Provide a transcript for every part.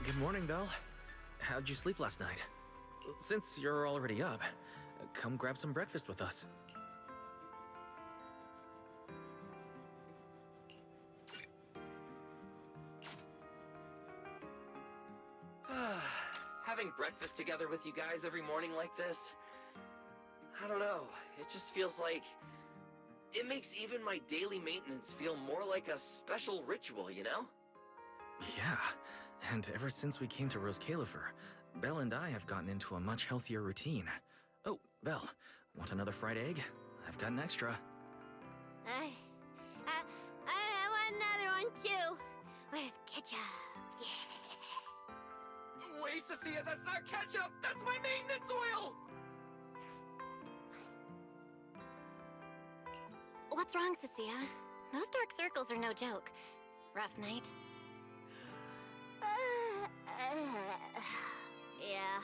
Good morning, Belle. How'd you sleep last night? Since you're already up, come grab some breakfast with us. Having breakfast together with you guys every morning like this, I don't know, it just feels like it makes even my daily maintenance feel more like a special ritual, you know? Yeah, and ever since we came to Rose Califer, Belle and I have gotten into a much healthier routine. Oh, Belle, want another fried egg? I've got an extra. I want another one too, with ketchup. Yeah. Wait, Cecilia, that's not ketchup! That's my maintenance oil! What's wrong, Cecilia? Those dark circles are no joke. Rough night? Yeah.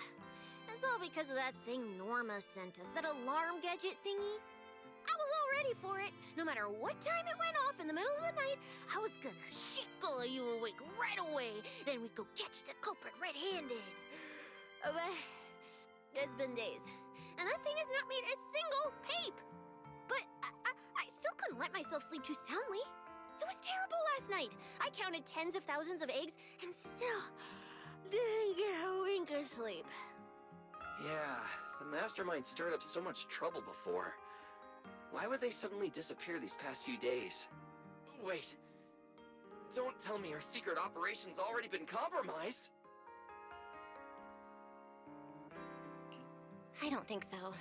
It's all because of that thing Norma sent us, that alarm gadget thingy. I was all ready for it. No matter what time it went off in the middle of the night, I was gonna shake all of you awake right away. Then we'd go catch the culprit red-handed. But it's been days, and that thing has not made a single peep. But I still couldn't let myself sleep too soundly. It was terrible last night. I counted tens of thousands of eggs and still didn't get a wink of sleep. Yeah, the mastermind stirred up so much trouble before. Why would they suddenly disappear these past few days? Wait, don't tell me our secret operation's already been compromised. I don't think so.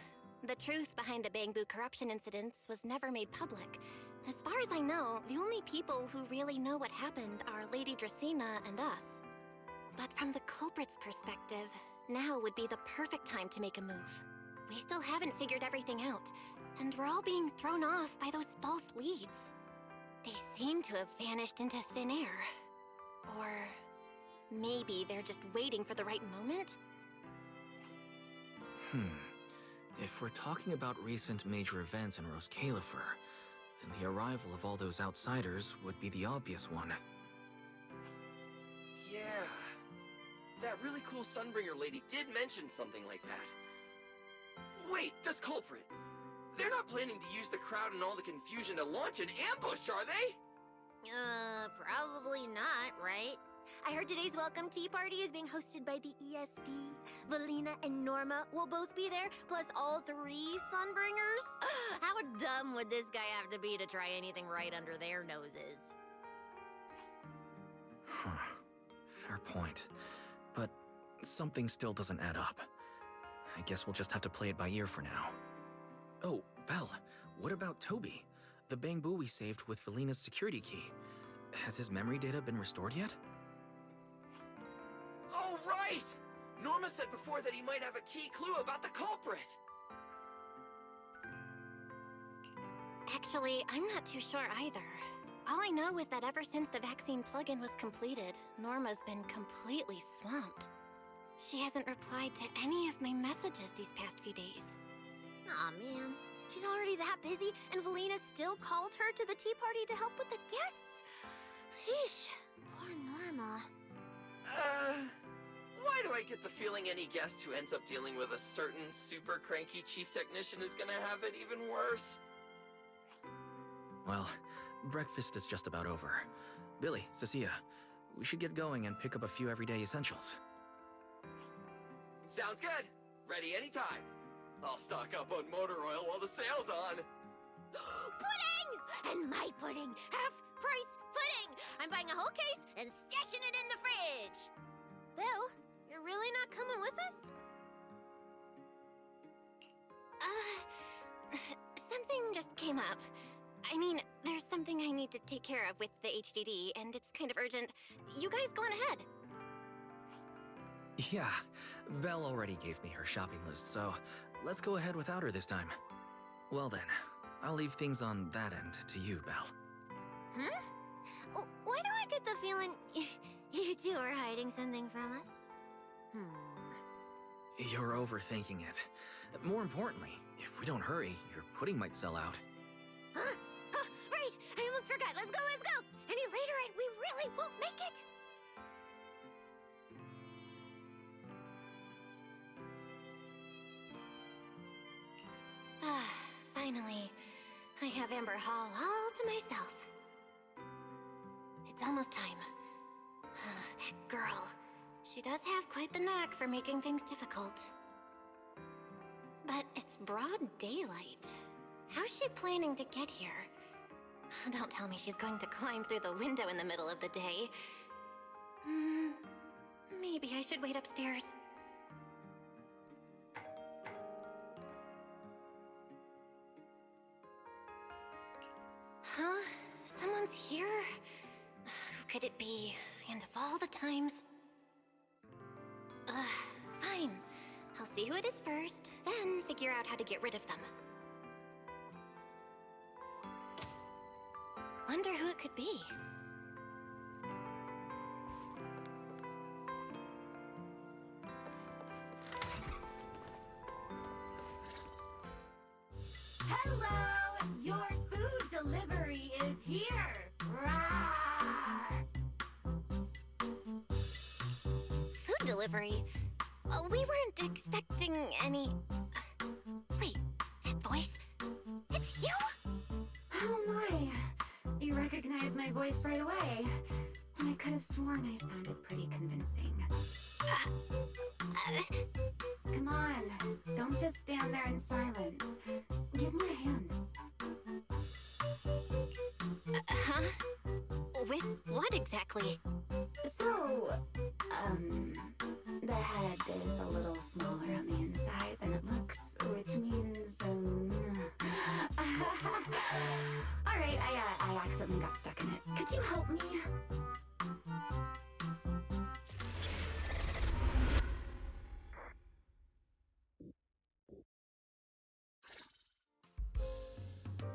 The truth behind the Bamboo corruption incidents was never made public. As far as I know, the only people who really know what happened are Lady Dracena and us. But from the culprit's perspective, now would be the perfect time to make a move. We still haven't figured everything out, and we're all being thrown off by those false leads. They seem to have vanished into thin air. Or maybe they're just waiting for the right moment? If we're talking about recent major events in Rose Califer, then the arrival of all those outsiders would be the obvious one. Yeah, that really cool Sunbringer lady did mention something like that. Wait, this culprit! They're not planning to use the crowd and all the confusion to launch an ambush, are they? Probably not, right? I heard today's welcome tea party is being hosted by the ESD. Valina and Norma will both be there, plus all 3 Sunbringers. How dumb would this guy have to be to try anything right under their noses? Fair point. But something still doesn't add up. I guess we'll just have to play it by ear for now. Oh, Belle, what about Toby? The Bamboo we saved with Valina's security key. Has his memory data been restored yet? Oh, right! Norma said before that he might have a key clue about the culprit. Actually, I'm not too sure either. All I know is that ever since the vaccine plugin was completed, Norma's been completely swamped. She hasn't replied to any of my messages these past few days. Aw, man. She's already that busy, and Valina still called her to the tea party to help with the guests. Sheesh, poor Norma. Why do I get the feeling any guest who ends up dealing with a certain super cranky chief technician is gonna have it even worse? Well, breakfast is just about over. Billy, Cecilia, we should get going and pick up a few everyday essentials. Sounds good. Ready anytime. I'll stock up on motor oil while the sale's on. Pudding! And my pudding! Half-price pudding! I'm buying a whole case and stashing it in the fridge! Bill, you're really not coming with us? Something just came up. I mean, there's something I need to take care of with the HDD, and it's kind of urgent. You guys go on ahead. Yeah, Belle already gave me her shopping list, so let's go ahead without her this time. Well then, I'll leave things on that end to you, Belle. Why do I get the feeling you two are hiding something from us? You're overthinking it. More importantly, if we don't hurry, your pudding might sell out. Huh? Oh, right! I almost forgot. Let's go, let's go! Any later and we really won't make it! have Amber Hall all to myself. It's almost time. That girl. She does have quite the knack for making things difficult. But it's broad daylight. How's she planning to get here? Don't tell me she's going to climb through the window in the middle of the day. Maybe I should wait upstairs. Huh? Someone's here? Who could it be? And of all the times... fine. I'll see who it is first, then figure out how to get rid of them. Wonder who it could be. Hello! Your food delivery is here! Rawr! Food delivery? We weren't expecting any... wait, that voice? It's you? Oh my! You recognized my voice right away. And I could have sworn I sounded pretty convincing. Come on, don't just stand there in silence. Give me a hand. Huh? With what exactly? So, the head is a little smaller on the inside than it looks, which means, Alright, I accidentally got stuck in it. Could you help me?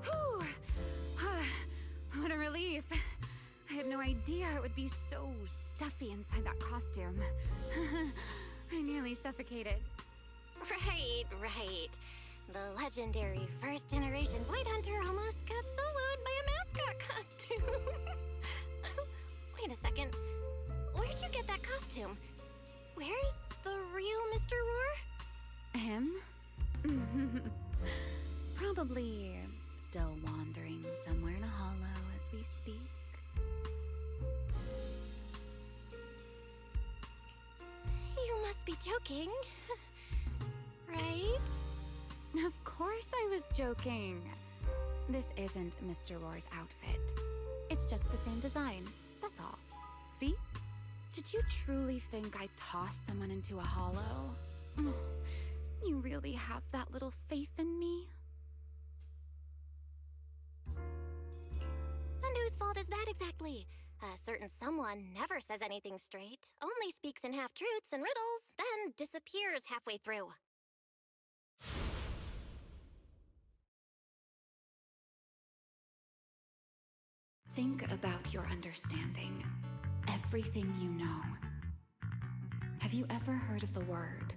Whew! What a relief. I had no idea it would be so stuffy inside that costume. I nearly suffocated. Right. The legendary first-generation Void Hunter almost got soloed by a mascot costume. Wait a second. Where'd you get that costume? Where's the real Mr. Roar? Him? Probably still wandering somewhere in a hollow as we speak. You must be joking. Right? Of course I was joking. This isn't Mr. Roar's outfit. It's just the same design, that's all. See? Did you truly think I'd toss someone into a hollow? You really have that little faith in me? And whose fault is that exactly? A certain someone never says anything straight, only speaks in half-truths and riddles, then disappears halfway through. Think about your understanding. Everything you know. Have you ever heard of the word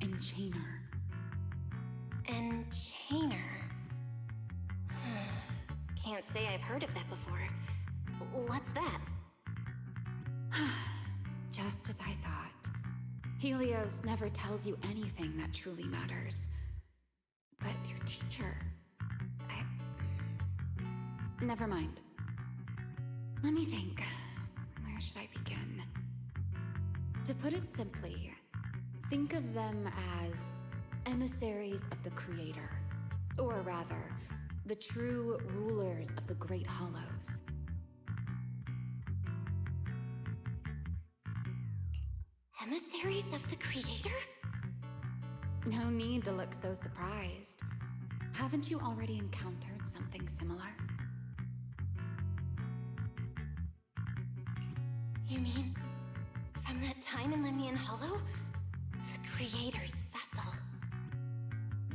enchainer? Enchainer. Can't say I've heard of that before. What's that? Just as I thought. Helios never tells you anything that truly matters. But your teacher... Never mind. Let me think. Where should I begin? To put it simply, think of them as emissaries of the Creator. Or rather, the true rulers of the Great Hollows. Emissaries of the Creator? No need to look so surprised. Haven't you already encountered something similar? You mean, from that time in Lemnian Hollow? The Creator's vessel.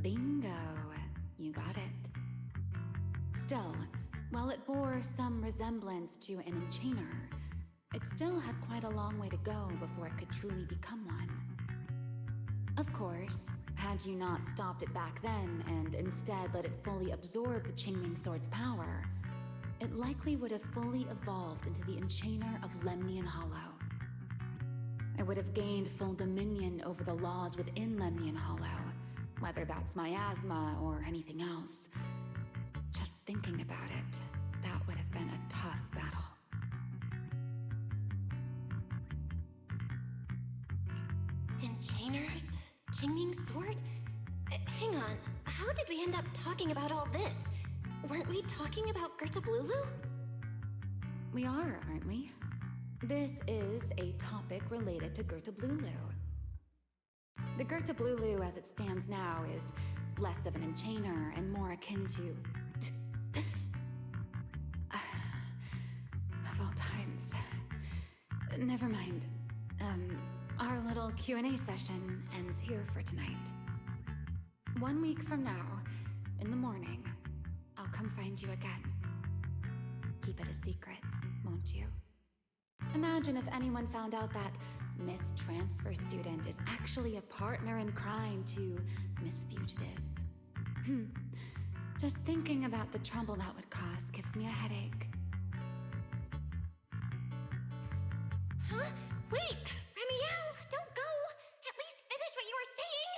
Bingo. You got it. Still, while it bore some resemblance to an enchainer, it still had quite a long way to go before it could truly become one. Of course, had you not stopped it back then and instead let it fully absorb the Qingming Sword's power, it likely would have fully evolved into the Enchainer of Lemnian Hollow. It would have gained full dominion over the laws within Lemnian Hollow, whether that's miasma or anything else. Just thinking about it, that would have been a tough battle. Enchainers? Jingming sword? Hang on, how did we end up talking about all this? Weren't we talking about Gerta Blulu? We are, aren't we? This is a topic related to Gerta Blulu. The Gerta Blulu as it stands now is less of an enchainer and more akin to... of all times. Never mind. Our little Q&A session ends here for tonight. 1 week from now, in the morning, I'll come find you again. Keep it a secret, won't you? Imagine if anyone found out that Miss Transfer Student is actually a partner in crime to Miss Fugitive. Just thinking about the trouble that would cause gives me a headache. Huh? Wait! Remiel! Don't go! At least finish what you were saying!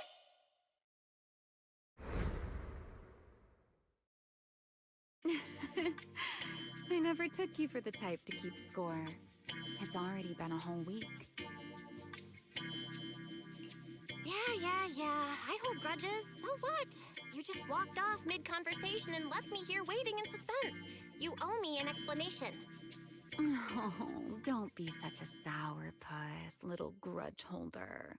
I never took you for the type to keep score. It's already been a whole week. Yeah. I hold grudges. So what? You just walked off mid-conversation and left me here waiting in suspense. You owe me an explanation. Oh, don't be such a sourpuss, little grudge holder.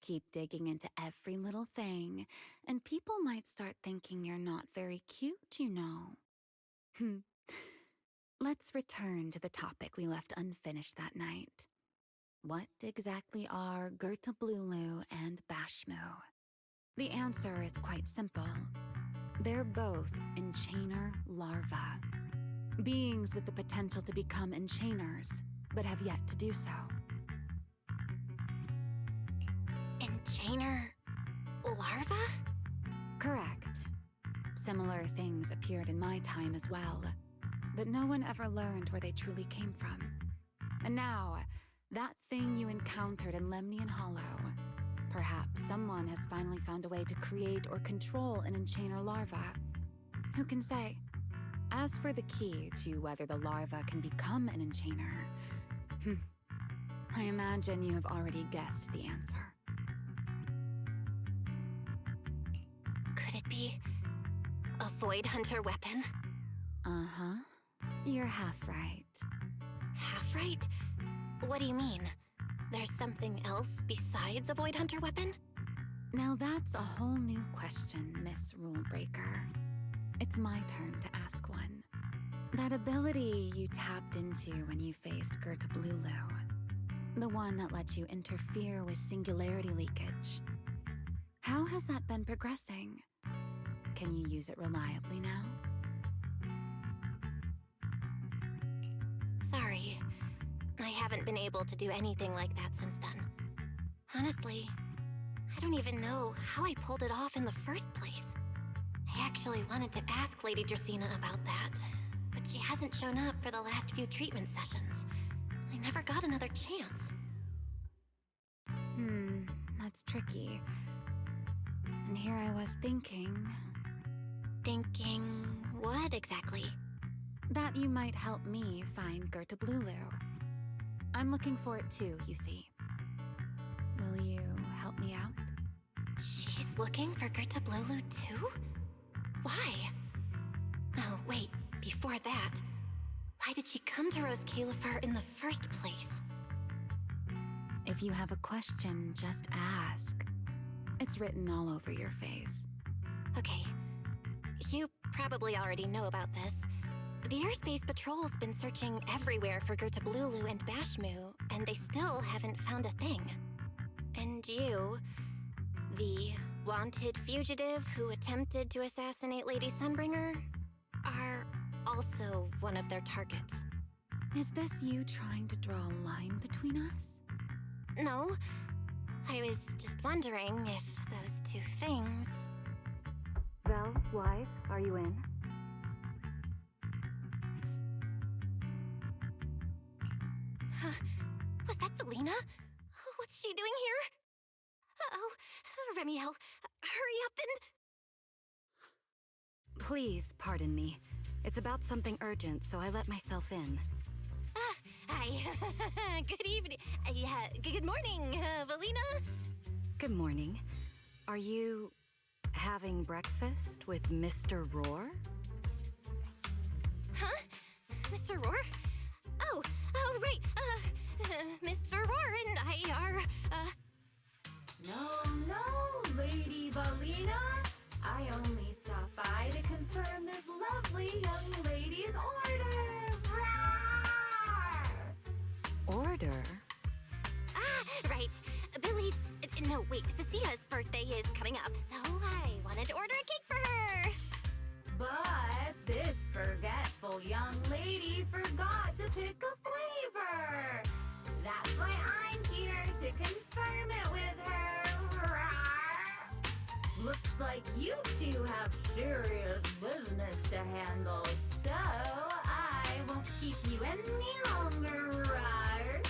Keep digging into every little thing, and people might start thinking you're not very cute, you know. Let's return to the topic we left unfinished that night. What exactly are Gerta Blulu and Bashmu? The answer is quite simple. They're both enchainer larvae. Beings with the potential to become enchainers, but have yet to do so. Enchainer larva? Correct. Similar things appeared in my time as well, but no one ever learned where they truly came from. And now, that thing you encountered in Lemnian Hollow, perhaps someone has finally found a way to create or control an enchainer larva. Who can say? As for the key to whether the larva can become an enchainer, I imagine you have already guessed the answer. Could it be a Void Hunter weapon? Uh-huh. You're half right. Half right? What do you mean? There's something else besides a Void Hunter weapon? Now that's a whole new question, Miss Rulebreaker. It's my turn to ask one. That ability you tapped into when you faced Gerta Blulu, the one that lets you interfere with singularity leakage. How has that been progressing? Can you use it reliably now? Sorry. I haven't been able to do anything like that since then. Honestly, I don't even know how I pulled it off in the first place. I actually wanted to ask Lady Dracaena about that, but she hasn't shown up for the last few treatment sessions. I never got another chance. That's tricky. And here I was thinking... Thinking what exactly? That you might help me find Gerta Blulu. I'm looking for it too, you see. Will you help me out? She's looking for Gerta Blulu too? Why? Oh, wait, before that, why did she come to Rose Califer in the first place? If you have a question, just ask. It's written all over your face. Okay, you probably already know about this. The Airspace Patrol's been searching everywhere for Gerta Blulu and Bashmu, and they still haven't found a thing. And you, the wanted fugitive who attempted to assassinate Lady Sunbringer, are also one of their targets. Is this you trying to draw a line between us? No, I was just wondering if those two things... Val, wife, are you in? Huh? Was that Felina? What's she doing here? Uh-oh, Remiel, hurry up and... Please pardon me. It's about something urgent, so I let myself in. Hi. Good evening. Yeah, good morning, Valina. Good morning. Are you having breakfast with Mr. Roar? Huh? Mr. Roar? Oh, right. Mr. Roar and I are, No, Lady Valina. I only stopped by to confirm this lovely young lady's order. Order? right. Billy's, no, wait, Cecia's birthday is coming up, so I wanted to order a cake for her. But this forgetful young lady forgot to pick a flavor. That's why I'm here to confirm it with her. Looks like you two have serious business to handle, so I won't keep you any longer.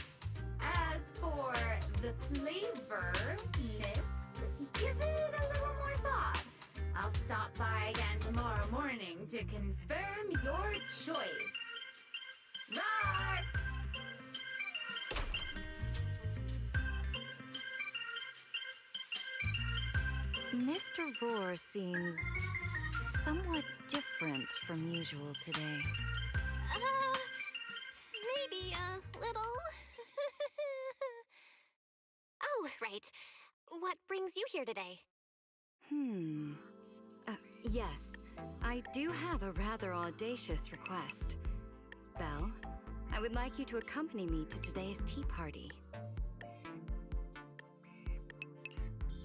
As for the flavor, miss, give it a little more thought. I'll stop by again tomorrow morning to confirm your choice. Roar! Mr. Roar seems somewhat different from usual today. Maybe a little. Oh, right. What brings you here today? Yes, I do have a rather audacious request. Belle, I would like you to accompany me to today's tea party.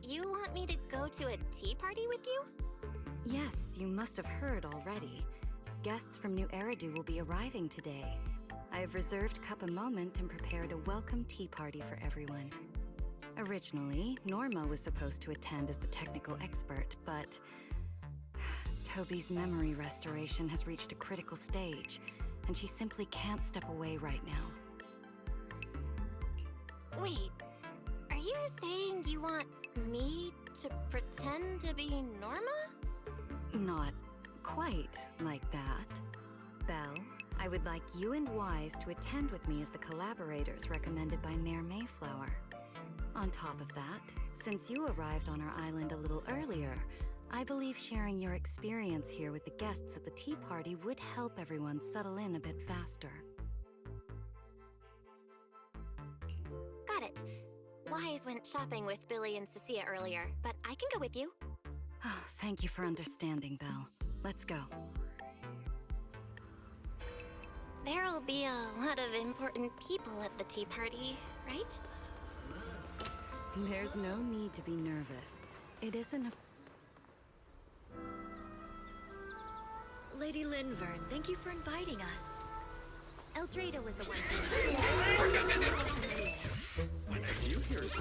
You want me to go to a tea party with you? Yes, you must have heard already. Guests from New Eridu will be arriving today. I have reserved Cup a moment and prepared a welcome tea party for everyone. Originally, Norma was supposed to attend as the technical expert, but Toby's memory restoration has reached a critical stage, and she simply can't step away right now. Wait, are you saying you want me to pretend to be Norma? Not quite like that. Belle, I would like you and Wise to attend with me as the collaborators recommended by Mayor Mayflower. On top of that, since you arrived on our island a little earlier, I believe sharing your experience here with the guests at the tea party would help everyone settle in a bit faster. Got it. Wise went shopping with Billy and Cecilia earlier, but I can go with you. Oh, thank you for understanding, Belle. Let's go. There'll be a lot of important people at the tea party, right? There's no need to be nervous. It isn't a... Lady Linvern, thank you for inviting us. Eldrada was the one When did you hear his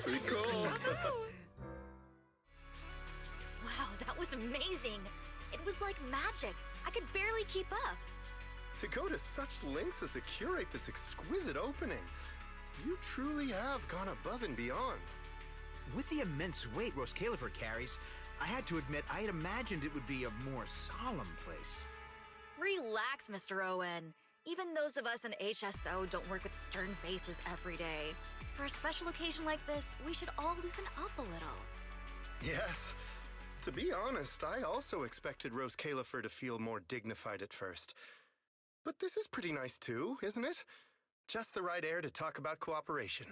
Pretty cool. Wow, that was amazing. It was like magic. I could barely keep up. To go to such lengths as to curate this exquisite opening, you truly have gone above and beyond. With the immense weight Rose Califer carries, I had to admit I had imagined it would be a more solemn place. Relax, Mr. Owen. Even those of us in HSO don't work with stern faces every day. For a special occasion like this, we should all loosen up a little. Yes. To be honest, I also expected Rose Califer to feel more dignified at first. But this is pretty nice too, isn't it? Just the right air to talk about cooperation.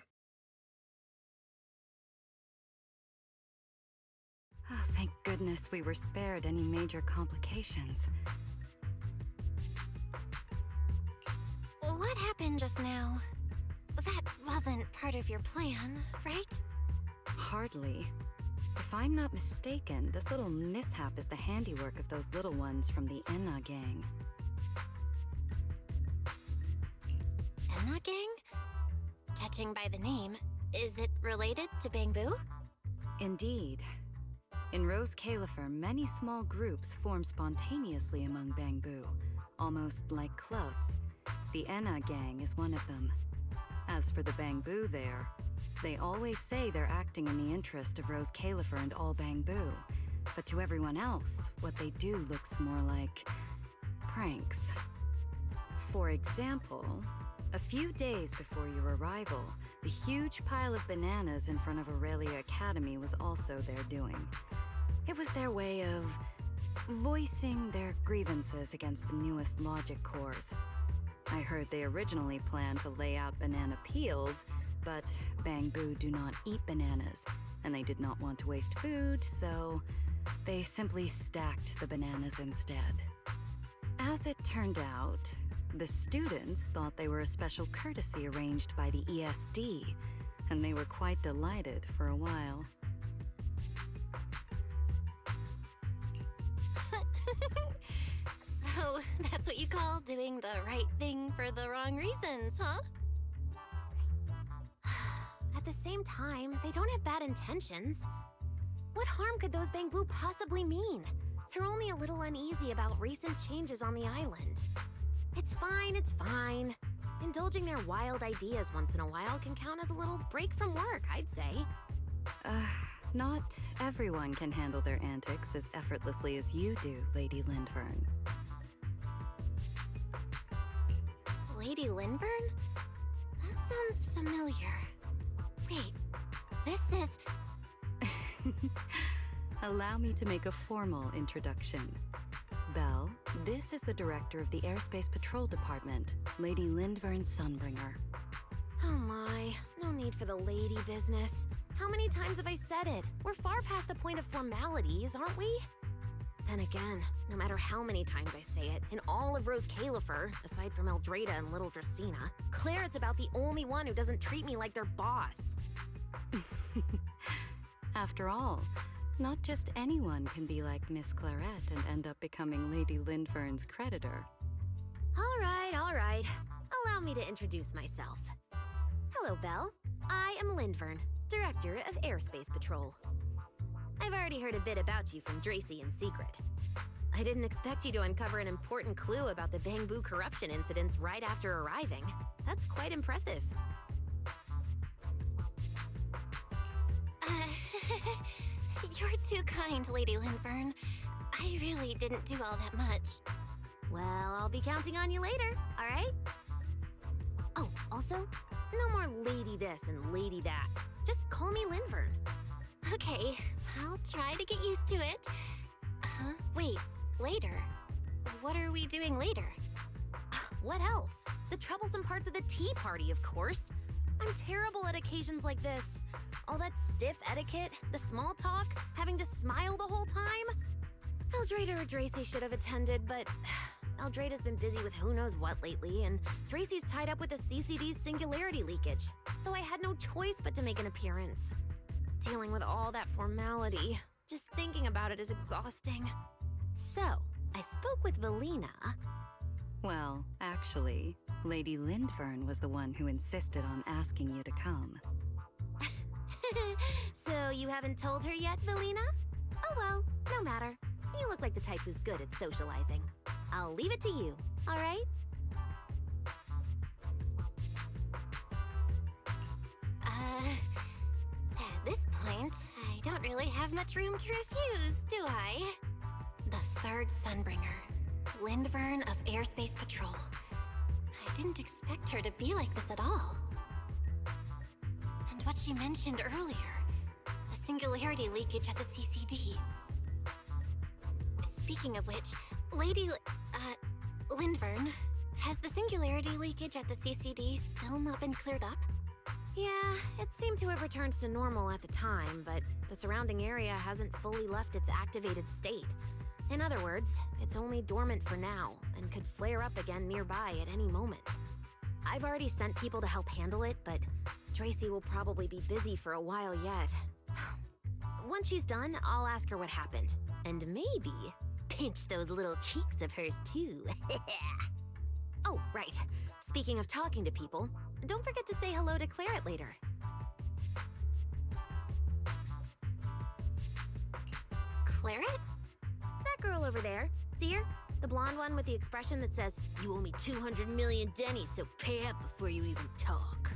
Oh, thank goodness we were spared any major complications. What happened just now? That wasn't part of your plan, right? Hardly. If I'm not mistaken, this little mishap is the handiwork of those little ones from the Enna gang. Enna gang? Judging by the name, is it related to Bangbu? Indeed. In Rose Califer, many small groups form spontaneously among Bangbu, almost like clubs. The Enna gang is one of them. As for the Bangbu there, they always say they're acting in the interest of Rose Califer and all Bangbu. But to everyone else, what they do looks more like pranks. For example, a few days before your arrival, the huge pile of bananas in front of Aurelia Academy was also their doing. It was their way of voicing their grievances against the newest logic cores. I heard they originally planned to lay out banana peels, but Bangbu do not eat bananas, and they did not want to waste food, so they simply stacked the bananas instead. As it turned out, the students thought they were a special courtesy arranged by the ESD, and they were quite delighted for a while. So, that's what you call doing the right thing for the wrong reasons, huh? At the same time, they don't have bad intentions. What harm could those Bangbu possibly mean? They're only a little uneasy about recent changes on the island. It's fine, it's fine. Indulging their wild ideas once in a while can count as a little break from work, I'd say. Not everyone can handle their antics as effortlessly as you do, Lady Lindvern. Lady Lindvern? That sounds familiar. Wait, this is... Allow me to make a formal introduction. Belle, this is the director of the Airspace Patrol Department, Lady Lindvern Sunbringer. Oh my, no need for the lady business. How many times have I said it? We're far past the point of formalities, aren't we? Then again, no matter how many times I say it, in all of Rose Califer, aside from Eldrada and Little Dristina, Clarette's about the only one who doesn't treat me like their boss. After all, not just anyone can be like Miss Clarette and end up becoming Lady Lindvern's creditor. All right. Allow me to introduce myself. Hello, Belle. I am Lindvern, Director of Airspace Patrol. I've already heard a bit about you from Dracy in secret. I didn't expect you to uncover an important clue about the Bangbu corruption incidents right after arriving. That's quite impressive. You're too kind, Lady Lindvern. I really didn't do all that much. Well, I'll be counting on you later, all right? Oh, also, no more lady this and lady that. Just call me Lindvern. Okay, I'll try to get used to it. Wait, later? What are we doing later? What else? The troublesome parts of the tea party, of course. I'm terrible at occasions like this. All that stiff etiquette, the small talk, having to smile the whole time. Eldrada or Dracy should have attended, but Eldrada's been busy with who knows what lately, and Dracy's tied up with the CCD's singularity leakage, so I had no choice but to make an appearance. Dealing with all that formality, just thinking about it is exhausting. So, I spoke with Valina. Well, actually, Lady Lindvern was the one who insisted on asking you to come. So you haven't told her yet, Valina? Oh well, no matter. You look like the type who's good at socializing. I'll leave it to you, all right? At this point, I don't really have much room to refuse, do I? The third Sunbringer, Lindvern of Airspace Patrol. I didn't expect her to be like this at all. And what she mentioned earlier, the singularity leakage at the CCD. Speaking of which, Lady Lindvern, Has the singularity leakage at the CCD still not been cleared up? Yeah, it seemed to have returned to normal at the time, but the surrounding area hasn't fully left its activated state. In other words, it's only dormant for now, and could flare up again nearby at any moment. I've already sent people to help handle it, but Tracy will probably be busy for a while yet. Once she's done, I'll ask her what happened. And maybe pinch those little cheeks of hers too. Oh, right. Speaking of talking to people, don't forget to say hello to Claret later. Claret? That girl over there. See her? The blonde one with the expression that says, "You owe me 200 million dennies, so pay up before you even talk."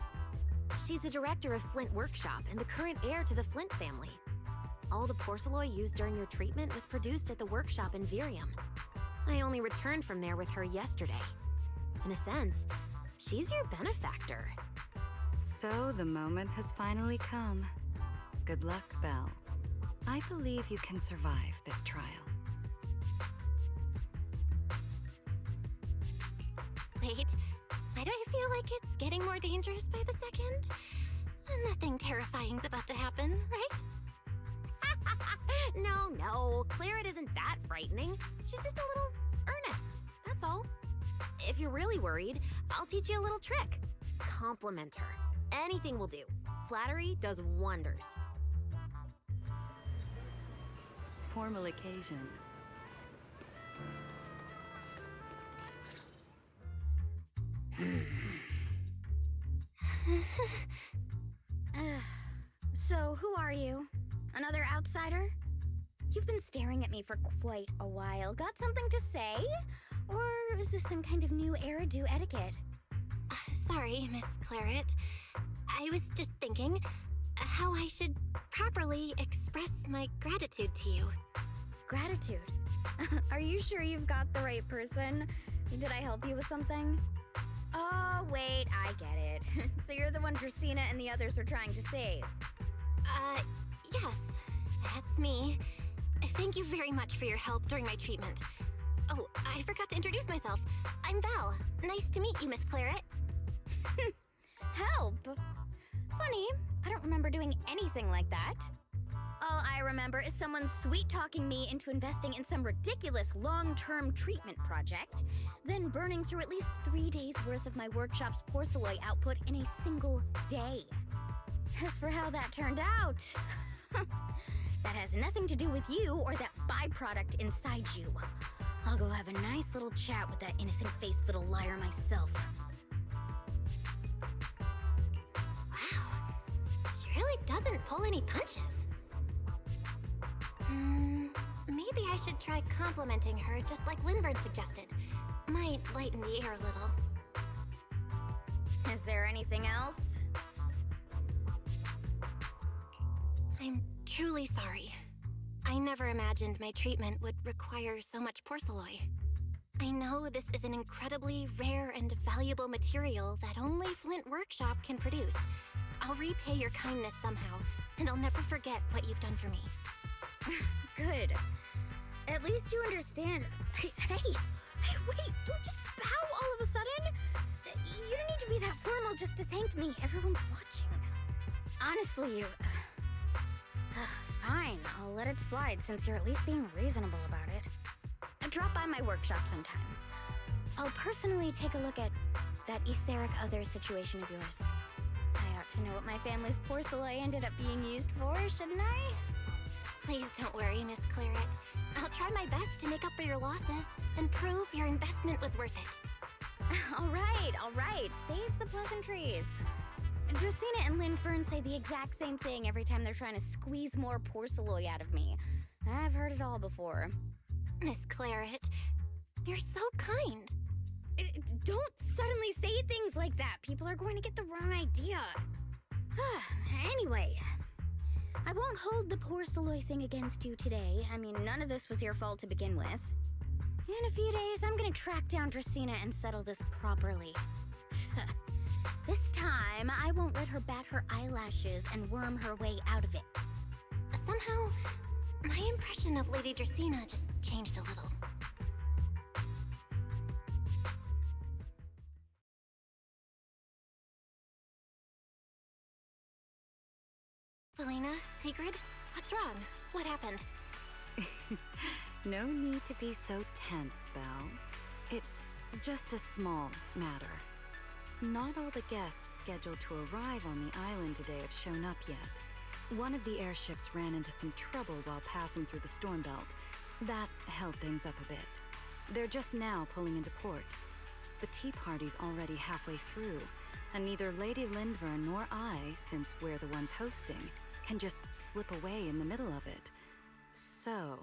She's the director of Flint Workshop and the current heir to the Flint family. All the porcelain used during your treatment was produced at the workshop in Virium. I only returned from there with her yesterday. In a sense, she's your benefactor. So the moment has finally come. Good luck, Belle. I believe you can survive this trial. Wait, why do I feel like it's getting more dangerous by the second? Nothing terrifying's about to happen, right? No, Claret isn't that frightening. She's just a little earnest, that's all. If you're really worried, I'll teach you a little trick. Compliment her. Anything will do. Flattery does wonders. Formal occasion. So, who are you? Another outsider? You've been staring at me for quite a while. Got something to say? Or is this some kind of new era do etiquette? Sorry, Miss Claret. I was just thinking how I should properly express my gratitude to you. Gratitude? Are you sure you've got the right person? Did I help you with something? Oh, wait, I get it. So you're the one Dracaena and the others are trying to save. Yes, that's me. Thank you very much for your help during my treatment. Oh, I forgot to introduce myself. I'm Belle. Nice to meet you, Miss Claret. Help? Funny, I don't remember doing anything like that. All I remember is someone sweet-talking me into investing in some ridiculous long-term treatment project, then burning through at least 3 days' worth of my workshop's porcelain output in a single day. As for how that turned out, that has nothing to do with you or that byproduct inside you. I'll go have a nice little chat with that innocent-faced little liar myself. Wow, she really doesn't pull any punches. Maybe I should try complimenting her just like Linvard suggested. Might lighten the air a little. Is there anything else? I'm truly sorry. I never imagined my treatment would require so much porcelain. I know this is an incredibly rare and valuable material that only Flint Workshop can produce. I'll repay your kindness somehow, and I'll never forget what you've done for me. Good. At least you understand. Hey, wait, don't just bow all of a sudden. You don't need to be that formal just to thank me. Everyone's watching. Honestly, you... fine, I'll let it slide since you're at least being reasonable about it. Drop by my workshop sometime. I'll personally take a look at that etheric other situation of yours. I ought to know what my family's porcelain ended up being used for, shouldn't I? Please don't worry, Miss Claret. I'll try my best to make up for your losses and prove your investment was worth it. All right. Save the pleasantries. Dracaena and Linfern say the exact same thing every time they're trying to squeeze more porcelain out of me. I've heard it all before. Miss Claret, you're so kind. Don't suddenly say things like that. People are going to get the wrong idea. Anyway, I won't hold the porcelain thing against you today. I mean, none of this was your fault to begin with. In a few days, I'm gonna track down Dracaena and settle this properly. This time, I won't let her bat her eyelashes and worm her way out of it. Somehow, my impression of Lady Dracaena just changed a little. Sigrid? What's wrong? What happened? No need to be so tense, Belle. It's just a small matter. Not all the guests scheduled to arrive on the island today have shown up yet. One of the airships ran into some trouble while passing through the storm belt. That held things up a bit. They're just now pulling into port. The tea party's already halfway through, and neither Lady Lindvern nor I, since we're the ones hosting, can just slip away in the middle of it. So,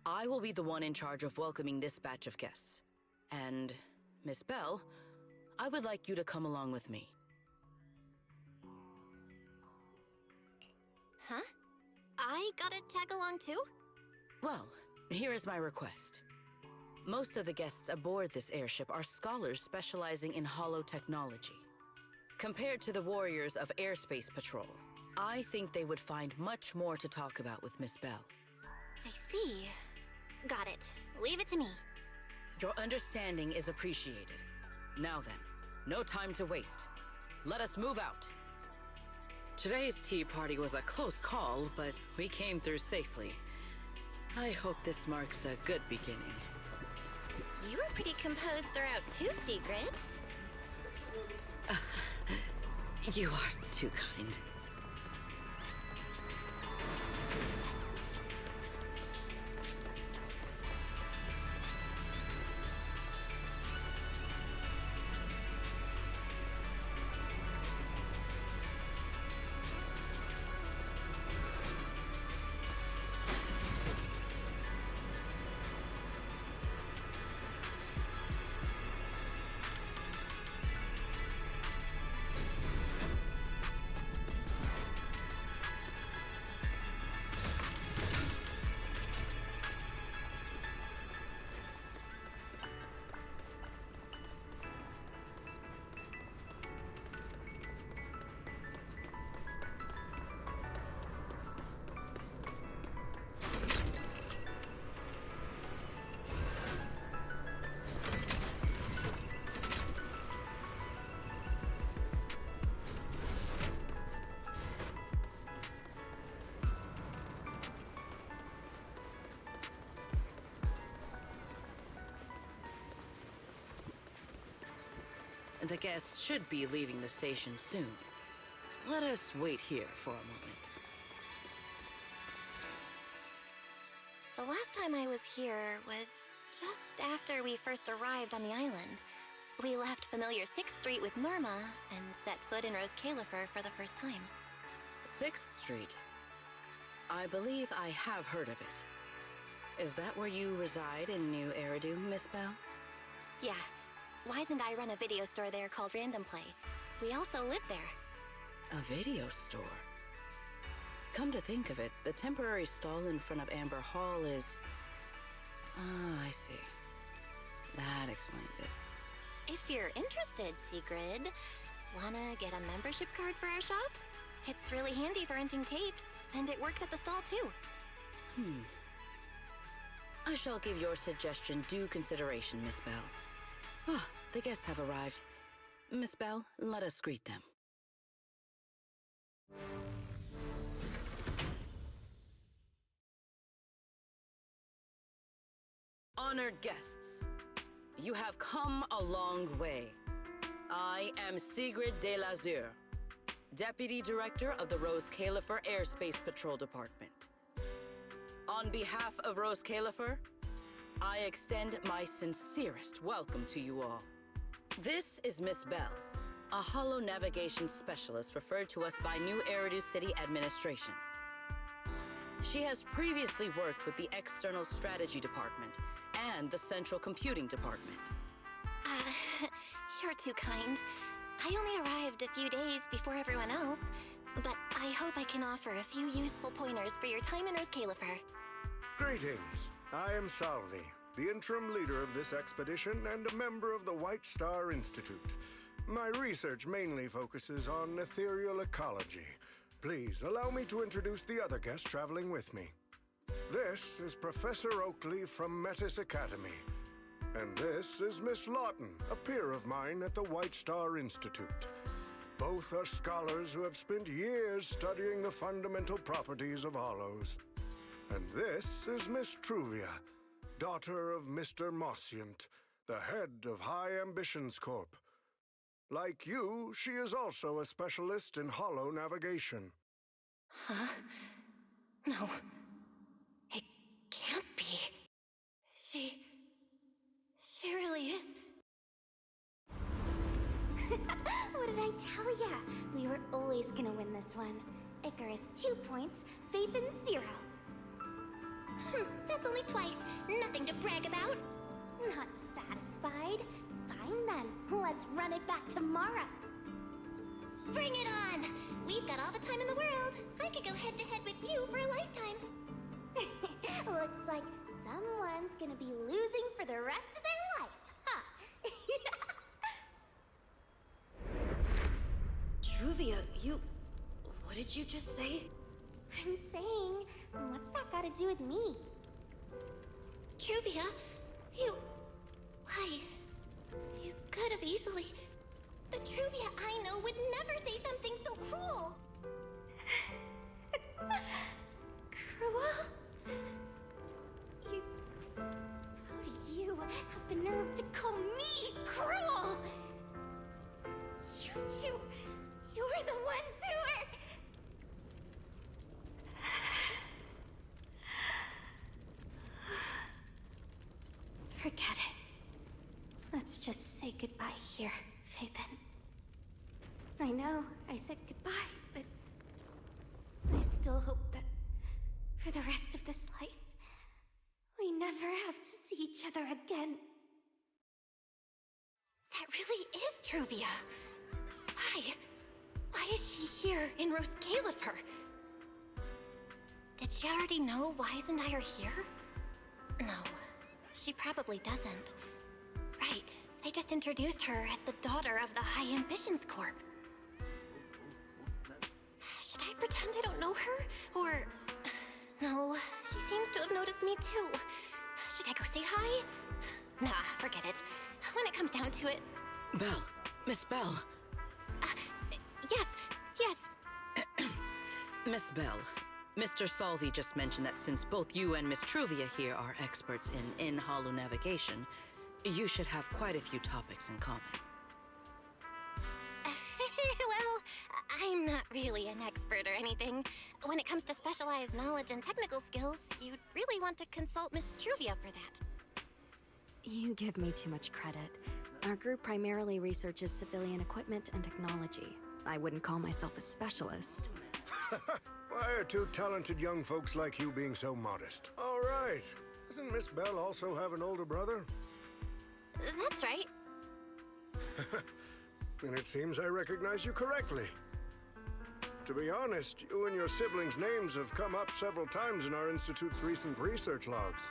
I will be the one in charge of welcoming this batch of guests. And, Miss Belle, I would like you to come along with me. Huh? I gotta tag along too? Well, here is my request. Most of the guests aboard this airship are scholars specializing in holotechnology. Compared to the warriors of Airspace Patrol, I think they would find much more to talk about with Miss Belle. I see. Got it. Leave it to me. Your understanding is appreciated. Now then, no time to waste. Let us move out. Today's tea party was a close call, but we came through safely. I hope this marks a good beginning. You were pretty composed throughout too, Sigrid. You are too kind. The guests should be leaving the station soon. Let us wait here for a moment. The last time I was here was just after we first arrived on the island. We left familiar 6th Street with Norma and set foot in Rose Califer for the first time. 6th Street. I believe I have heard of it. Is that where you reside in New Eridu, Miss Belle? Yeah. Wise and I run a video store there called NEN-PLAY. We also live there. A video store? Come to think of it, the temporary stall in front of Amber Hall is... Ah, I see. That explains it. If you're interested, Sigrid, wanna get a membership card for our shop? It's really handy for renting tapes, and it works at the stall too. I shall give your suggestion due consideration, Miss Belle. Ah, the guests have arrived. Miss Belle, let us greet them. Honored guests, you have come a long way. I am Sigrid de Lazure, Deputy Director of the Rose Califer Airspace Patrol Department. On behalf of Rose Califer, I extend my sincerest welcome to you all. This is Miss Belle, a holo navigation specialist referred to us by New Eridu City Administration. She has previously worked with the External Strategy Department and the Central Computing Department. You're too kind. I only arrived a few days before everyone else, but I hope I can offer a few useful pointers for your time in Rose Califer. Greetings. I am Salvi, the interim leader of this expedition and a member of the White Star Institute. My research mainly focuses on ethereal ecology. Please allow me to introduce the other guests traveling with me. This is Professor Oakley from Metis Academy. And this is Miss Lawton, a peer of mine at the White Star Institute. Both are scholars who have spent years studying the fundamental properties of hollows. And this is Miss Truvia, daughter of Mr. Mossient, the head of High Ambitions Corp. Like you, she is also a specialist in hollow navigation. Huh? No. It can't be. She really is. What did I tell ya? We were always gonna win this one. Icarus 2 points, Faith in 0. That's only twice. Nothing to brag about. Not satisfied? Fine then. Let's run it back tomorrow. Bring it on! We've got all the time in the world. I could go head-to-head with you for a lifetime. Looks like someone's gonna be losing for the rest of their life, huh? Truvia, you... What did you just say? I'm saying, what's that got to do with me? Truvia, you... Why? You could have easily... The Truvia I know would never say something so cruel. Cruel? How do you have the nerve to call me cruel? You two, you're the ones who are... Forget it. Let's just say goodbye here, Faithen. I know I said goodbye, but I still hope that for the rest of this life, we never have to see each other again. That really is Truvia. Why? Why is she here in Rose Califer? Did she already know Wise and I are here? No, she probably doesn't. Right, they just introduced her as the daughter of the High Ambitions Corp. Should I pretend I don't know her? Or... No, she seems to have noticed me too. Should I go say hi? Nah, forget it. When it comes down to it... Belle. Miss Belle. Yes. Miss Belle, Mr. Salvi just mentioned that since both you and Miss Truvia here are experts in hollow navigation, you should have quite a few topics in common. Well, I'm not really an expert or anything. When it comes to specialized knowledge and technical skills, you'd really want to consult Miss Truvia for that. You give me too much credit. Our group primarily researches civilian equipment and technology. I wouldn't call myself a specialist. Why are two talented young folks like you being so modest? All right. Doesn't Miss Belle also have an older brother? That's right. Then it seems I recognize you correctly. To be honest, you and your siblings' names have come up several times in our Institute's recent research logs.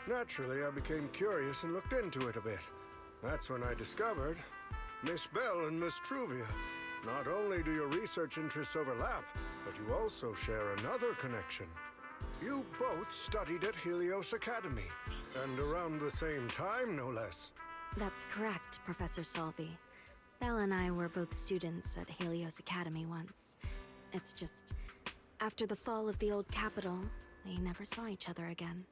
Naturally, I became curious and looked into it a bit. That's when I discovered Miss Belle and Miss Truvia. Not only do your research interests overlap, but you also share another connection. You both studied at Helios Academy, and around the same time, no less. That's correct, Professor Salvi. Belle and I were both students at Helios Academy once. It's just, after the fall of the old capital, we never saw each other again.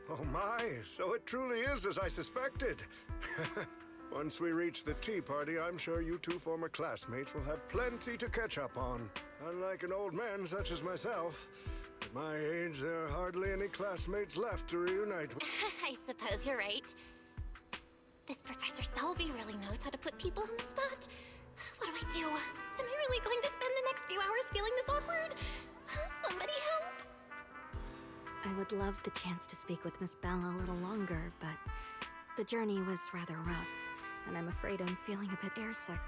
Oh my, so it truly is as I suspected. Once we reach the tea party, I'm sure you two former classmates will have plenty to catch up on. Unlike an old man such as myself, at my age, there are hardly any classmates left to reunite with. I suppose you're right. This Professor Salvi really knows how to put people on the spot. What do I do? Am I really going to spend the next few hours feeling this awkward? Somebody help! I would love the chance to speak with Miss Belle a little longer, but the journey was rather rough, and I'm afraid I'm feeling a bit airsick.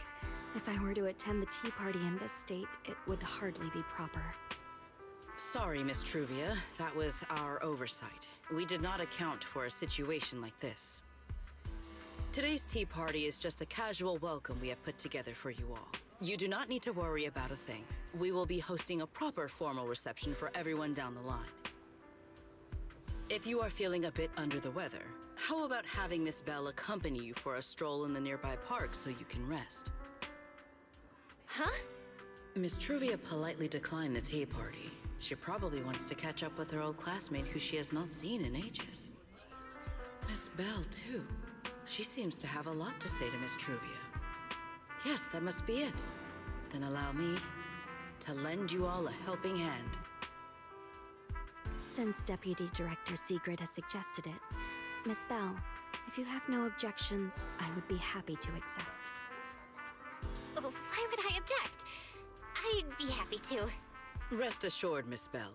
If I were to attend the tea party in this state, it would hardly be proper. Sorry, Miss Truvia. That was our oversight. We did not account for a situation like this. Today's tea party is just a casual welcome we have put together for you all. You do not need to worry about a thing. We will be hosting a proper formal reception for everyone down the line. If you are feeling a bit under the weather, how about having Miss Belle accompany you for a stroll in the nearby park so you can rest? Huh? Miss Truvia politely declined the tea party. She probably wants to catch up with her old classmate who she has not seen in ages. Miss Bell, too. She seems to have a lot to say to Miss Truvia. Yes, that must be it. Then allow me to lend you all a helping hand. Since Deputy Director Sigrid has suggested it, Miss Bell, if you have no objections, I would be happy to accept. Why would I object? I'd be happy to. Rest assured, Miss Bell.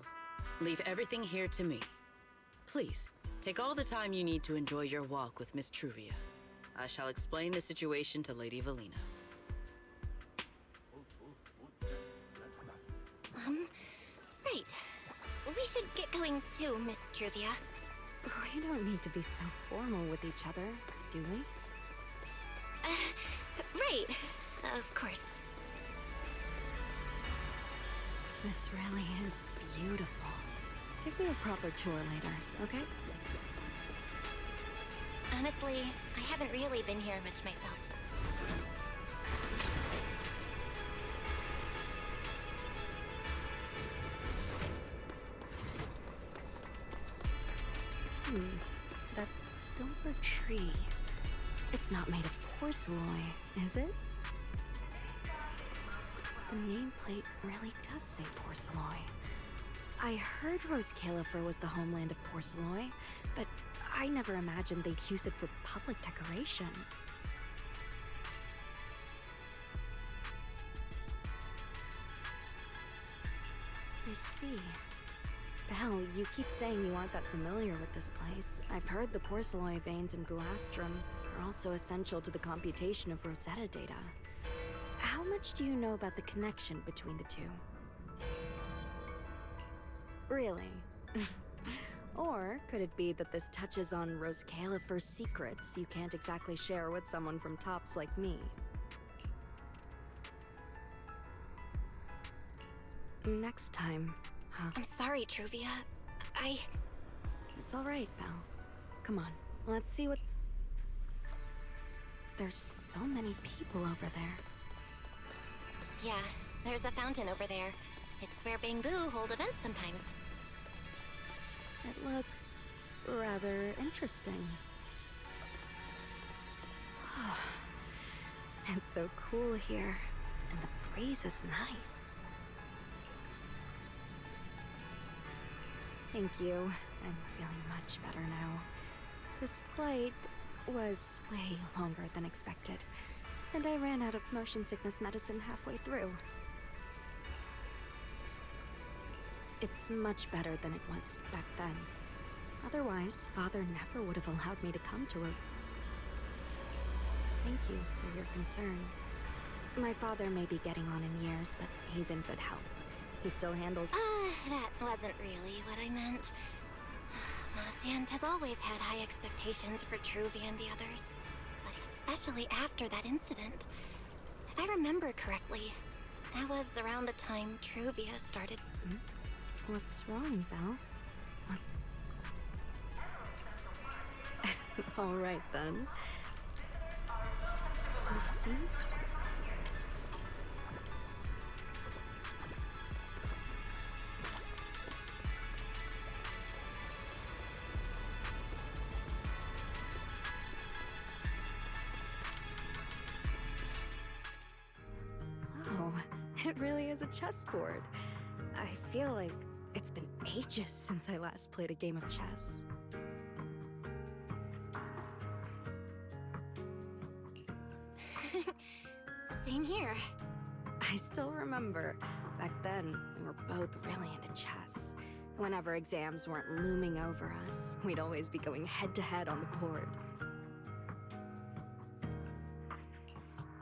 Leave everything here to me. Please, take all the time you need to enjoy your walk with Miss Truvia. I shall explain the situation to Lady Valina. Right. We should get going too, Miss Truvia. We don't need to be so formal with each other, do we? Right. Of course. This really is beautiful. Give me a proper tour later, okay? Honestly, I haven't really been here much myself. That silver tree. It's not made of porcelain, is it? The nameplate really does say porcelain. I heard Rose Califer was the homeland of porcelain, but I never imagined they'd use it for public decoration. I see. Belle, you keep saying you aren't that familiar with this place. I've heard the porcelain veins in Guastrum are also essential to the computation of Rosetta data. How much do you know about the connection between the two? Really? Or could it be that this touches on Rose Califer's secrets you can't exactly share with someone from Tops like me? Next time, huh? I'm sorry, Truvia. It's all right, Belle. Come on, let's see what... There's so many people over there. Yeah, there's a fountain over there. It's where Bangbu hold events sometimes. It looks rather interesting. It's so cool here, and the breeze is nice. Thank you. I'm feeling much better now. This flight was way longer than expected, and I ran out of motion sickness medicine halfway through. It's much better than it was back then. Otherwise, Father never would have allowed me to come to her. Thank you for your concern. My father may be getting on in years, but he's in good health. He still handles... That wasn't really what I meant. Mosient has always had high expectations for Truvia and the others, but especially after that incident. If I remember correctly, that was around the time Truvia started... What's wrong, Belle? All right, then. There seems... Oh, it really is a chessboard. I feel like it's been ages since I last played a game of chess. Same here. I still remember. Back then, we were both really into chess. Whenever exams weren't looming over us, we'd always be going head-to-head on the board.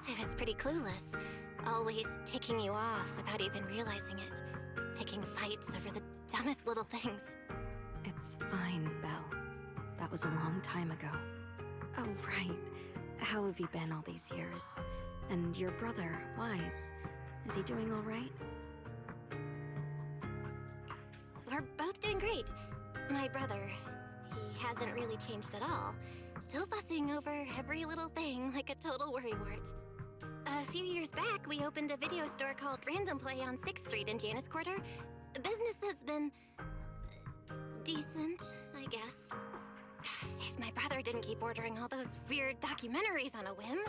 I was pretty clueless. Always ticking you off without even realizing it. Picking fights over the dumbest little things. It's fine, Belle. That was a long time ago. Oh, right. How have you been all these years? And your brother, Wise, is he doing all right? We're both doing great. My brother, he hasn't really changed at all. Still fussing over every little thing like a total worrywart. A few years back, we opened a video store called NEN-PLAY on 6th Street in Janus Quarter. Business has been... decent, I guess. If my brother didn't keep ordering all those weird documentaries on a whim,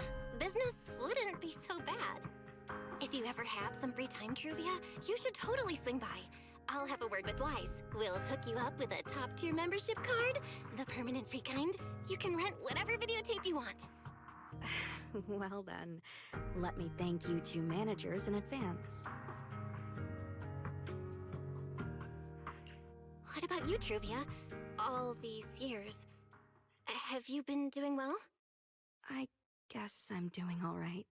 business wouldn't be so bad. If you ever have some free time, Truvia, you should totally swing by. I'll have a word with Wise. We'll hook you up with a top-tier membership card, the permanent free kind. You can rent whatever videotape you want. Well then, let me thank you two managers in advance. What about you, Truvia? All these years, have you been doing well? I guess I'm doing all right.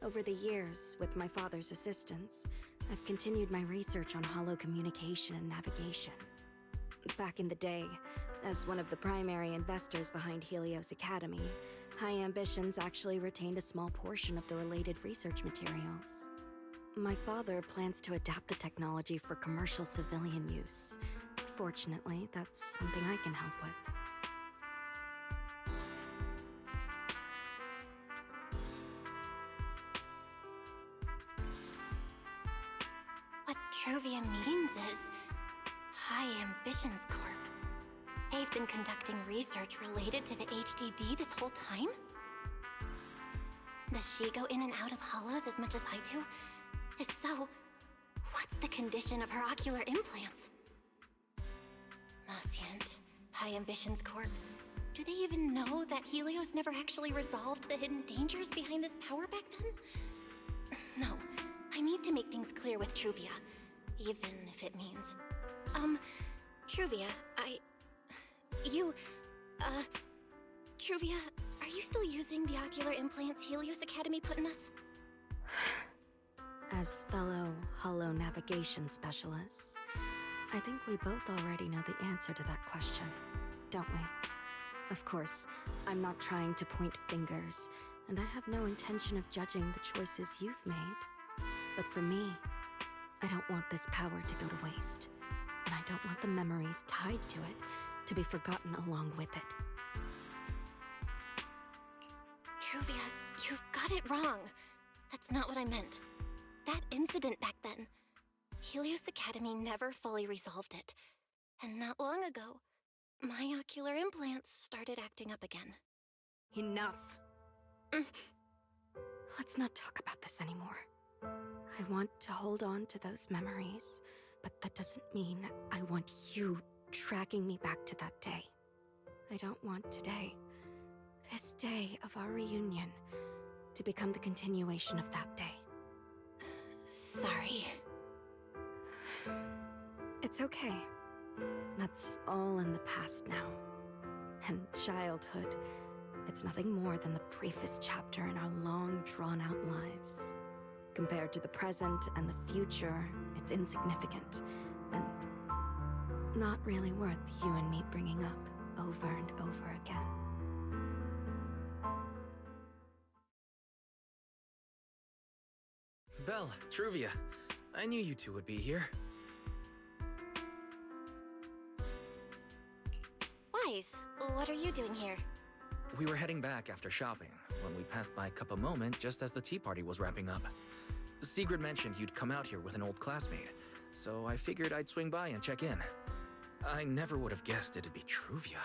Over the years, with my father's assistance, I've continued my research on holo communication and navigation. Back in the day, as one of the primary investors behind Helios Academy, High Ambitions actually retained a small portion of the related research materials. My father plans to adapt the technology for commercial civilian use. Fortunately, that's something I can help with. What Truvia means is High Ambitions Corp. They've been conducting research related to the HDD this whole time? Does she go in and out of holos as much as I do? If so, what's the condition of her ocular implants? Moscient, High Ambitions Corp. Do they even know that Helios never actually resolved the hidden dangers behind this power back then? No, I need to make things clear with Truvia, even if it means... Truvia, Truvia, are you still using the ocular implants Helios Academy put in us? As fellow holo navigation specialists, I think we both already know the answer to that question, don't we? Of course, I'm not trying to point fingers, and I have no intention of judging the choices you've made. But for me, I don't want this power to go to waste, and I don't want the memories tied to it to be forgotten along with it. Truvia, you've got it wrong. That's not what I meant. That incident back then, Helios Academy never fully resolved it. And not long ago, my ocular implants started acting up again. Enough! Let's not talk about this anymore. I want to hold on to those memories, but that doesn't mean I want you tracking me back to that day. I don't want today, this day of our reunion, to become the continuation of that day. Sorry. It's okay. That's all in the past now. And childhood, it's nothing more than the briefest chapter in our long, drawn-out lives. Compared to the present and the future, it's insignificant, and not really worth you and me bringing up over and over again. Belle, Truvia, I knew you two would be here. Wise, what are you doing here? We were heading back after shopping when we passed by Cup a Moment just as the tea party was wrapping up. Sigrid mentioned you'd come out here with an old classmate, so I figured I'd swing by and check in. I never would have guessed it'd be Truvia.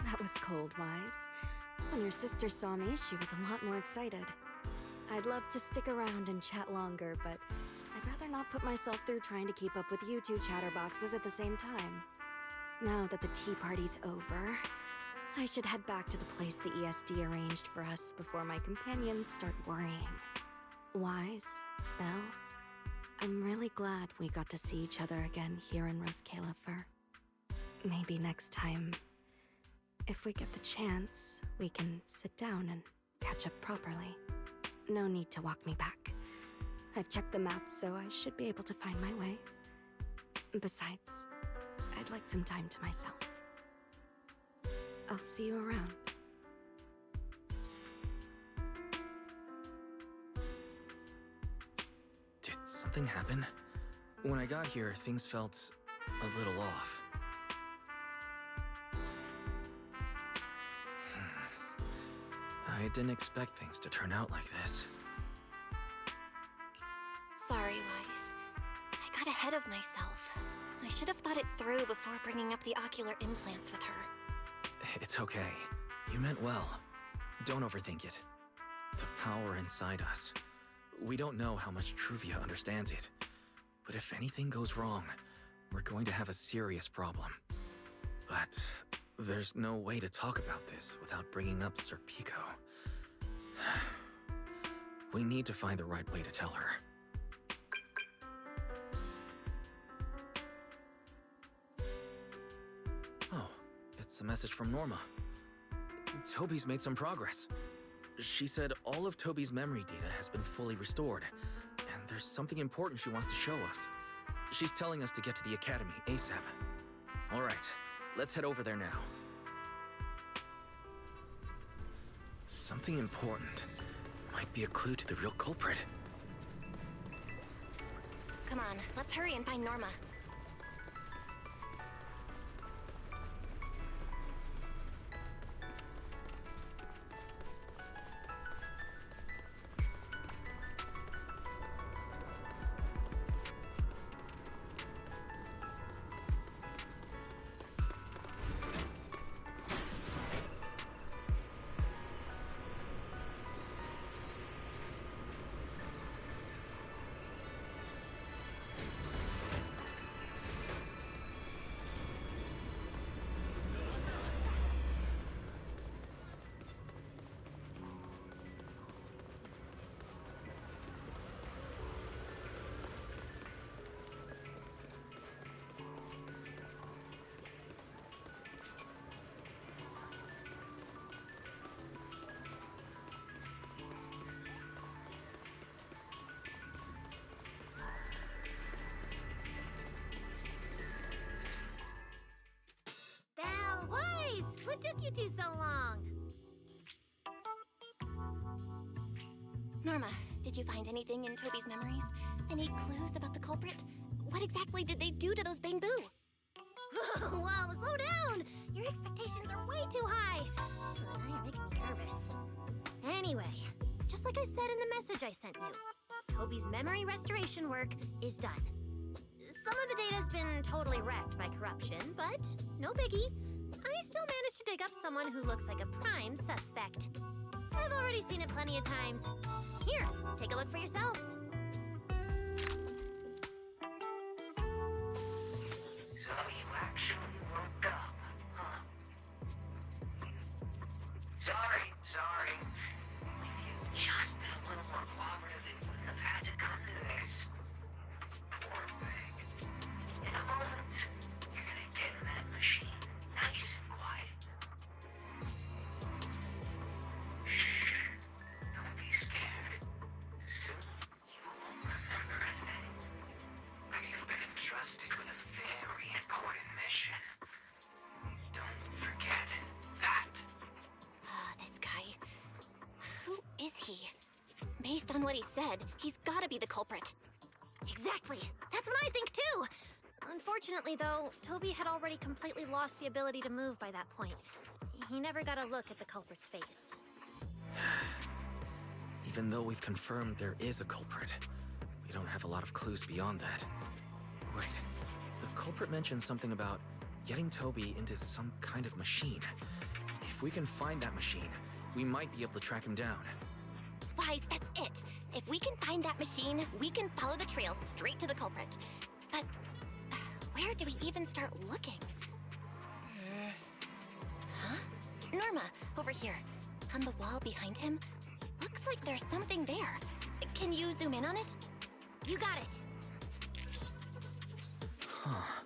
That was cold, Wise. When your sister saw me, she was a lot more excited. I'd love to stick around and chat longer, but I'd rather not put myself through trying to keep up with you two chatterboxes at the same time. Now that the tea party's over, I should head back to the place the ESD arranged for us before my companions start worrying. Wise, Belle, I'm really glad we got to see each other again here in Rose Califer. Maybe next time, if we get the chance, we can sit down and catch up properly. No need to walk me back. I've checked the map, so I should be able to find my way. Besides, I'd like some time to myself. I'll see you around. Did something happen? When I got here, things felt a little off. I I didn't expect things to turn out like this. Sorry, Wise. I got ahead of myself. I should have thought it through before bringing up the ocular implants with her. It's okay. You meant well. Don't overthink it. The power inside us. We don't know how much Truvia understands it. But if anything goes wrong, we're going to have a serious problem. But there's no way to talk about this without bringing up Sir Pico. We need to find the right way to tell her. Oh, it's a message from Norma. Toby's made some progress. She said all of Toby's memory data has been fully restored, and there's something important she wants to show us. She's telling us to get to the academy ASAP. All right, let's head over there now. Something important. Might be a clue to the real culprit. Come on, let's hurry and find Norma. What took you two so long? Norma, did you find anything in Toby's memories? Any clues about the culprit? What exactly did they do to those Bamboo? Whoa, slow down! Your expectations are way too high. Now you're making me nervous. Anyway, just like I said in the message I sent you, Toby's memory restoration work is done. Some of the data's been totally wrecked by corruption, but no biggie. I still managed to dig up someone who looks like a prime suspect. I've already seen it plenty of times. Here, take a look for yourselves. So you actually woke up, huh? Sorry. If you'd just been a little more cooperative, it wouldn't have had to come to this. Poor thing. In a moment, you're gonna get in that machine. Nice and quiet. Shh. Don't be scared. Soon you won't remember a thing. You've been entrusted with a very important mission. Don't forget that. This guy. Who is he? Based on what he said, he's gotta be the culprit. Exactly. That's what I think too. Unfortunately, though, Toby had already completely lost the ability to move by that point. He never got a look at the culprit's face. Even though we've confirmed there is a culprit, we don't have a lot of clues beyond that. Wait, the culprit mentioned something about getting Toby into some kind of machine. If we can find that machine, we might be able to track him down. Wise, that's it. If we can find that machine, we can follow the trail straight to the culprit. But where do we even start looking? Huh? Norma, over here. On the wall behind him, looks like there's something there. Can you zoom in on it? You got it. Huh.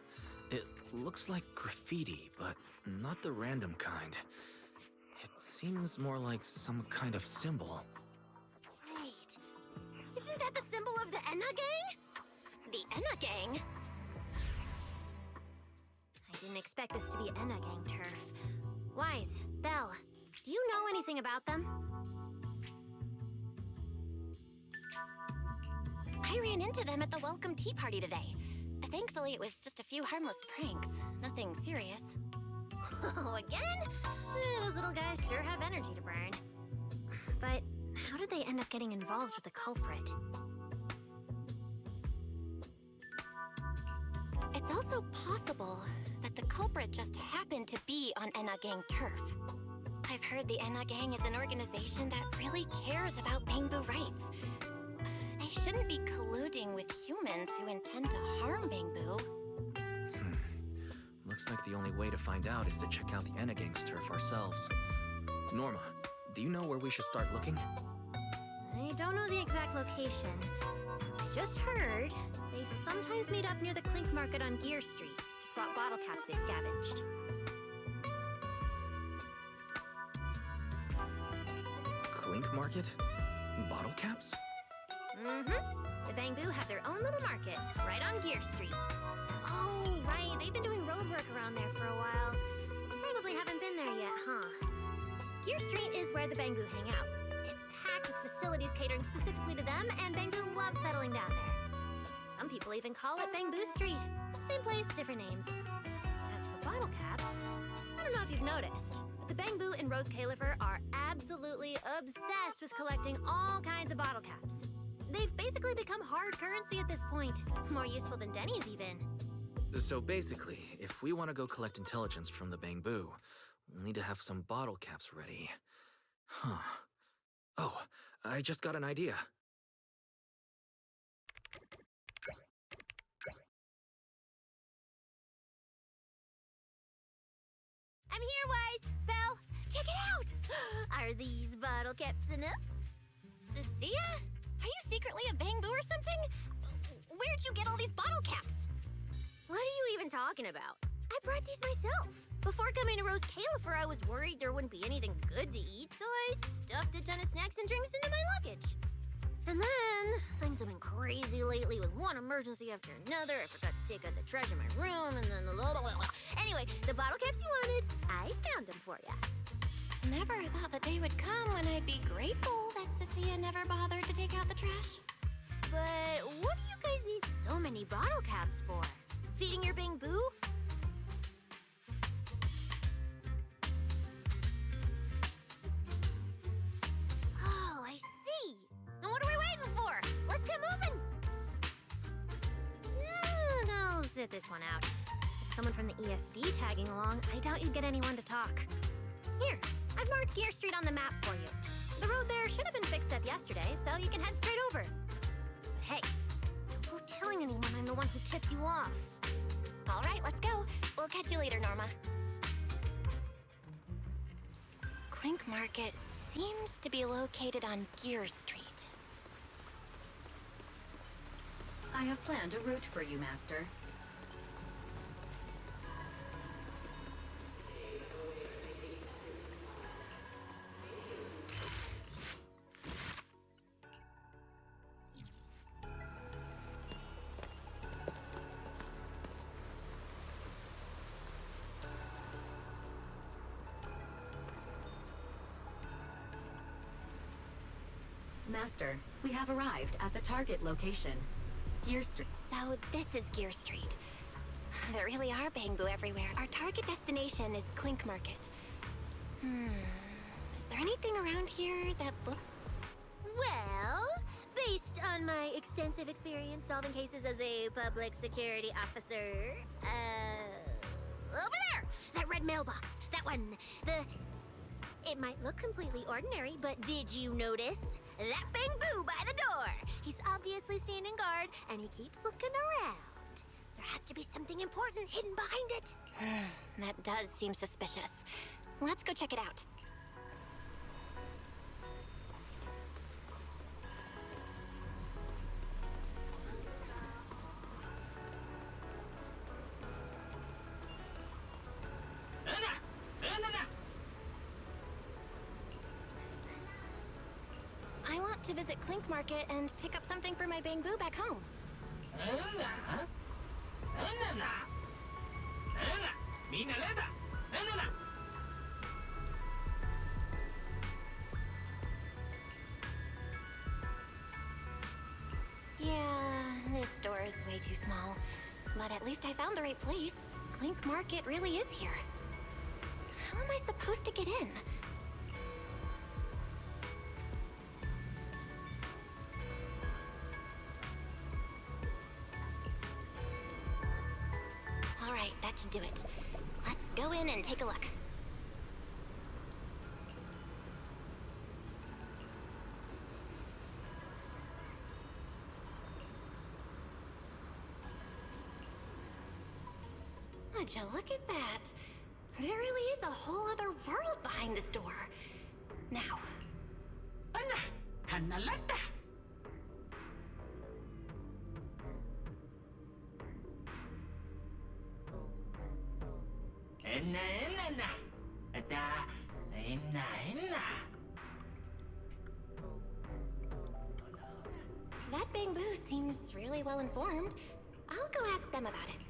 It looks like graffiti, but not the random kind. It seems more like some kind of symbol. Wait, isn't that the symbol of the Enna Gang? The Enna Gang? I didn't expect this to be Enna Gang turf. Wise, Belle, do you know anything about them? I ran into them at the welcome tea party today. Thankfully, it was just a few harmless pranks. Nothing serious. Oh, again? Those little guys sure have energy to burn. But how did they end up getting involved with the culprit? It's also possible that the culprit just happened to be on Enna Gang turf. I've heard the Enna Gang is an organization that really cares about Bangbu rights. They shouldn't be colluding with humans who intend to harm Bangbu. Looks like the only way to find out is to check out the Enagang's turf ourselves. Norma, do you know where we should start looking? I don't know the exact location. I just heard they sometimes meet up near the Clink Market on Gear Street to swap bottle caps they scavenged. Clink Market? Bottle caps? The Bangbu have their own little market, right on Gear Street. Oh, right, they've been doing road work around there for a while. Probably haven't been there yet, huh? Gear Street is where the Bangbu hang out. It's packed with facilities catering specifically to them, and Bangbu loves settling down there. Some people even call it Bangbu Street. Same place, different names. As for bottle caps, I don't know if you've noticed, but the Bangbu in Rose Califer are absolutely obsessed with collecting all kinds of bottle caps. They've basically become hard currency at this point. More useful than Denny's, even. So basically, if we want to go collect intelligence from the Bangbu, we'll need to have some bottle caps ready. Huh. Oh, I just got an idea. I'm here, Wise! Belle, check it out! Are these bottle caps enough? Cecilia? Are you secretly a Bangbu or something? Where'd you get all these bottle caps? What are you even talking about? I brought these myself. Before coming to Rose Califer, I was worried there wouldn't be anything good to eat, so I stuffed a ton of snacks and drinks into my luggage. And then, things have been crazy lately with one emergency after another. I forgot to take out the trash in my room, and then blah, blah, blah. Anyway, the bottle caps you wanted, I found them for ya. Never thought the day would come when I'd be grateful that Cecilia never bothered to take out the trash. But what do you guys need so many bottle caps for? Feeding your Bangbu? Oh, I see. And what are we waiting for? Let's get moving. I'll sit this one out. With someone from the ESD tagging along, I doubt you'd get anyone to talk. Here, I've marked Gear Street on the map for you. The road there should have been fixed up yesterday, so you can head straight over. But hey, don't go telling anyone I'm the one who tipped you off. All right, let's go. We'll catch you later, Norma. Clink Market seems to be located on Gear Street. I have planned a route for you, Master. Master, we have arrived at the target location. Gear Street. So this is Gear Street. There really are Bangbu everywhere. Our target destination is Clink Market. Is there anything around here that looks... Well, based on my extensive experience solving cases as a public security officer, over there! That red mailbox! That one! It might look completely ordinary, but did you notice? That Bangbu by the door! He's obviously standing guard, and he keeps looking around. There has to be something important hidden behind it. That does seem suspicious. Let's go check it out. I want to visit Clink Market and pick up something for my Bangbu back home. Yeah, this store is way too small. But at least I found the right place. Clink Market really is here. How am I supposed to get in? Alright, that should do it. Let's go in and take a look. Would you look at that? There really is a whole other world behind this door. Now. That bamboo seems really well informed. I'll go ask them about it.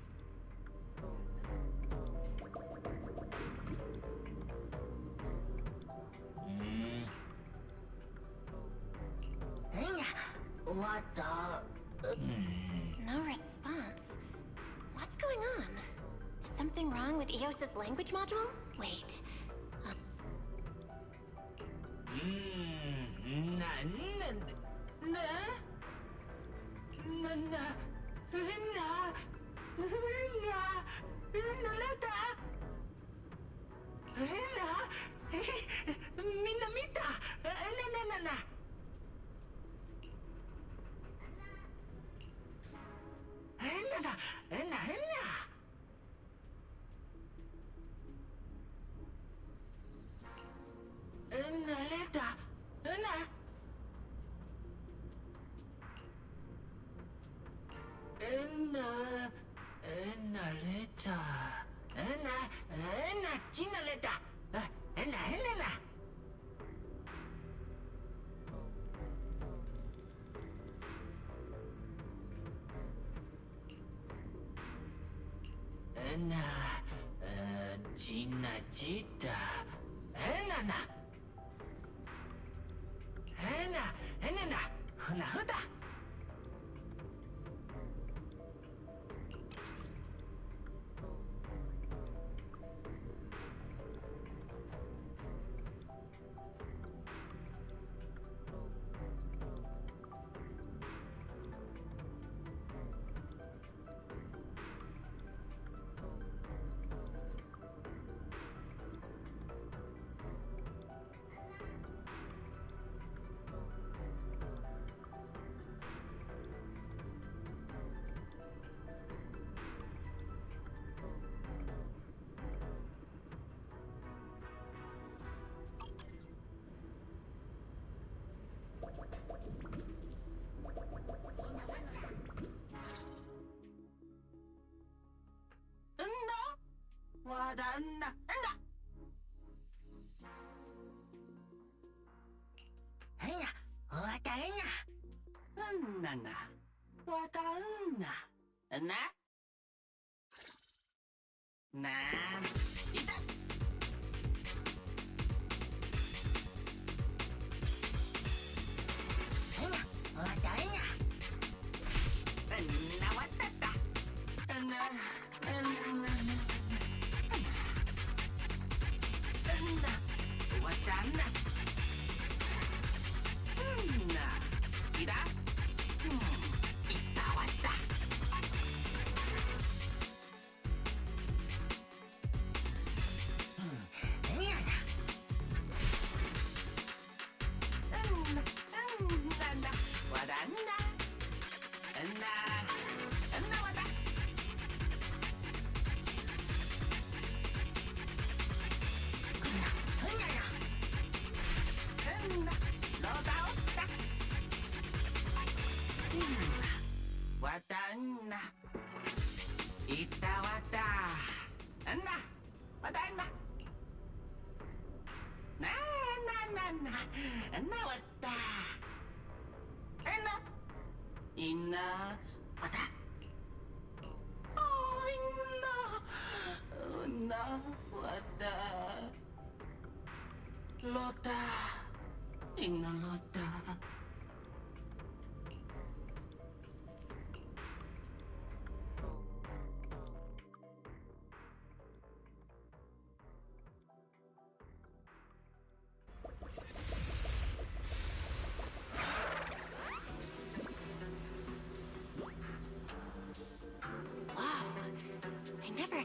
What the? No response. What's going on? Is something wrong with EOS's language module? Wait.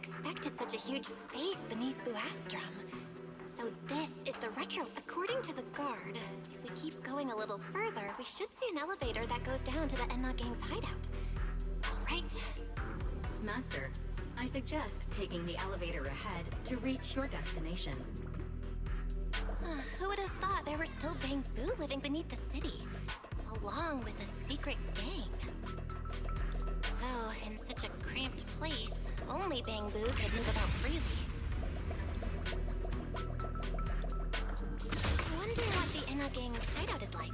expected such a huge space beneath Buastrum. So this is the retro. According to the guard, if we keep going a little further, we should see an elevator that goes down to the Enna Gang's hideout. All right. Master, I suggest taking the elevator ahead to reach your destination. Who would have thought there were still Bamboo living beneath the city, along with a secret gang? Though, in such a cramped place, only Bamboo could move about freely. I wonder what the Enna Gang's hideout is like.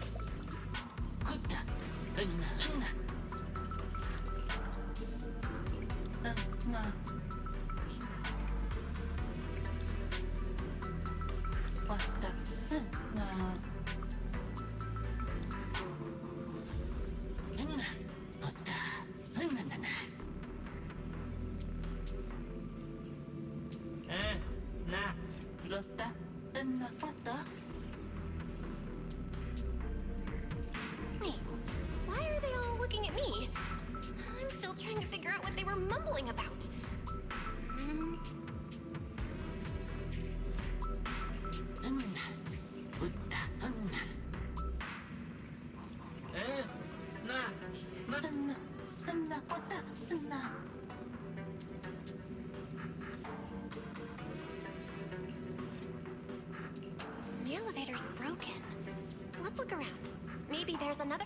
Wait, why are they all looking at me? I'm still trying to figure out what they were mumbling about. The elevator's broken. Let's look around. Maybe there's another...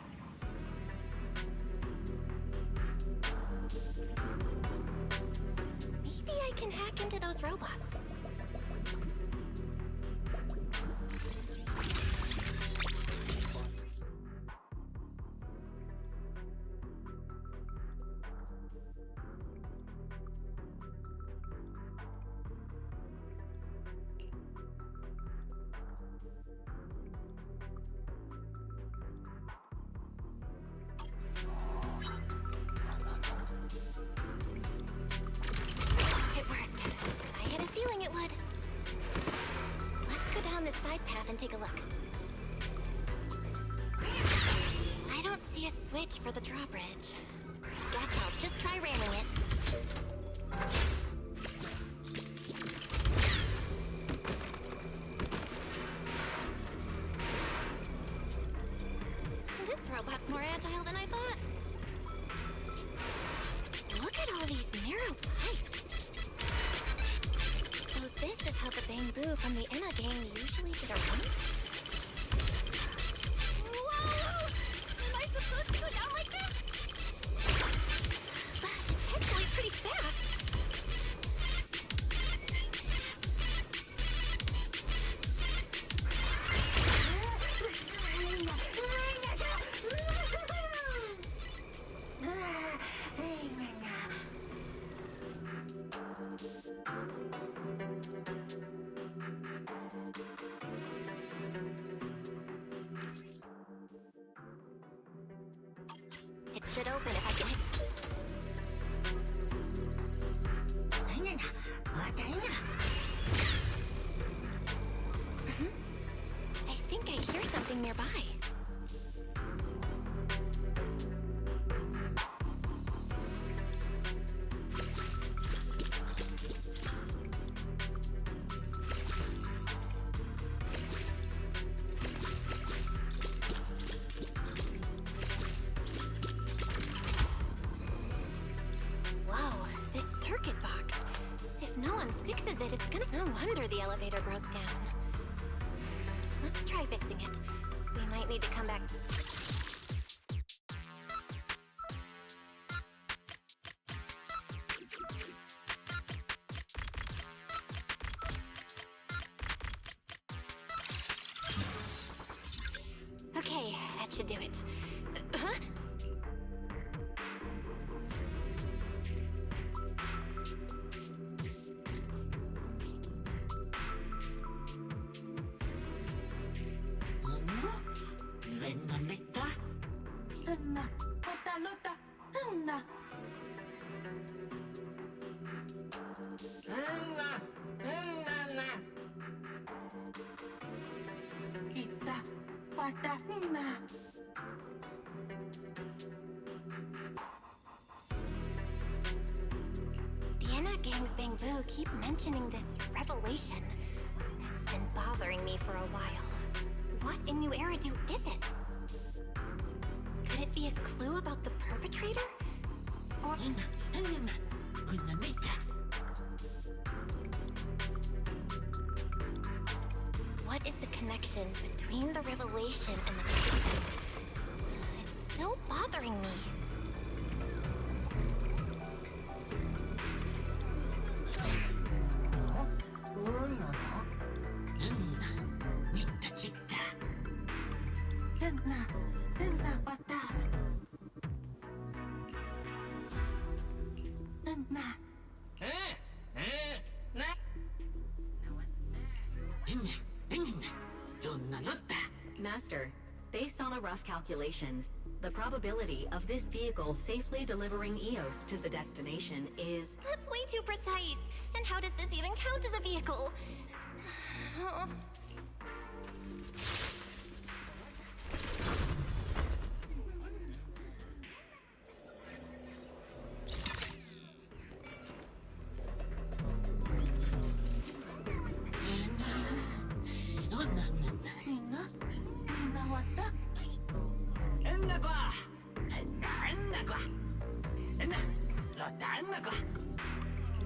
Maybe I can hack into those robots. It worked. I had a feeling it would. Let's go down this side path and take a look. I don't see a switch for the drawbridge. Guess I'll just try ramming it. This robot's more agile than I thought. Look at all these narrow pipes. So this is how the Bamboo from the Enna Gang usually get around? Whoa! Am I supposed to go down like this? But it's actually pretty fast. It should open if I can hit... I think I hear something nearby. Whoa, this circuit box. If no one fixes it, it's gonna... No wonder the elevator broke down. Let's try fixing it. We might need to come back... Okay, that should do it. Huh? The Yana Gang's Bamboo keep mentioning this revelation. It's been bothering me for a while. What in New Eridu is it? Could it be a clue about the perpetrator? Or... What is the connection between the revelation and the treatment? It's still bothering me. Master, based on a rough calculation, the probability of this vehicle safely delivering EOS to the destination is... That's way too precise! And how does this even count as a vehicle?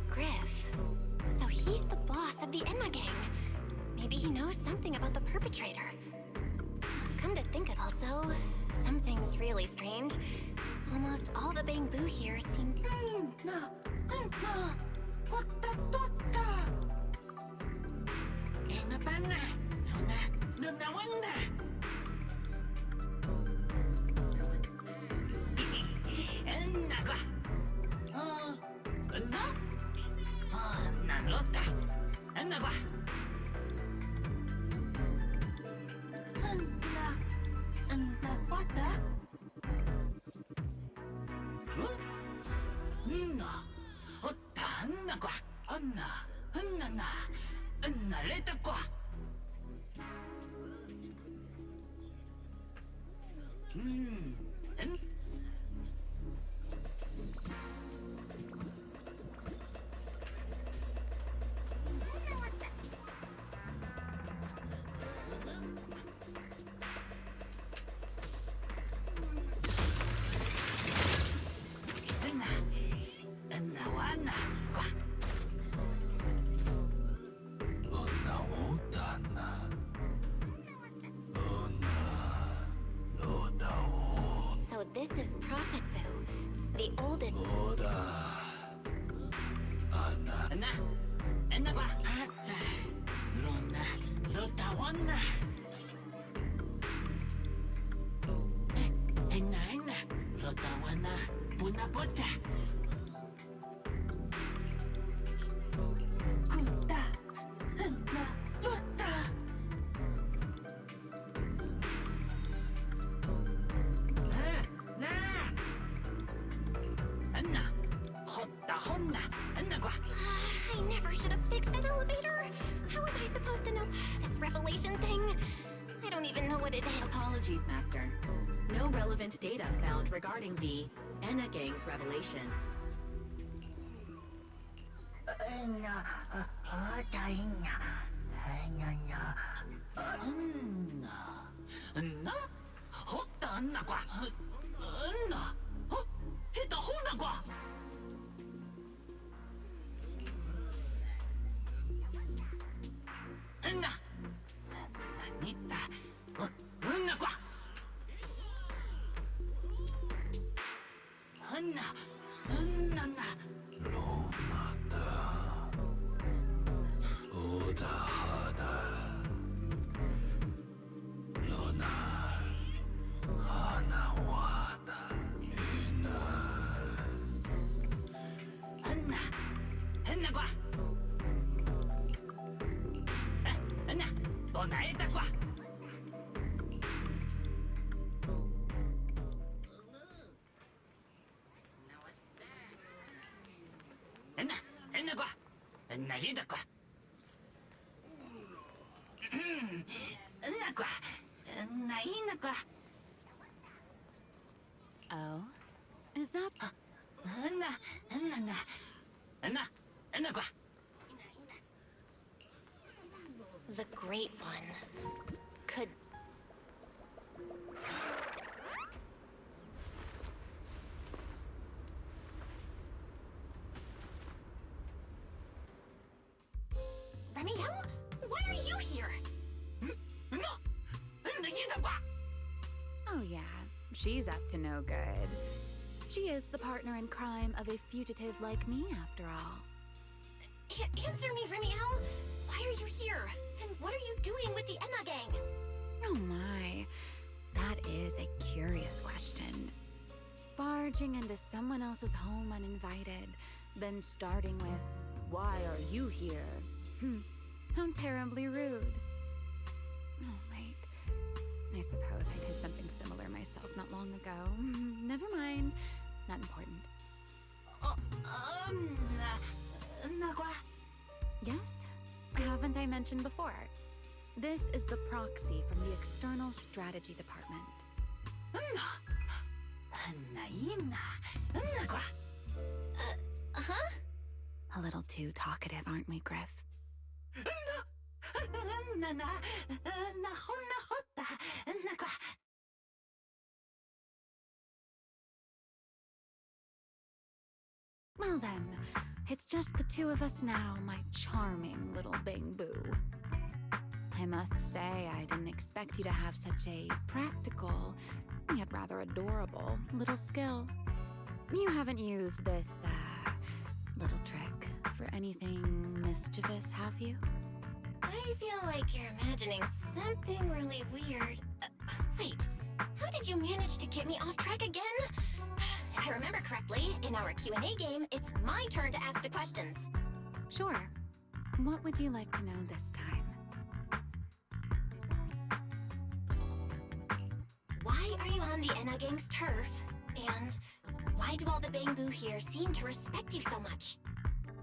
Griff. So he's the boss of the Enna gang. Maybe he knows something about the perpetrator. Come to think of it also, something's really strange. Almost all the Bamboo here seemed... So this is Prophet Boo, the oldest... I never should have fixed that elevator. How was I supposed to know this revelation thing? I don't even know what it is. Apologies, Master. No relevant data found regarding the Enna Gang's revelation. Oh? Is that... The Great One could... Remiel? Why are you here? Oh yeah, she's up to no good. She is the partner in crime of a fugitive like me, after all. Answer me, Remiel! Why are you here? And what are you doing with the Enna gang? Oh my, that is a curious question. Barging into someone else's home uninvited, then starting with, "Why are you here?" How terribly rude. Oh, wait. I suppose I did something similar myself not long ago. Never mind. Not important. Yes? Haven't I mentioned before? This is the proxy from the External Strategy Department. A little too talkative, aren't we, Griff? Well then, it's just the two of us now, my charming little bang-boo. I must say, I didn't expect you to have such a practical, yet rather adorable, little skill. You haven't used this, little trick for anything mischievous, have you? I feel like you're imagining something really weird. Wait, how did you manage to get me off track again? If I remember correctly, in our Q&A game, it's my turn to ask the questions. Sure. What would you like to know this time? Why are you on the Enna gang's turf? And why do all the bang-boo here seem to respect you so much?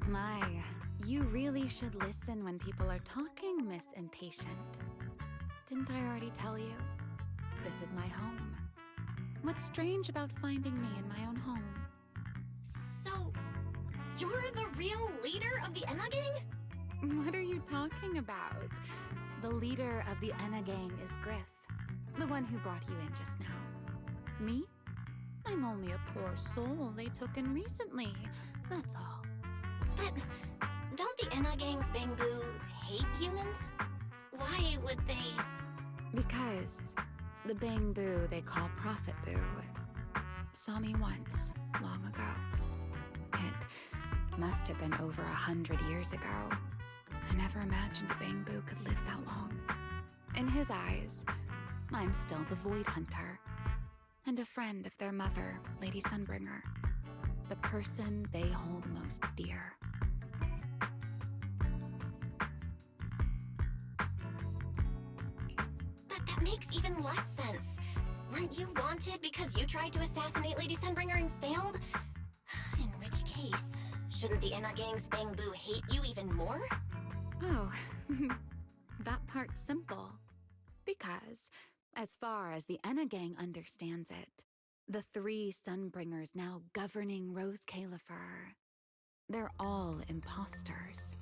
My, you really should listen when people are talking, Miss Impatient. Didn't I already tell you? This is my home. What's strange about finding me in my own home? So, you're the real leader of the Enna gang? What are you talking about? The leader of the Enna gang is Griff, the one who brought you in just now. Me? I'm only a poor soul they took in recently, that's all. But don't the Enna gang's bang-boo hate humans? Why would they? Because the bang-boo they call Prophet Boo saw me once, long ago. It must have been over 100 years ago. I never imagined a bang-boo could live that long. In his eyes, I'm still the Void Hunter, and a friend of their mother, Lady Sunbringer, the person they hold most dear. But that makes even less sense. Weren't you wanted because you tried to assassinate Lady Sunbringer and failed? In which case, shouldn't the Enna gang's bang-boo hate you even more? Oh, that part's simple. Because, as far as the Enna gang understands it, the 3 Sunbringers now governing Rose Califer, they're all imposters.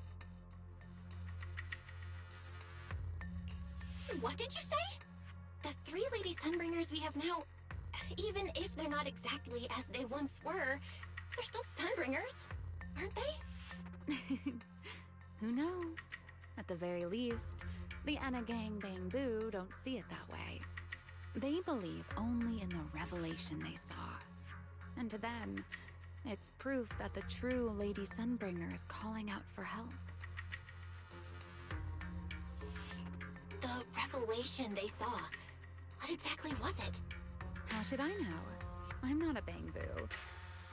What did you say? The 3 Lady Sunbringers we have now, even if they're not exactly as they once were, they're still Sunbringers, aren't they? Who knows? At the very least, the Enna gang bang-boo don't see it that way. They believe only in the revelation they saw. And to them, it's proof that the true Lady Sunbringer is calling out for help. The revelation they saw. What exactly was it? How should I know? I'm not a bang-boo.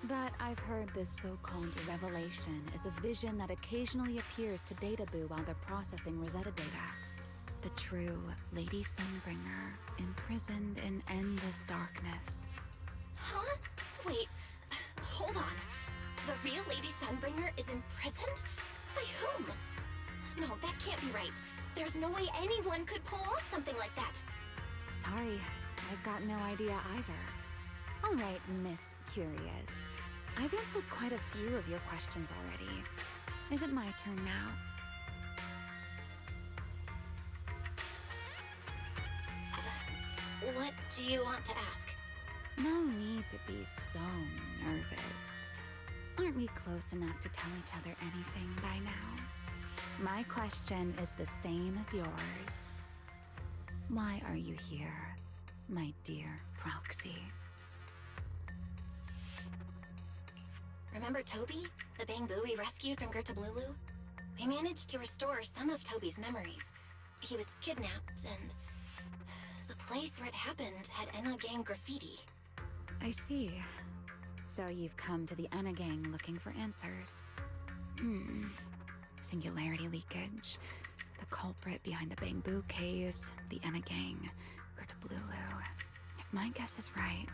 But I've heard this so-called revelation is a vision that occasionally appears to Data-boo while they're processing Rosetta data. The true Lady Sunbringer, imprisoned in endless darkness. Huh? Wait, hold on. The real Lady Sunbringer is imprisoned? By whom? No, that can't be right. There's no way anyone could pull off something like that. Sorry, I've got no idea either. All right, Miss Curious. I've answered quite a few of your questions already. Is it my turn now? What do you want to ask? No need to be so nervous. Aren't we close enough to tell each other anything by now? My question is the same as yours. Why are you here, my dear Proxy? Remember Toby? The bamboo we rescued from Gertablulu? We managed to restore some of Toby's memories. He was kidnapped, and the place where it happened had Enna Gang graffiti. I see. So you've come to the Enna Gang looking for answers. Singularity leakage, the culprit behind the bamboo case, the Enna Gang, Gertablulu. If my guess is right...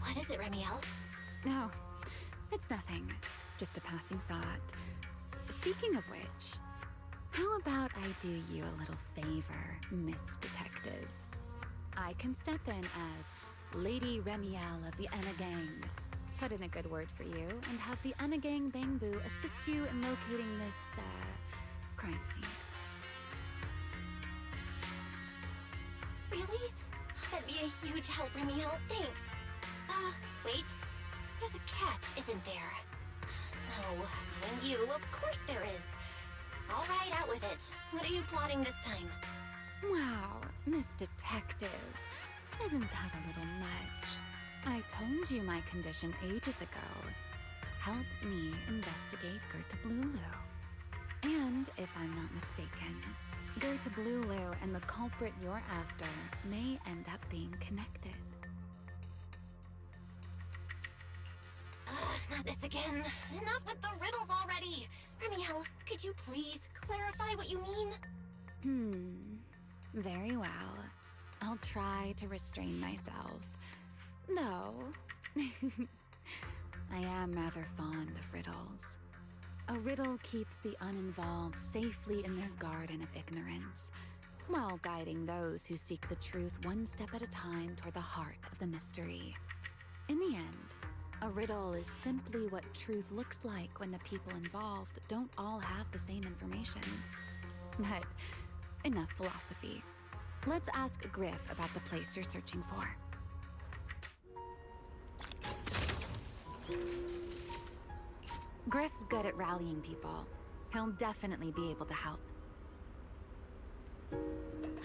What is it, Remiel? No, it's nothing. Just a passing thought. Speaking of which, how about I do you a little favor, Miss Detective? I can step in as Lady Remiel of the Enna Gang, put in a good word for you, and have the Enna Gang Bamboo assist you in locating this, crime scene. Really? That'd be a huge help, Remiel. Thanks. Wait. There's a catch, isn't there? No, knowing you, of course there is. All right, out with it. What are you plotting this time? Wow, Miss Detective. Isn't that a little much? I told you my condition ages ago. Help me investigate Gertablulu. And if I'm not mistaken, Gertablulu and the culprit you're after may end up being connected. Not this again. Enough with the riddles already. Remiel, could you please clarify what you mean? Very well. I'll try to restrain myself. Though, I am rather fond of riddles. A riddle keeps the uninvolved safely in their garden of ignorance, while guiding those who seek the truth one step at a time toward the heart of the mystery. In the end, a riddle is simply what truth looks like when the people involved don't all have the same information. But enough philosophy. Let's ask Griff about the place you're searching for. Griff's good at rallying people. He'll definitely be able to help.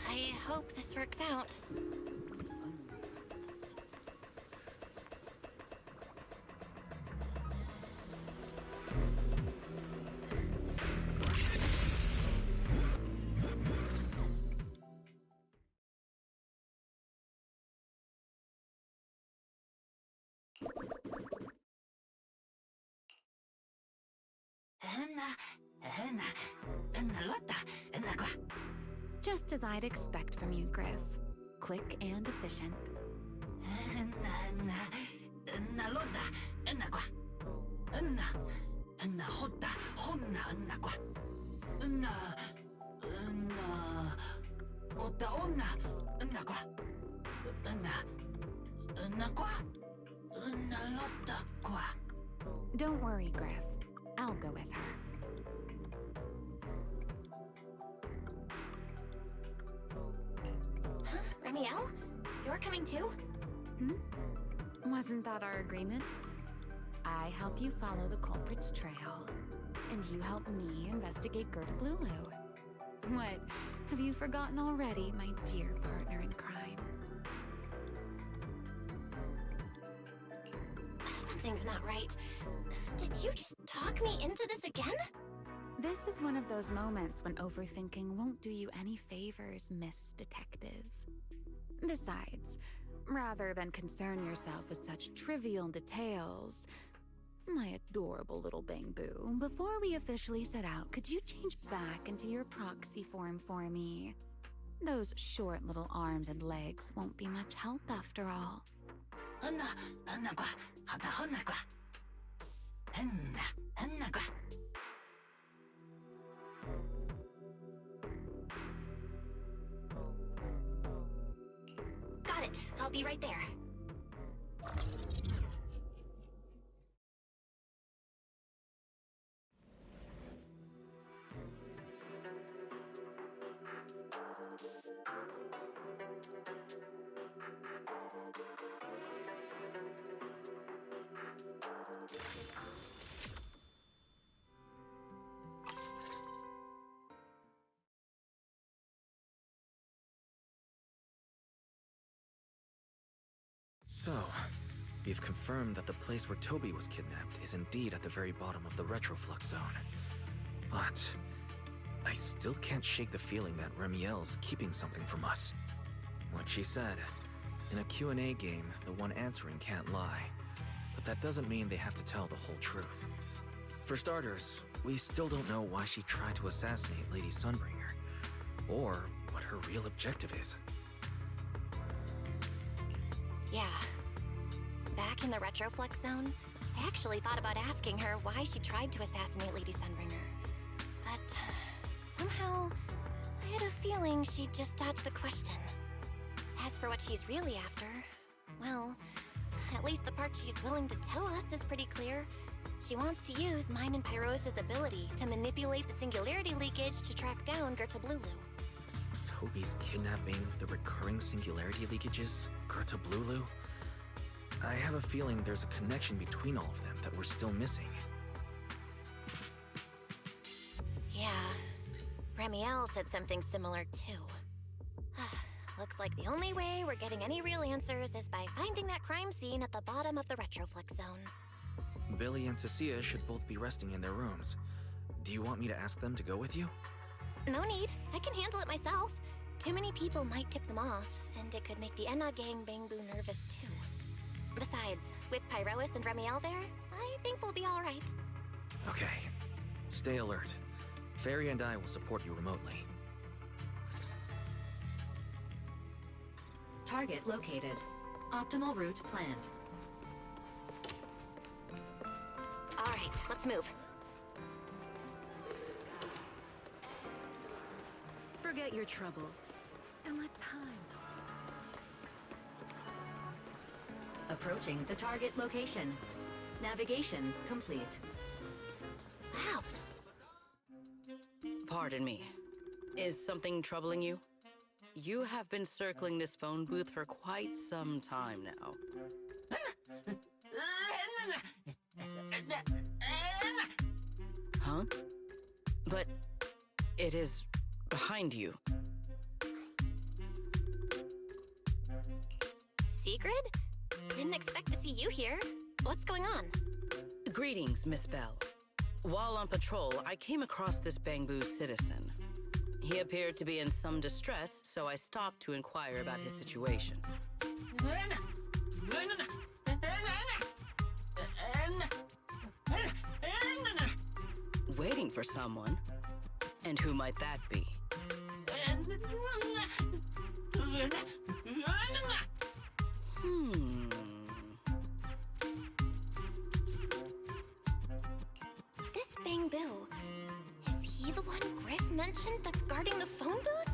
I hope this works out. Just as I'd expect from you, Griff. Quick and efficient. Don't worry, Griff. I'll go with her. Huh? Remiel? You're coming too? Wasn't that our agreement? I help you follow the culprit's trail, and you help me investigate Gertablulu. What, have you forgotten already, my dear partner in crime? Something's not right. Did you just talk me into this again? This is one of those moments when overthinking won't do you any favors, Miss Detective. Besides, rather than concern yourself with such trivial details, my adorable little Bamboo, before we officially set out, could you change back into your proxy form for me? Those short little arms and legs won't be much help after all. Got it. I'll be right there. So, you've confirmed that the place where Toby was kidnapped is indeed at the very bottom of the retroflux zone. But I still can't shake the feeling that Remiel's keeping something from us. Like she said, in a Q&A game, the one answering can't lie. But that doesn't mean they have to tell the whole truth. For starters, we still don't know why she tried to assassinate Lady Sunbringer, or what her real objective is. Yeah. Back in the retroflux zone, I actually thought about asking her why she tried to assassinate Lady Sunbringer. But somehow, I had a feeling she'd just dodge the question. As for what she's really after, well, at least the part she's willing to tell us is pretty clear. She wants to use mine and Pyros' ability to manipulate the singularity leakage to track down Gerta Blulu. Toby's kidnapping, the recurring singularity leakages, Gerta Blulu? I have a feeling there's a connection between all of them that we're still missing. Yeah, Remiel said something similar too. Looks like the only way we're getting any real answers is by finding that crime scene at the bottom of the retroflux zone. Billy and Cecilia should both be resting in their rooms. Do you want me to ask them to go with you? No need. I can handle it myself. Too many people might tip them off, and it could make the Enna gang Bangbu nervous too. Besides, with Pyrois and Remiel there, I think we'll be all right. Okay. Stay alert. Fairy and I will support you remotely. Target located. Optimal route planned. All right, let's move. Forget your troubles and let time. Approaching the target location. Navigation complete. Wow. Pardon me. Is something troubling you? You have been circling this phone booth for quite some time now. Huh? But it is behind you. Sigrid? Didn't expect to see you here. What's going on? Greetings, Miss Bell. While on patrol, I came across this Bangbu citizen. He appeared to be in some distress, so I stopped to inquire about his situation. Waiting for someone? And who might that be? This Bangbu, is he the one Griff mentioned that's guarding the phone booth?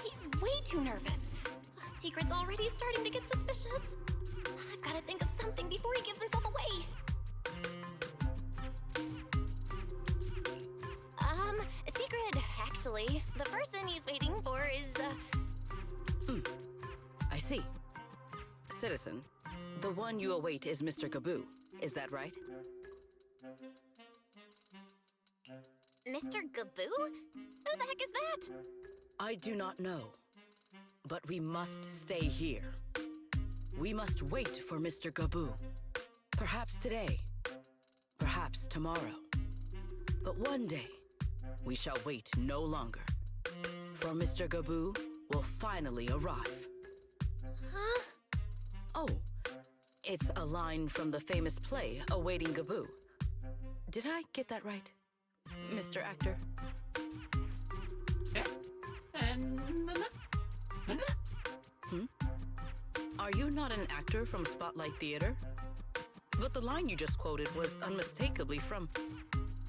He's way too nervous. Secret's already starting to get suspicious. I've got to think of something before he gives himself away. Secret, actually. The person he's waiting for is, I see. Citizen, the one you await is Mr. Gaboo. Is that right? Mr. Gaboo? Who the heck is that? I do not know. But we must stay here. We must wait for Mr. Gaboo. Perhaps today. Perhaps tomorrow. But one day, we shall wait no longer. For Mr. Gaboo will finally arrive. Huh? Oh, it's a line from the famous play, Awaiting Gaboo. Did I get that right, Mr. Actor? Are you not an actor from Spotlight Theater? But the line you just quoted was unmistakably from...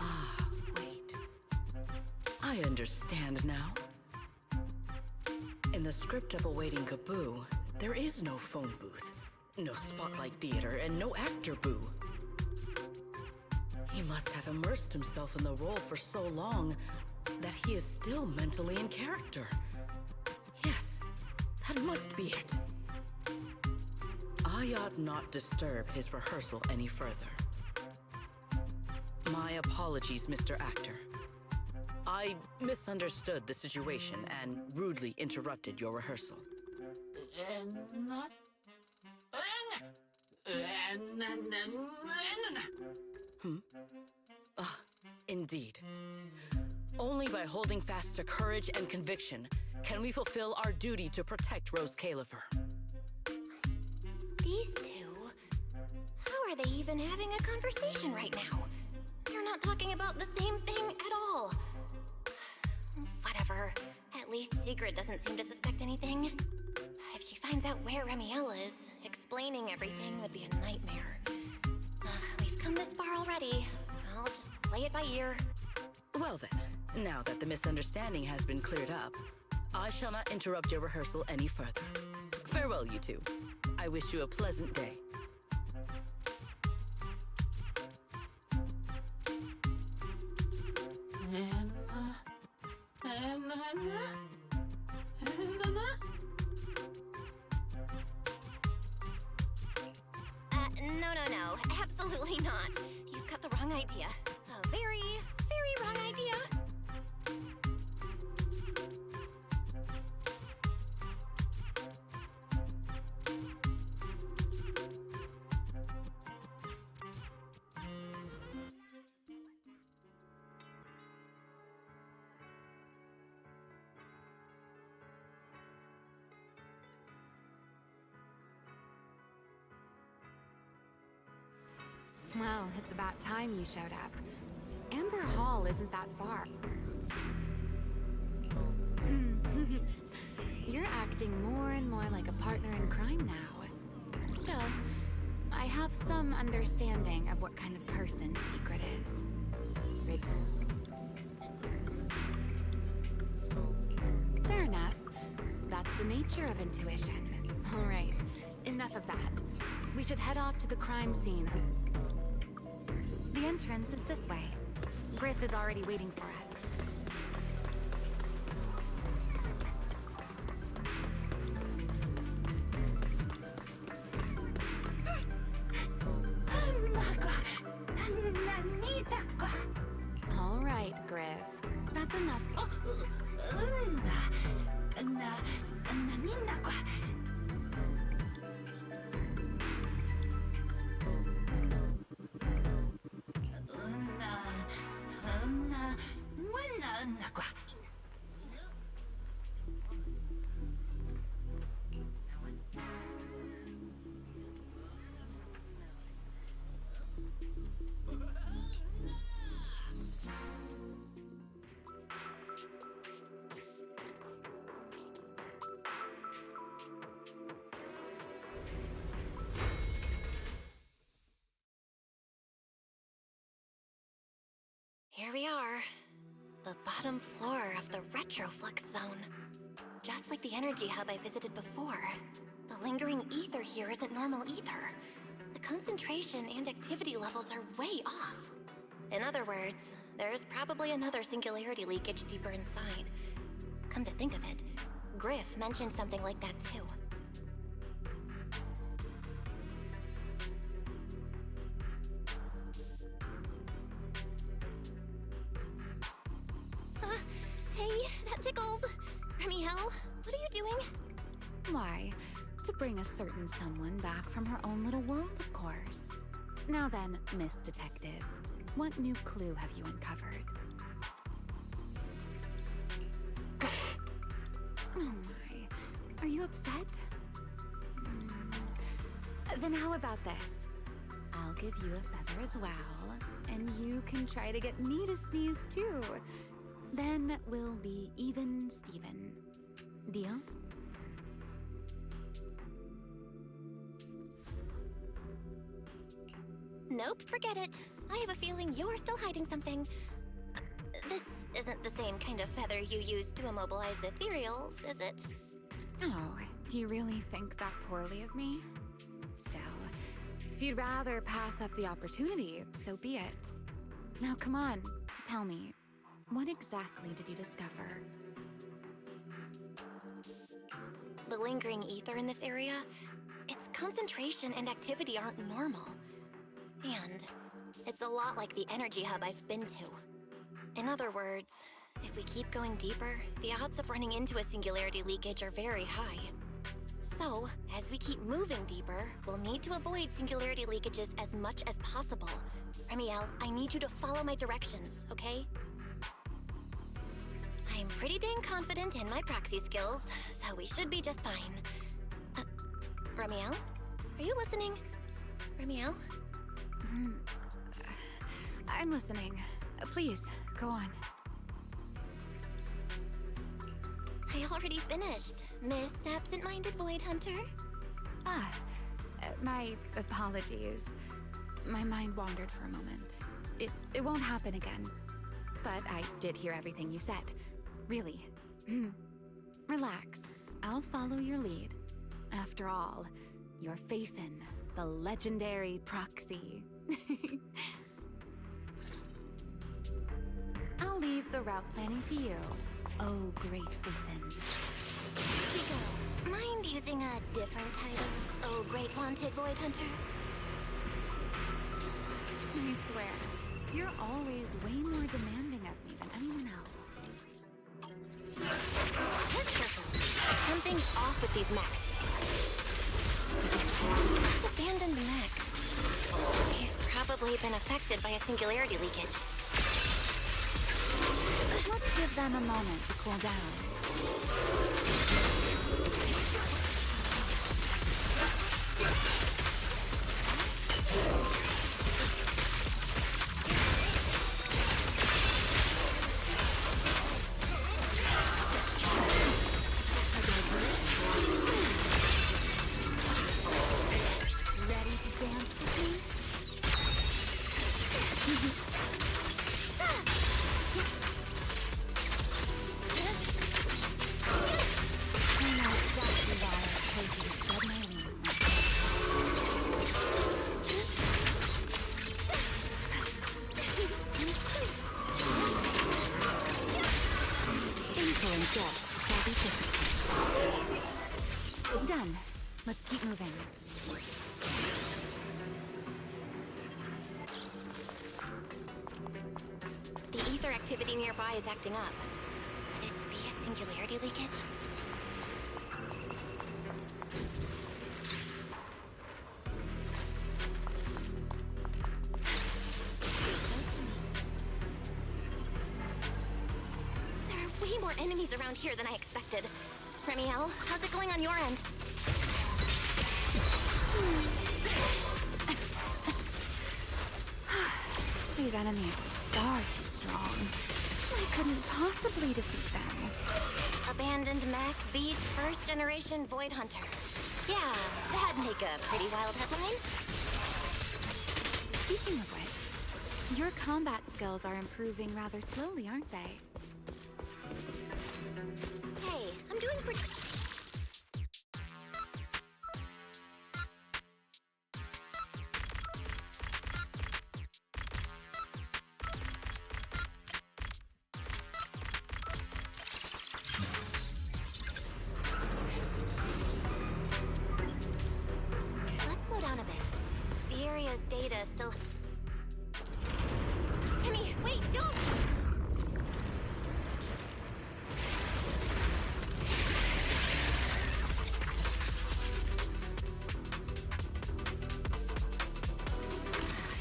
Ah, wait. I understand now. In the script of Awaiting Gaboo, there is no phone booth, no Spotlight Theater, and no actor boo. He must have immersed himself in the role for so long that he is still mentally in character. Yes, that must be it. I ought not disturb his rehearsal any further. My apologies, Mr. Actor. I misunderstood the situation and rudely interrupted your rehearsal. Indeed. Only by holding fast to courage and conviction can we fulfill our duty to protect Rose Califer. These two? How are they even having a conversation right now? They're not talking about the same thing at all. Whatever. At least Sigrid doesn't seem to suspect anything. If she finds out where Remiel is, explaining everything would be a nightmare. We've come this far already. I'll just play it by ear. Well then, now that the misunderstanding has been cleared up, I shall not interrupt your rehearsal any further. Farewell, you two. I wish you a pleasant day. No. Absolutely not. You've got the wrong idea. A very, very wrong idea. Well, it's about time you showed up. Amber Hall isn't that far. You're acting more and more like a partner in crime now. Still, I have some understanding of what kind of person Secret is. Fair enough. That's the nature of intuition. All right, enough of that. We should head off to the crime scene. The entrance is this way. Griff is already waiting for us. All right, Griff. That's enough. Here we are. The bottom floor of the Retroflux zone. Just like the energy hub I visited before. The lingering ether here isn't normal either. The concentration and activity levels are way off. In other words, there's probably another singularity leakage deeper inside. Come to think of it, Griff mentioned something like that too. Hey, that tickles! Remiel, what are you doing? Why, to bring a certain someone back from her own little world, of course. Now then, Miss Detective, what new clue have you uncovered? Oh my, are you upset? Then how about this? I'll give you a feather as well, and you can try to get me to sneeze too. Then we'll be even Steven. Deal? Nope, forget it. I have a feeling you're still hiding something. This isn't the same kind of feather you use to immobilize ethereals, is it? Oh, do you really think that poorly of me? Still, if you'd rather pass up the opportunity, so be it. Now come on, tell me, what exactly did you discover? The lingering ether in this area, its concentration and activity aren't normal. And it's a lot like the energy hub I've been to. In other words, if we keep going deeper, the odds of running into a singularity leakage are very high. So, as we keep moving deeper, we'll need to avoid singularity leakages as much as possible. Remiel, I need you to follow my directions, okay? I'm pretty dang confident in my proxy skills, so we should be just fine. Remiel? Are you listening? Remiel? I'm listening. Please, go on. I already finished, Miss Absent-Minded Void Hunter. My apologies. My mind wandered for a moment. It won't happen again. But I did hear everything you said. Really. Relax. I'll follow your lead. After all, your faith in the legendary proxy. I'll leave the route planning to you. Oh, great Faithin. Pico, mind using a different title? Oh, great wanted Void Hunter? I swear, you're always way more demanding of me than anyone else. Something's off with these mechs. These abandoned mechs. They've probably been affected by a singularity leakage. Let's give them a moment to cool down. Ready to dance with me? Done. Let's keep moving. The ether activity nearby is acting up. Could it be a singularity leakage? There are way more enemies around here than I expected. Remiel, how's it going on your end? These enemies are far too strong. I couldn't possibly defeat them. Abandoned mech beats first generation Void Hunter. Yeah, that'd make a pretty wild headline. Speaking of which, your combat skills are improving rather slowly, aren't they? Hey, I'm doing pretty... Let's slow down a bit. The area's data is still... Emmy, wait, don't!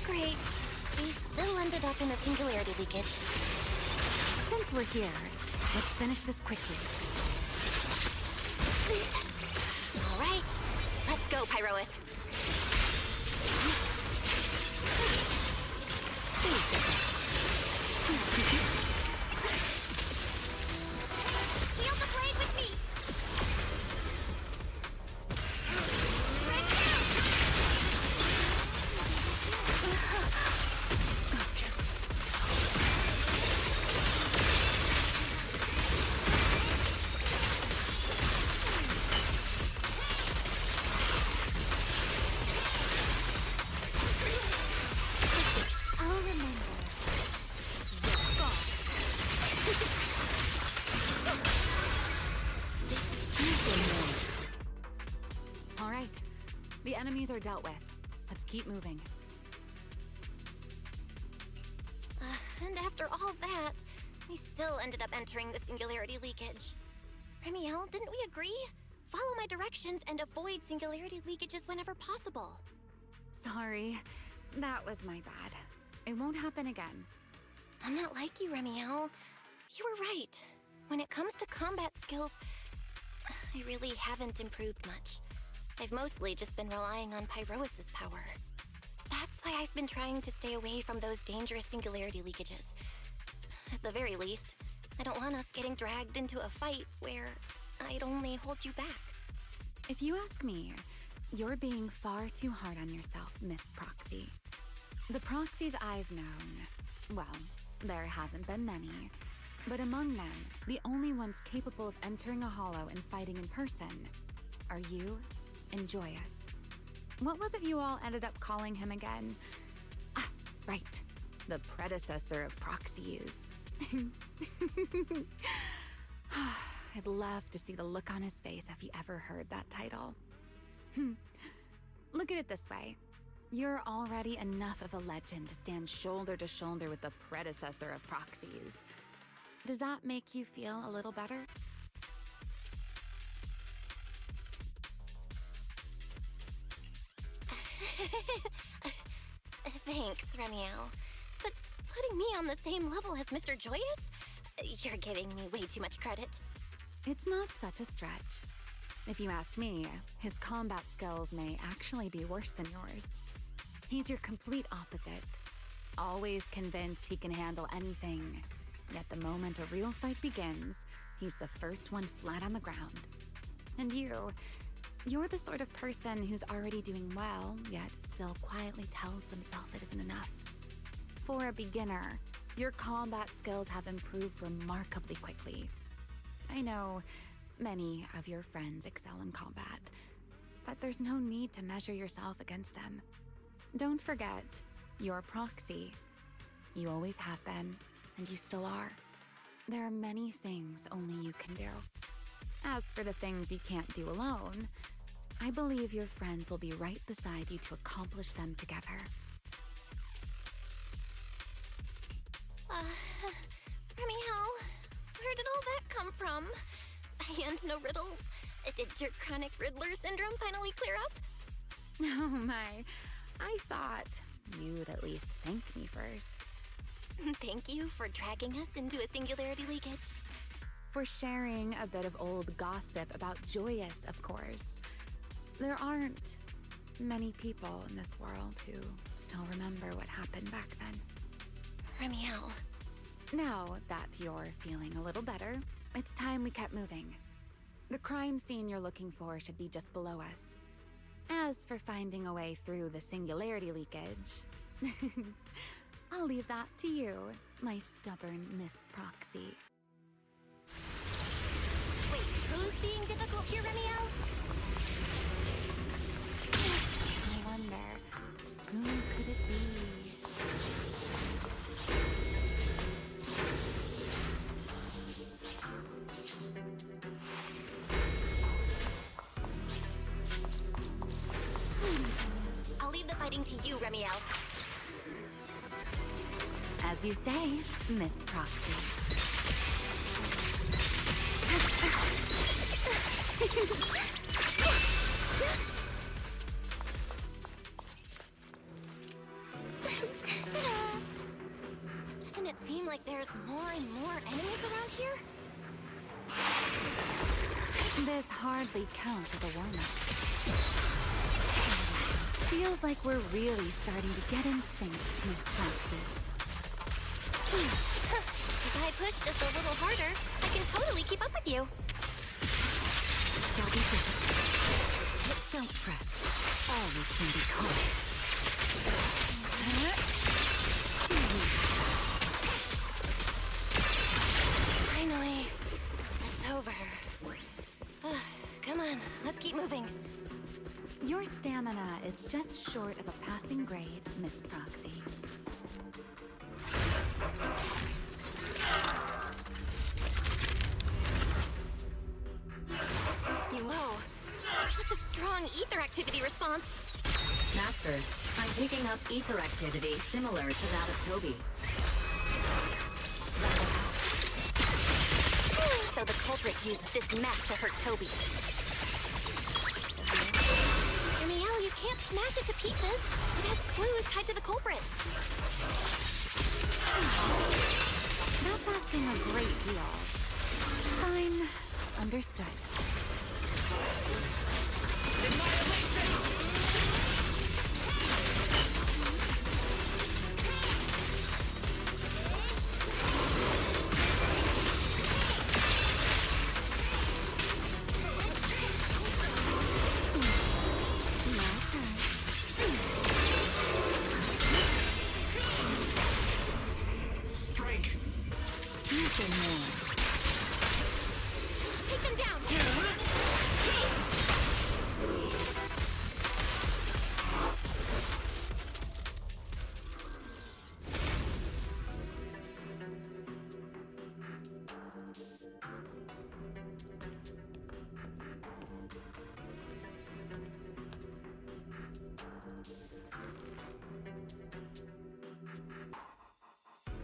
Great. We still ended up in a singularity leakage. Since we're here, let's finish this quickly. All right. Let's go, Pyrois. Feel the blade with me! I'll remember. All right. The enemies are dealt with. Let's keep moving. And after all that, we still ended up entering the singularity leakage. Remiel, didn't we agree? follow my directions and avoid singularity leakages whenever possible. Sorry, that was my bad. It won't happen again. I'm not like you, Remiel. You were right. When it comes to combat skills, I really haven't improved much. I've mostly just been relying on Pyrois's power. That's why I've been trying to stay away from those dangerous singularity leakages. At the very least, I don't want us getting dragged into a fight where I'd only hold you back. If you ask me, you're being far too hard on yourself, Miss Proxy. The proxies I've known, well, there haven't been many, but among them, the only ones capable of entering a hollow and fighting in person are you and Joyous. What was it you all ended up calling him again? Ah, right, the predecessor of proxies. I'd love to see the look on his face if he ever heard that title. Look at it this way. You're already enough of a legend to stand shoulder to shoulder with the predecessor of proxies. Does that make you feel a little better? Thanks, Remiel. But putting me on the same level as Mr. Joyous? You're giving me way too much credit. It's not such a stretch. If you ask me, his combat skills may actually be worse than yours. He's your complete opposite. Always convinced he can handle anything. Yet the moment a real fight begins, he's the first one flat on the ground. And you're the sort of person who's already doing well, yet still quietly tells themselves it isn't enough. For a beginner, your combat skills have improved remarkably quickly. I know many of your friends excel in combat, but there's no need to measure yourself against them. Don't forget, you're a proxy. You always have been, and you still are. There are many things only you can do. As for the things you can't do alone, I believe your friends will be right beside you to accomplish them together. Remiel, where did all that come from? And no riddles? Did your chronic Riddler syndrome finally clear up? Oh my, I thought you'd at least thank me first. Thank you for dragging us into a singularity leakage. For sharing a bit of old gossip about Joyous, of course. There aren't many people in this world who still remember what happened back then. Remiel. Now that you're feeling a little better, it's time we kept moving. The crime scene you're looking for should be just below us. As for finding a way through the singularity leakage, I'll leave that to you, my stubborn Miss Proxy. Wait, who's being difficult here, Remiel? I wonder, who could it be? I'll leave the fighting to you, Remiel. As you say, Miss Proxy. Doesn't it seem like there's more and more enemies around here? This hardly counts as a warm-up. Feels like we're really starting to get in sync, Miss Proxy. If I push just a little harder, I can totally keep up with you. Don't be difficult. Don't fret. Always can be caught. Finally, it's over. Come on, let's keep moving. Your stamina is just short of a passing grade, Miss Proxy. Whoa, that's a strong ether activity response. Master, I'm picking up ether activity similar to that of Toby. So the culprit used this mess to hurt Toby. can't smash it to pieces. It has clues tied to the culprit. That's asking a great deal. Fine. Understood.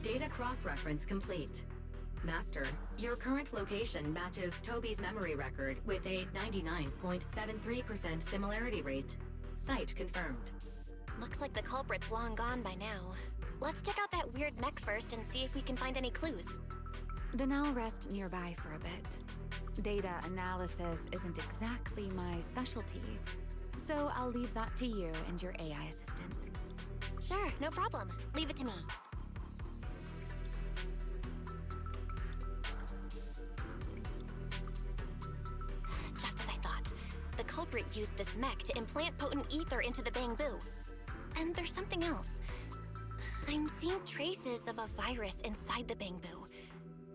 Data cross-reference complete. Master, your current location matches Toby's memory record with a 99.73% similarity rate. Site confirmed. Looks like the culprit's long gone by now. Let's check out that weird mech first and see if we can find any clues. Then I'll rest nearby for a bit. Data analysis isn't exactly my specialty, so I'll leave that to you and your AI assistant. Sure, no problem. Leave it to me. Just as I thought. The culprit used this mech to implant potent ether into the bamboo. And there's something else. I'm seeing traces of a virus inside the bamboo.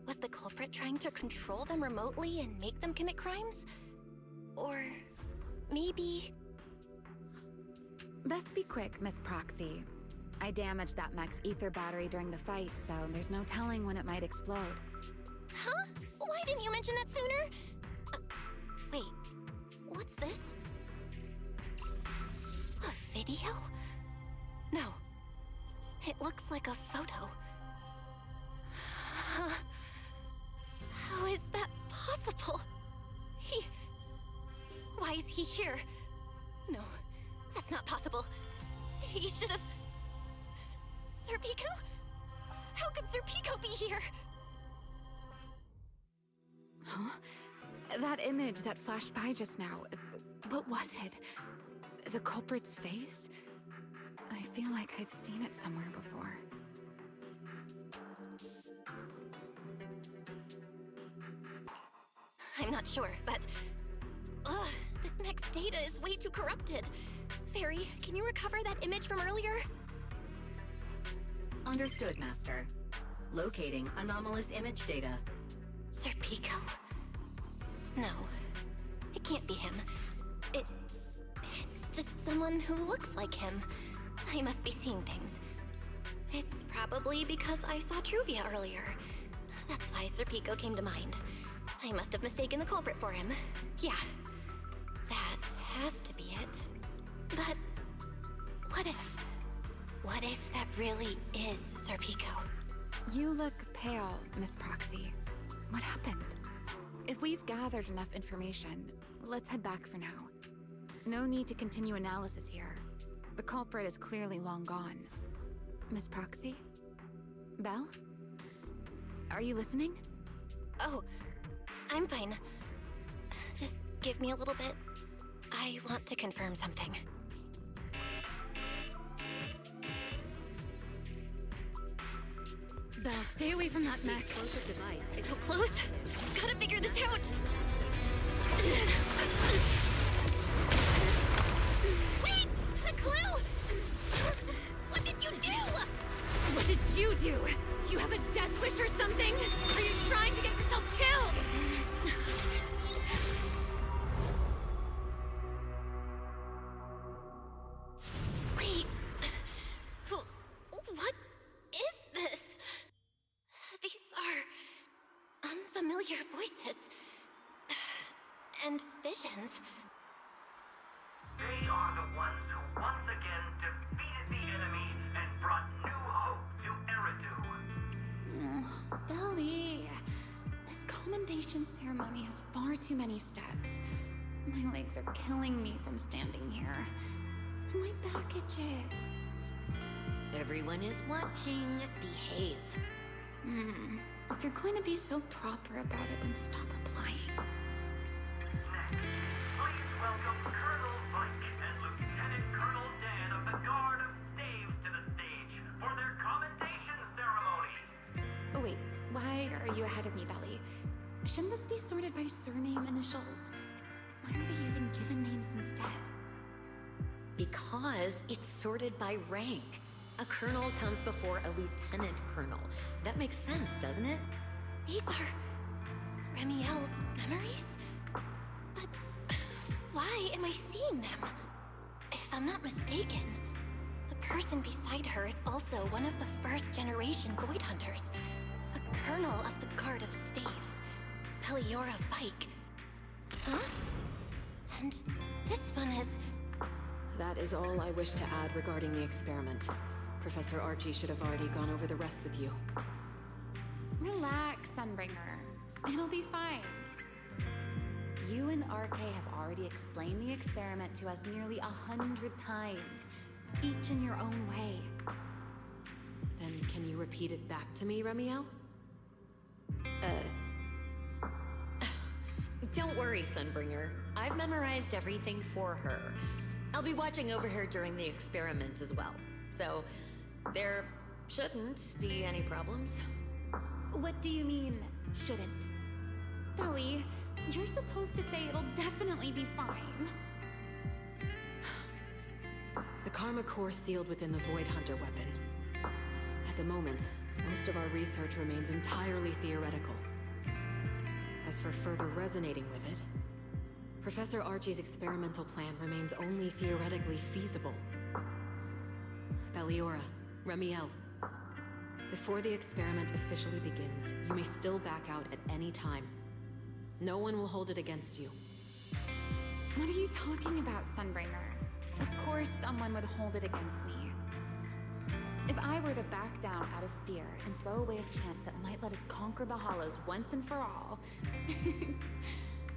Was the culprit trying to control them remotely and make them commit crimes? Or maybe... Best be quick, Miss Proxy. I damaged that mech's ether battery during the fight, so there's no telling when it might explode. Huh? Why didn't you mention that sooner? Wait, what's this? A video? No. It looks like a photo. How is that possible? Why is he here? No, that's not possible. He should have... Serpico? How could Serpico be here? Huh? That image that flashed by just now, what was it? The culprit's face? I feel like I've seen it somewhere before. I'm not sure, but... this mech's data is way too corrupted. Fairy, can you recover that image from earlier? Understood, Master. Locating anomalous image data. Serpico? No. It can't be him. It's just someone who looks like him. I must be seeing things. It's probably because I saw Truvia earlier. That's why Serpico came to mind. I must have mistaken the culprit for him. Yeah. That has to be it. But... what if? What if that really is Serpico? You look pale, Miss Proxy. What happened? If we've gathered enough information, let's head back for now. No need to continue analysis here. The culprit is clearly long gone. Miss Proxy? Belle? Are you listening? Oh, I'm fine. Just give me a little bit. I want to confirm something. Belle, stay away from that mech. Explosive device. So close. Gotta figure this out. Wait! A clue! What did you do? What did you do? You have a death wish or something? Are you trying to get yourself killed? Wait. What is this? These are unfamiliar voices. And visions. They are the ones who once again defeated the enemy and brought new hope to Eridu. Belly. This commendation ceremony has far too many steps. My legs are killing me from standing here. My packages. Everyone is watching. Behave. If you're going to be so proper about it, then stop replying. Please welcome Colonel Mike and Lieutenant Colonel Dan of the Guard of Staves to the stage for their commendation ceremony. Oh wait, why are you ahead of me, Belly? Shouldn't this be sorted by surname initials? Why are they using given names instead? Because it's sorted by rank. A colonel comes before a lieutenant colonel. That makes sense, doesn't it? These are Remiel's memories? But why am I seeing them? If I'm not mistaken, the person beside her is also one of the first-generation Void Hunters. A colonel of the Guard of Staves, Peliora Vike. Huh? And this one is... That is all I wish to add regarding the experiment. Professor Archie should have already gone over the rest with you. Relax, Sunbringer. It'll be fine. You and RK have already explained the experiment to us nearly 100 times, each in your own way. Then can you repeat it back to me, Remiel? Don't worry, Sunbringer. I've memorized everything for her. I'll be watching over her during the experiment as well. So, there shouldn't be any problems. What do you mean, shouldn't? Belly, you're supposed to say it'll definitely be fine. The Karma Core sealed within the Void Hunter weapon. At the moment, most of our research remains entirely theoretical. As for further resonating with it, Professor Archie's experimental plan remains only theoretically feasible. Peliora, Remiel, before the experiment officially begins, you may still back out at any time. No one will hold it against you. What are you talking about, Sunbringer? Of course someone would hold it against me. If I were to back down out of fear and throw away a chance that might let us conquer the Hollows once and for all,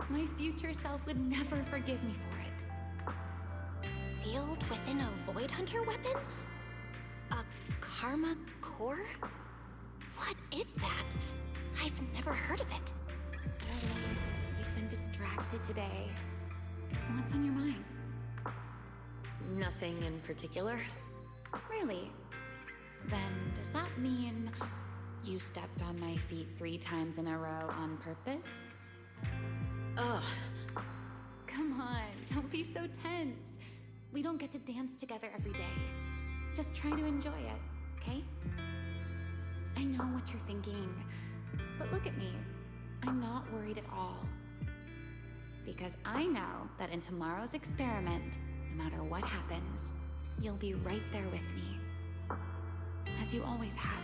my future self would never forgive me for it. Sealed within a Void Hunter weapon? A Karma Core? What is that? I've never heard of it. You've been distracted today. What's on your mind? Nothing in particular. Really? Then does that mean you stepped on my feet 3 times in a row on purpose? Ugh. Come on, don't be so tense. We don't get to dance together every day. Just try to enjoy it, okay? I know what you're thinking, but look at me. I'm not worried at all. Because I know that in tomorrow's experiment, no matter what happens, you'll be right there with me. As you always have.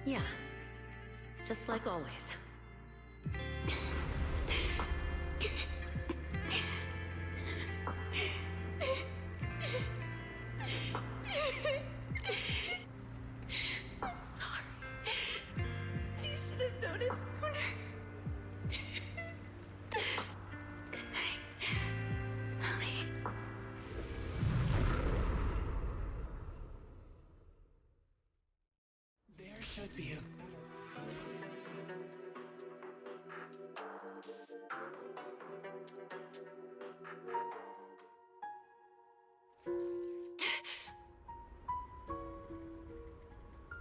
Yeah. Just like always. Should be a...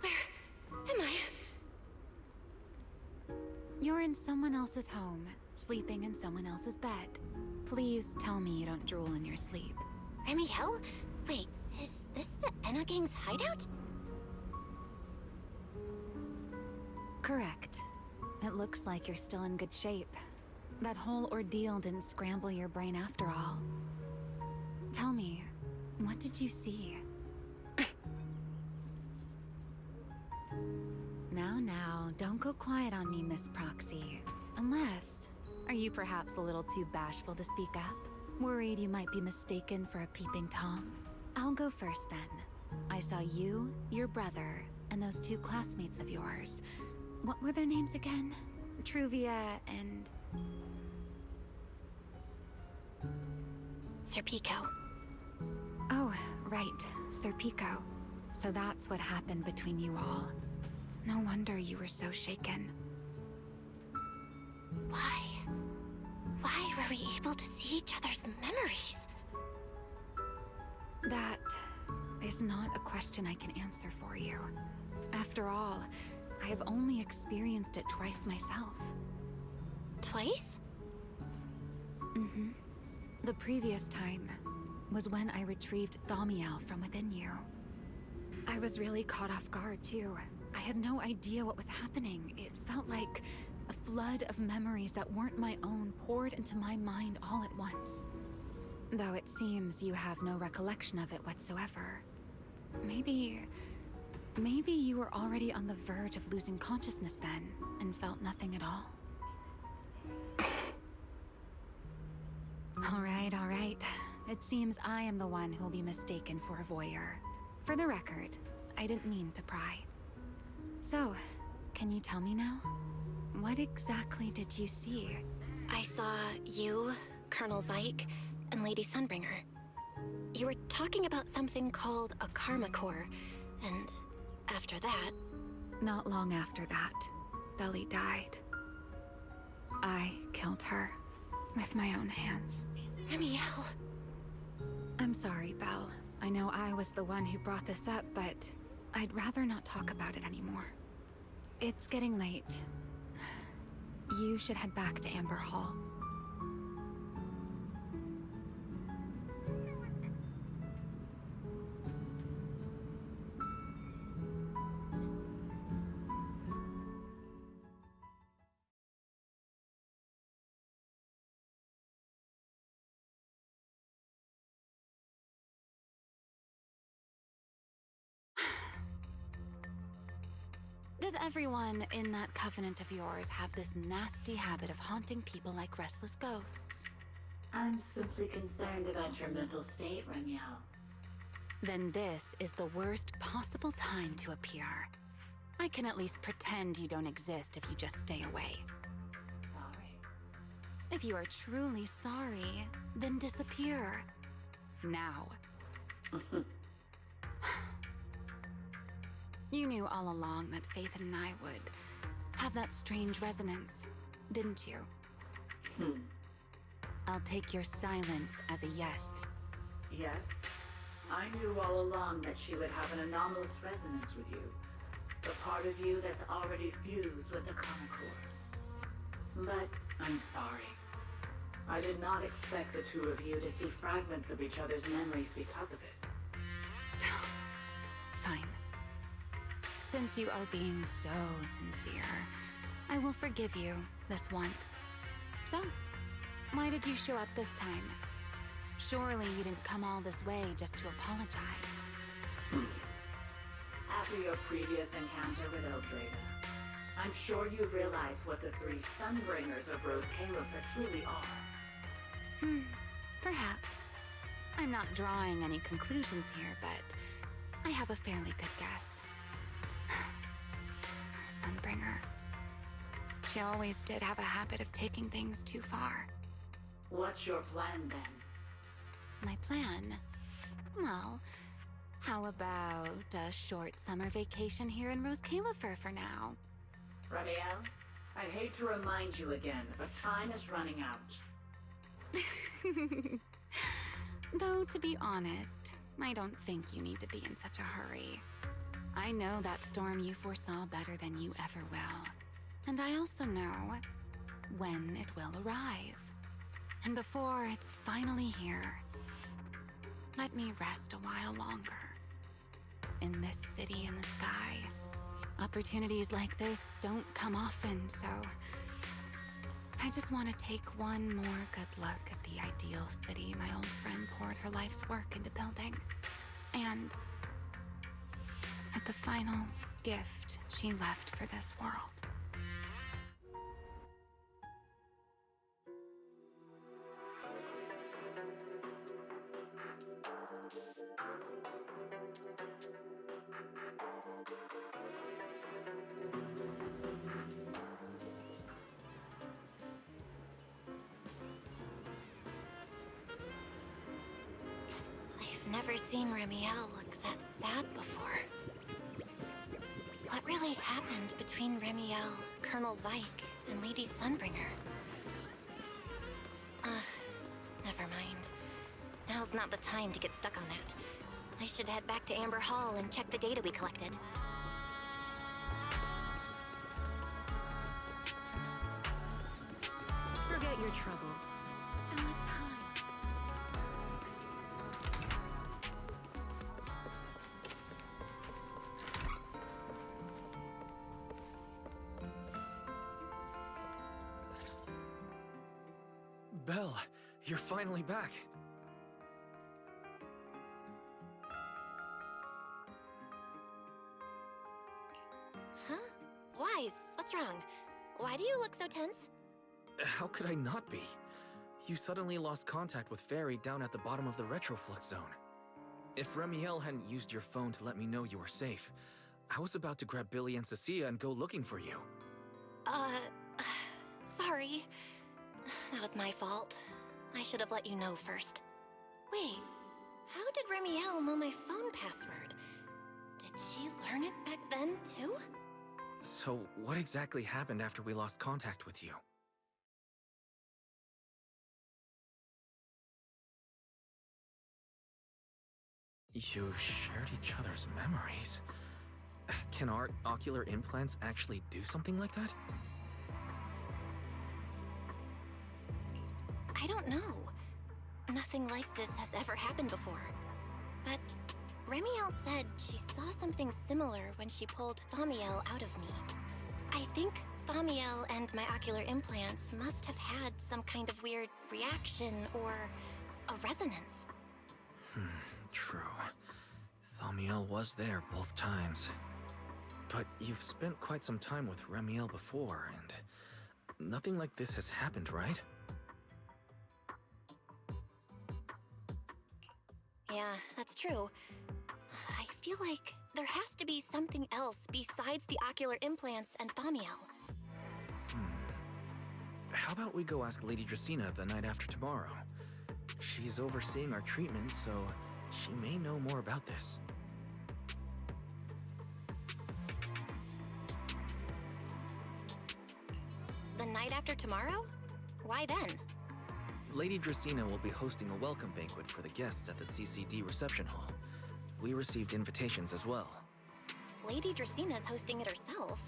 Where am I? You're in someone else's home, sleeping in someone else's bed. Please tell me you don't drool in your sleep. Remiel? Wait, is this the Enna Gang's hideout? Correct. It looks like you're still in good shape. That whole ordeal didn't scramble your brain after all. Tell me, what did you see? Now, don't go quiet on me, Miss Proxy. Unless, are you perhaps a little too bashful to speak up? Worried you might be mistaken for a peeping Tom? I'll go first then. I saw you, your brother, and those 2 classmates of yours. What were their names again? Truvia and... Sir Pico. Oh, right, Sir Pico. So that's what happened between you all. No wonder you were so shaken. Why? Why were we able to see each other's memories? That is not a question I can answer for you. After all, I have only experienced it twice myself. Twice? Mm-hmm. The previous time was when I retrieved Thaumiel from within you. I was really caught off guard, too. I had no idea what was happening. It felt like a flood of memories that weren't my own poured into my mind all at once. Though it seems you have no recollection of it whatsoever. Maybe you were already on the verge of losing consciousness then, and felt nothing at all. All right. It seems I am the one who'll be mistaken for a voyeur. For the record, I didn't mean to pry. So, can you tell me now? What exactly did you see? I saw you, Colonel Vike, and Lady Sunbringer. You were talking about something called a karma core, and after that... Not long after that, Belly died. I killed her with my own hands. Remiel. I'm sorry, Belle. I know I was the one who brought this up, but I'd rather not talk about it anymore. It's getting late. You should head back to Amber Hall. Does everyone in that covenant of yours have this nasty habit of haunting people like restless ghosts? I'm simply concerned about your mental state, Remiel. Then this is the worst possible time to appear. I can at least pretend you don't exist if you just stay away. Sorry. If you are truly sorry, then disappear. Now. You knew all along that Faith and I would have that strange resonance, didn't you? I'll take your silence as a yes. Yes, I knew all along that she would have an anomalous resonance with you. The part of you that's already fused with the karma core. But I'm sorry. I did not expect the two of you to see fragments of each other's memories because of it. Fine. Since you are being so sincere, I will forgive you this once. So, why did you show up this time? Surely you didn't come all this way just to apologize. After your previous encounter with Eldrada, I'm sure you realize what the three Sunbringers of Rose Califer truly are. Perhaps. I'm not drawing any conclusions here, but I have a fairly good guess. Sunbringer. She always did have a habit of taking things too far. What's your plan then? My plan? Well, how about a short summer vacation here in Rose Califer for now? Remiel, I'd hate to remind you again, but time is running out. Though, to be honest, I don't think you need to be in such a hurry. I know that storm you foresaw better than you ever will. And I also know when it will arrive. And before it's finally here, let me rest a while longer. In this city in the sky, opportunities like this don't come often, so I just want to take one more good look at the ideal city my old friend poured her life's work into building. And at the final gift she left for this world. never seen Remiel look that sad before. What really happened between Remiel, Colonel Vike, and Lady Sunbringer? Never mind. Now's not the time to get stuck on that. I should head back to Amber Hall and check the data we collected. Forget your troubles. And let time. Belle, you're finally back. Huh? Wise, what's wrong? Why do you look so tense? How could I not be? You suddenly lost contact with Fairy down at the bottom of the retroflux zone. If Remiel hadn't used your phone to let me know you were safe, I was about to grab Billy and Cecilia and go looking for you. Sorry. That was my fault. I should have let you know first. Wait, how did Remiel know my phone password? Did she learn it back then, too? So, what exactly happened after we lost contact with you? You shared each other's memories. Can our ocular implants actually do something like that? I don't know. Nothing like this has ever happened before. But Remiel said she saw something similar when she pulled Thaumiel out of me. I think Thaumiel and my ocular implants must have had some kind of weird reaction or a resonance. True. Thaumiel was there both times. But you've spent quite some time with Remiel before, and nothing like this has happened, right? Yeah, that's true. I feel like there has to be something else besides the ocular implants and Thaumiel. How about we go ask Lady Dracena the night after tomorrow? She's overseeing our treatment, so she may know more about this. The night after tomorrow? Why then? Lady Dracena will be hosting a welcome banquet for the guests at the CCD reception hall. We received invitations as well. Lady Dracena's hosting it herself.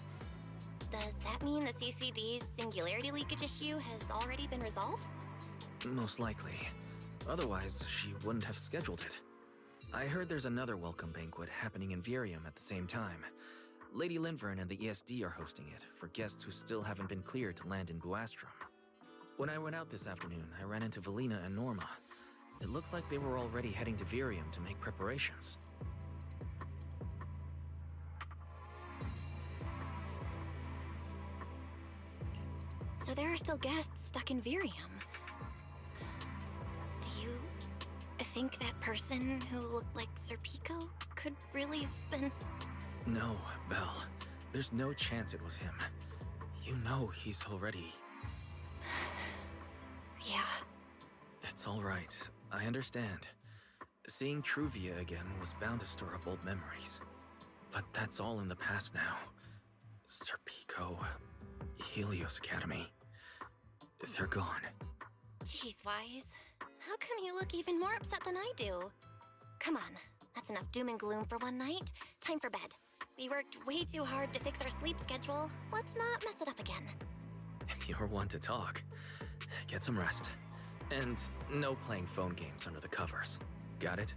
Does that mean the CCD's singularity leakage issue has already been resolved? Most likely. Otherwise, she wouldn't have scheduled it. I heard there's another welcome banquet happening in Virium at the same time. Lady Linvern and the ESD are hosting it for guests who still haven't been cleared to land in Buastrom. When I went out this afternoon, I ran into Valina and Norma. It looked like they were already heading to Virium to make preparations. So there are still guests stuck in Virium. Do you think that person who looked like Sir Pico could really have been... No, Belle. There's no chance it was him. You know he's already... Yeah. It's all right. I understand. Seeing Truvia again was bound to stir up old memories. But that's all in the past now. Sir Pico, Helios Academy. They're gone. Jeez, Wise. How come you look even more upset than I do? Come on. That's enough doom and gloom for one night. Time for bed. We worked way too hard to fix our sleep schedule. Let's not mess it up again. You're one to talk. Get some rest. And no playing phone games under the covers. Got it?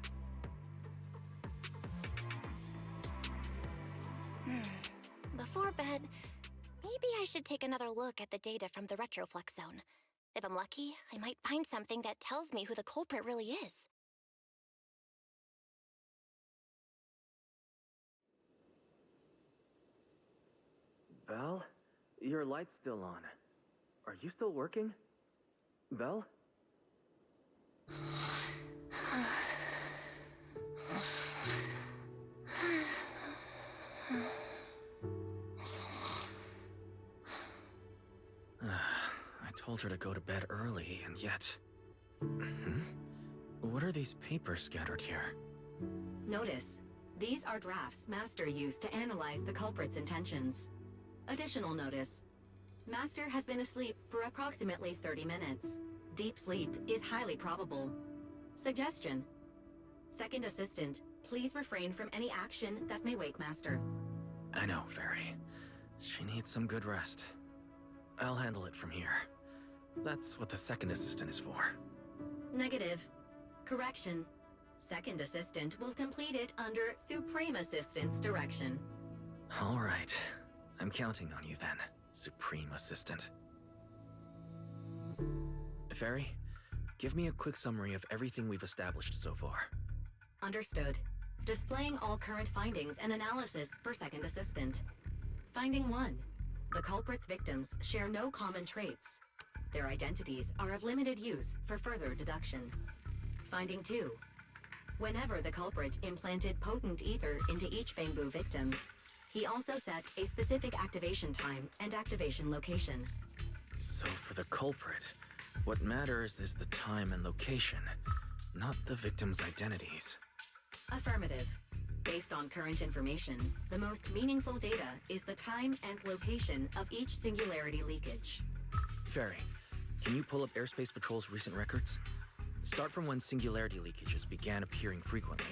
Before bed, maybe I should take another look at the data from the retroflux zone. If I'm lucky, I might find something that tells me who the culprit really is. Belle? Your light's still on. Are you still working? Belle? I told her to go to bed early, and yet... What are these papers scattered here? Notice, these are drafts Master used to analyze the culprit's intentions. Additional notice. Master has been asleep for approximately 30 minutes. Deep sleep is highly probable. Suggestion. Second Assistant, please refrain from any action that may wake Master. I know, Fairy. She needs some good rest. I'll handle it from here. That's what the second assistant is for. Negative. Correction. Second Assistant will complete it under Supreme Assistant's direction. All right. I'm counting on you then, Supreme Assistant. Fairy, give me a quick summary of everything we've established so far. Understood. Displaying all current findings and analysis for Second Assistant. Finding 1. The culprit's victims share no common traits. Their identities are of limited use for further deduction. Finding 2. Whenever the culprit implanted potent ether into each Bangbu victim, he also set a specific activation time and activation location. So for the culprit, what matters is the time and location, not the victims' identities. Affirmative. Based on current information, the most meaningful data is the time and location of each singularity leakage. Fairy, can you pull up Airspace Patrol's recent records? Start from when singularity leakages began appearing frequently.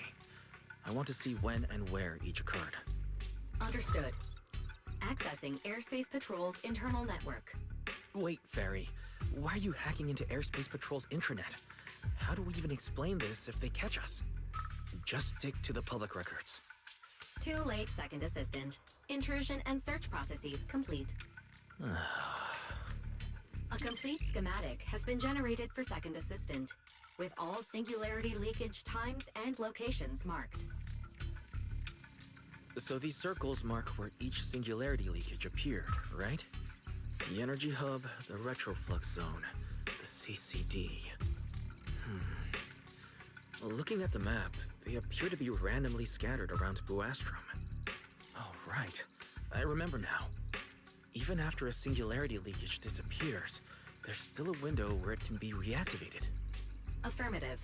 I want to see when and where each occurred. Understood. Accessing Airspace Patrol's internal network. Wait, Fairy. Why are you hacking into Airspace Patrol's intranet? How do we even explain this if they catch us? Just stick to the public records. Too late, Second Assistant. Intrusion and search processes complete. A complete schematic has been generated for Second Assistant, with all singularity leakage times and locations marked. So these circles mark where each singularity leakage appeared, right? The energy hub, the retroflux zone, the CCD. Looking at the map, they appear to be randomly scattered around Buastrom. Oh, right. I remember now. Even after a singularity leakage disappears, there's still a window where it can be reactivated. Affirmative.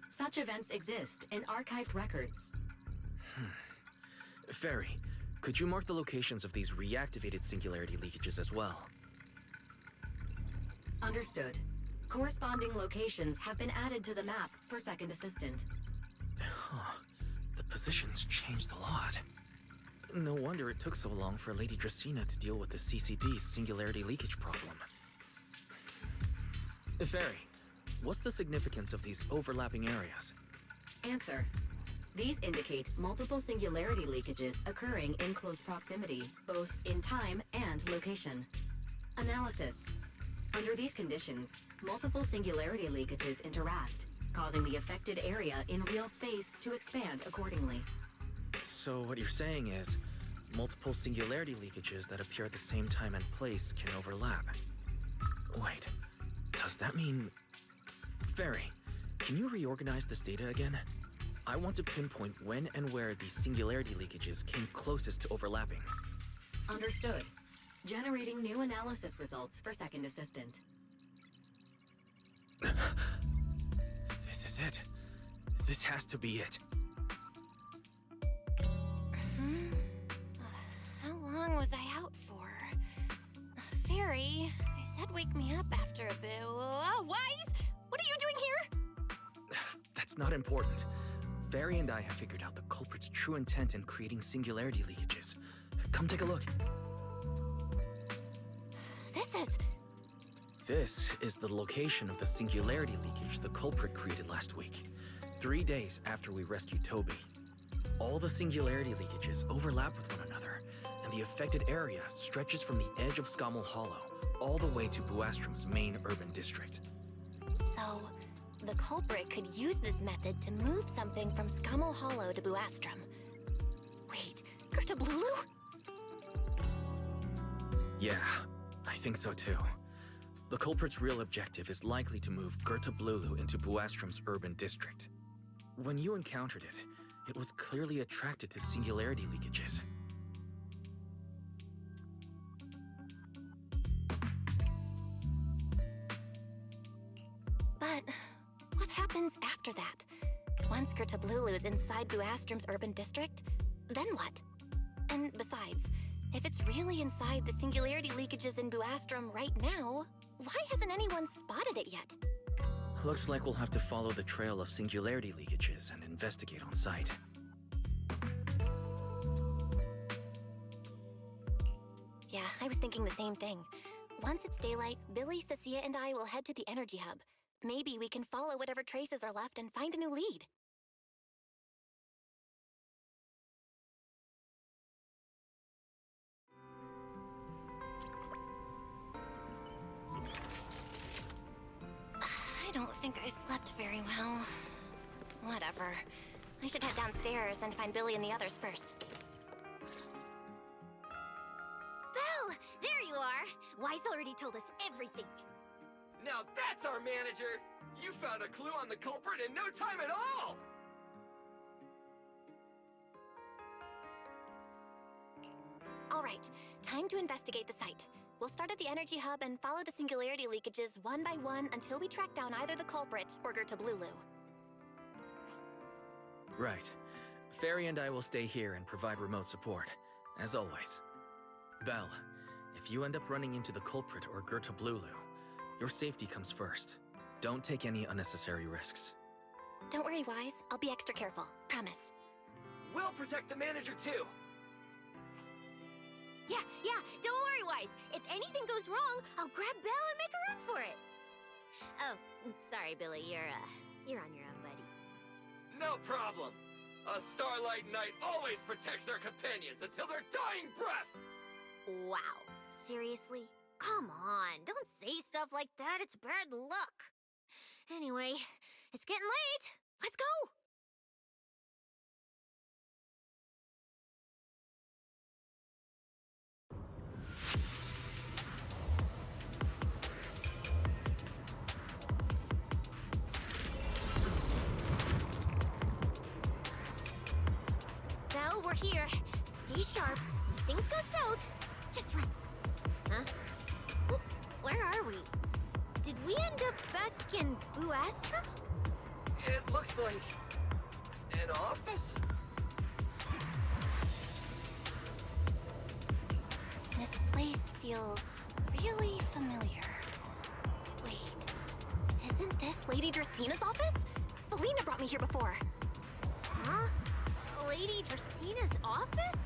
Such events exist in archived records. Fairy, could you mark the locations of these reactivated singularity leakages as well? Understood. Corresponding locations have been added to the map for Second Assistant. The positions changed a lot. No wonder it took so long for Lady Dracena to deal with the CCD's singularity leakage problem. Fairy, what's the significance of these overlapping areas? Answer. These indicate multiple singularity leakages occurring in close proximity, both in time and location. Analysis. Under these conditions, multiple singularity leakages interact, causing the affected area in real space to expand accordingly. So what you're saying is, multiple singularity leakages that appear at the same time and place can overlap. Wait, does that mean... Fairy, can you reorganize this data again? I want to pinpoint when and where these singularity leakages came closest to overlapping. Understood. Generating new analysis results for Second Assistant. This is it. This has to be it. How long was I out for? Fairy, I said wake me up after a bit. Wise? What are you doing here? That's not important. Fairy and I have figured out the culprit's true intent in creating singularity leakages. Come take a look. This is the location of the singularity leakage the culprit created last week, 3 days after we rescued Toby. All the singularity leakages overlap with one another, and the affected area stretches from the edge of Scommel Hollow all the way to Buastrom's main urban district. So, the culprit could use this method to move something from Scommel Hollow to Buastrom. Wait, Gertablulu? Yeah, I think so too. The culprit's real objective is likely to move Gertablulu into Buastrom's urban district. When you encountered it, it was clearly attracted to singularity leakages. But what happens after after that? Once Gertablulu is inside Buastrom's urban district, then what? And besides, if it's really inside the singularity leakages in Buastrom right now, why hasn't anyone spotted it yet? Looks like we'll have to follow the trail of singularity leakages and investigate on site. Yeah, I was thinking the same thing. Once it's daylight, Billy, Cecilia, and I will head to the energy hub. Maybe we can follow whatever traces are left and find a new lead. I don't think I slept very well. Whatever. I should head downstairs and find Billy and the others first. Belle! There you are! Weiss already told us everything. Now that's our manager! You found a clue on the culprit in no time at all! All right, time to investigate the site. We'll start at the energy hub and follow the singularity leakages one by one until we track down either the culprit or Gertablulu. Right. Fairy and I will stay here and provide remote support, as always. Belle, if you end up running into the culprit or Gertablulu, your safety comes first. Don't take any unnecessary risks. Don't worry, Wise. I'll be extra careful. Promise. We'll protect the manager too! Yeah, don't worry, Weiss. If anything goes wrong, I'll grab Belle and make a run for it. Oh, sorry, Billy. You're on your own, buddy. No problem. A Starlight Knight always protects their companions until their dying breath! Wow. Seriously? Come on, don't say stuff like that. It's bad luck. Anyway, it's getting late. Let's go! Belle, we're here. Stay sharp. If things go south, just run. Huh? Where are we? Did we end up back in Buastrom? It looks like an office? This place feels really familiar. Wait, isn't this Lady Dracina's office? Felina brought me here before. Huh? Lady Dracina's office?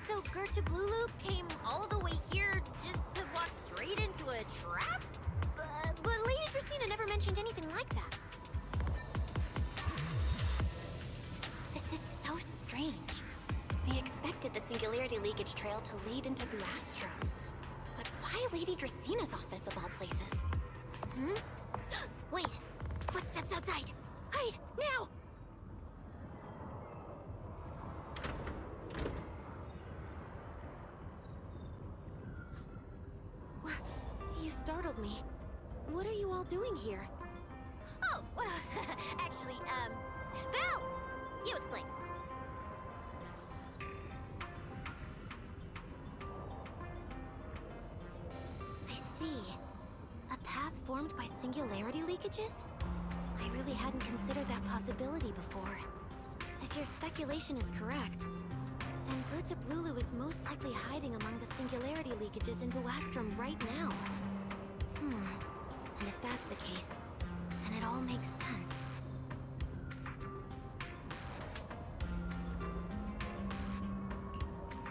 So Gertablulu came all the way here just to walk straight into a trap? But Lady Dracina never mentioned anything like that. This is so strange. We expected the singularity leakage trail to lead into Buastrom. But why Lady Dracina's office of all places? Wait! Footsteps outside! Hide! Now! You startled me. What are you all doing here? Oh, well, actually, Belle! You explain. I see. A path formed by singularity leakages? I really hadn't considered that possibility before. If your speculation is correct, then Gertablulu is most likely hiding among the singularity leakages in Buastrom right now. And if that's the case, then it all makes sense.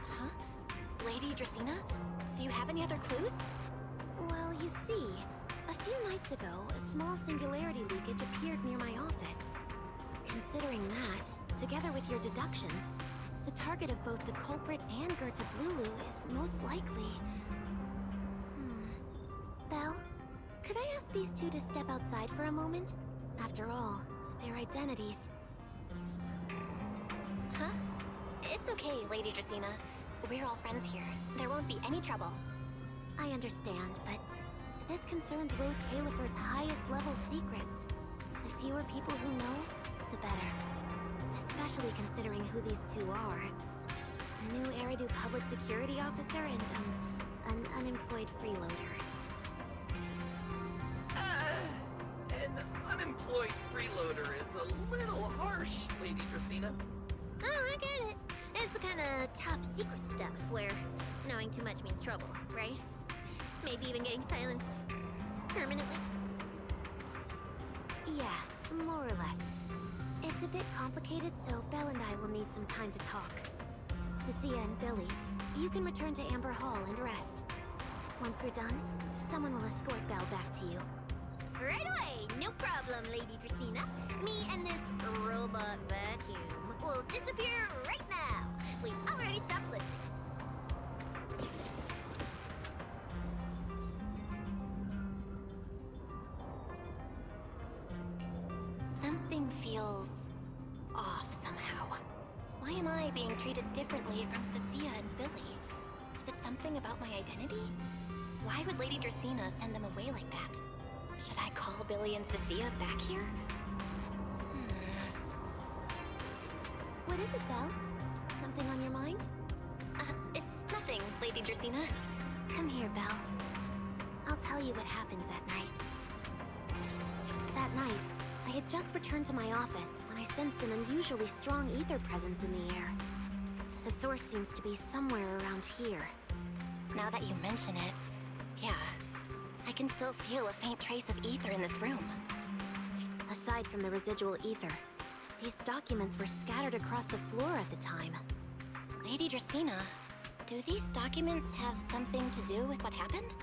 Huh? Lady Dracina? Do you have any other clues? Well, you see, a few nights ago, a small singularity leakage appeared near my office. Considering that, together with your deductions, the target of both the culprit and Gertablulu is most likely... Belle, could I ask these two to step outside for a moment? After all, their identities... Huh? It's okay, Lady Dracina. We're all friends here. There won't be any trouble. I understand, but this concerns Rose Califer's highest level secrets. The fewer people who know, the better. Especially considering who these two are. A new Eridu public security officer and, an unemployed freeloader. An unemployed freeloader is a Lady Dracaena? Oh, I get it. It's the kind of top secret stuff where knowing too much means trouble, right? Maybe even getting silenced permanently. Yeah, more or less. It's a bit complicated, so Belle and I will need some time to talk. Cecilia and Billy, you can return to Amber Hall and rest. Once we're done, someone will escort Belle back to you. Right away, no problem, Lady Dracaena. Me and this robot vacuum will disappear right now. We've already stopped listening. Something feels off somehow. Why am I being treated differently from Cecilia and Billy? Is it something about my identity? Why would Lady Dracaena send them away like that? Should I call Billy and Cecilia back here? What is it, Belle? Something on your mind? It's nothing, Lady Dracaena. Come here, Belle. I'll tell you what happened that night. That night, I had just returned to my office when I sensed an unusually strong ether presence in the air. The source seems to be somewhere around here. Now that you mention it, yeah, I can still feel a faint trace of ether in this room. Aside from the residual ether, these documents were scattered across the floor at the time. Lady Dracaena, do these documents have something to do with what happened?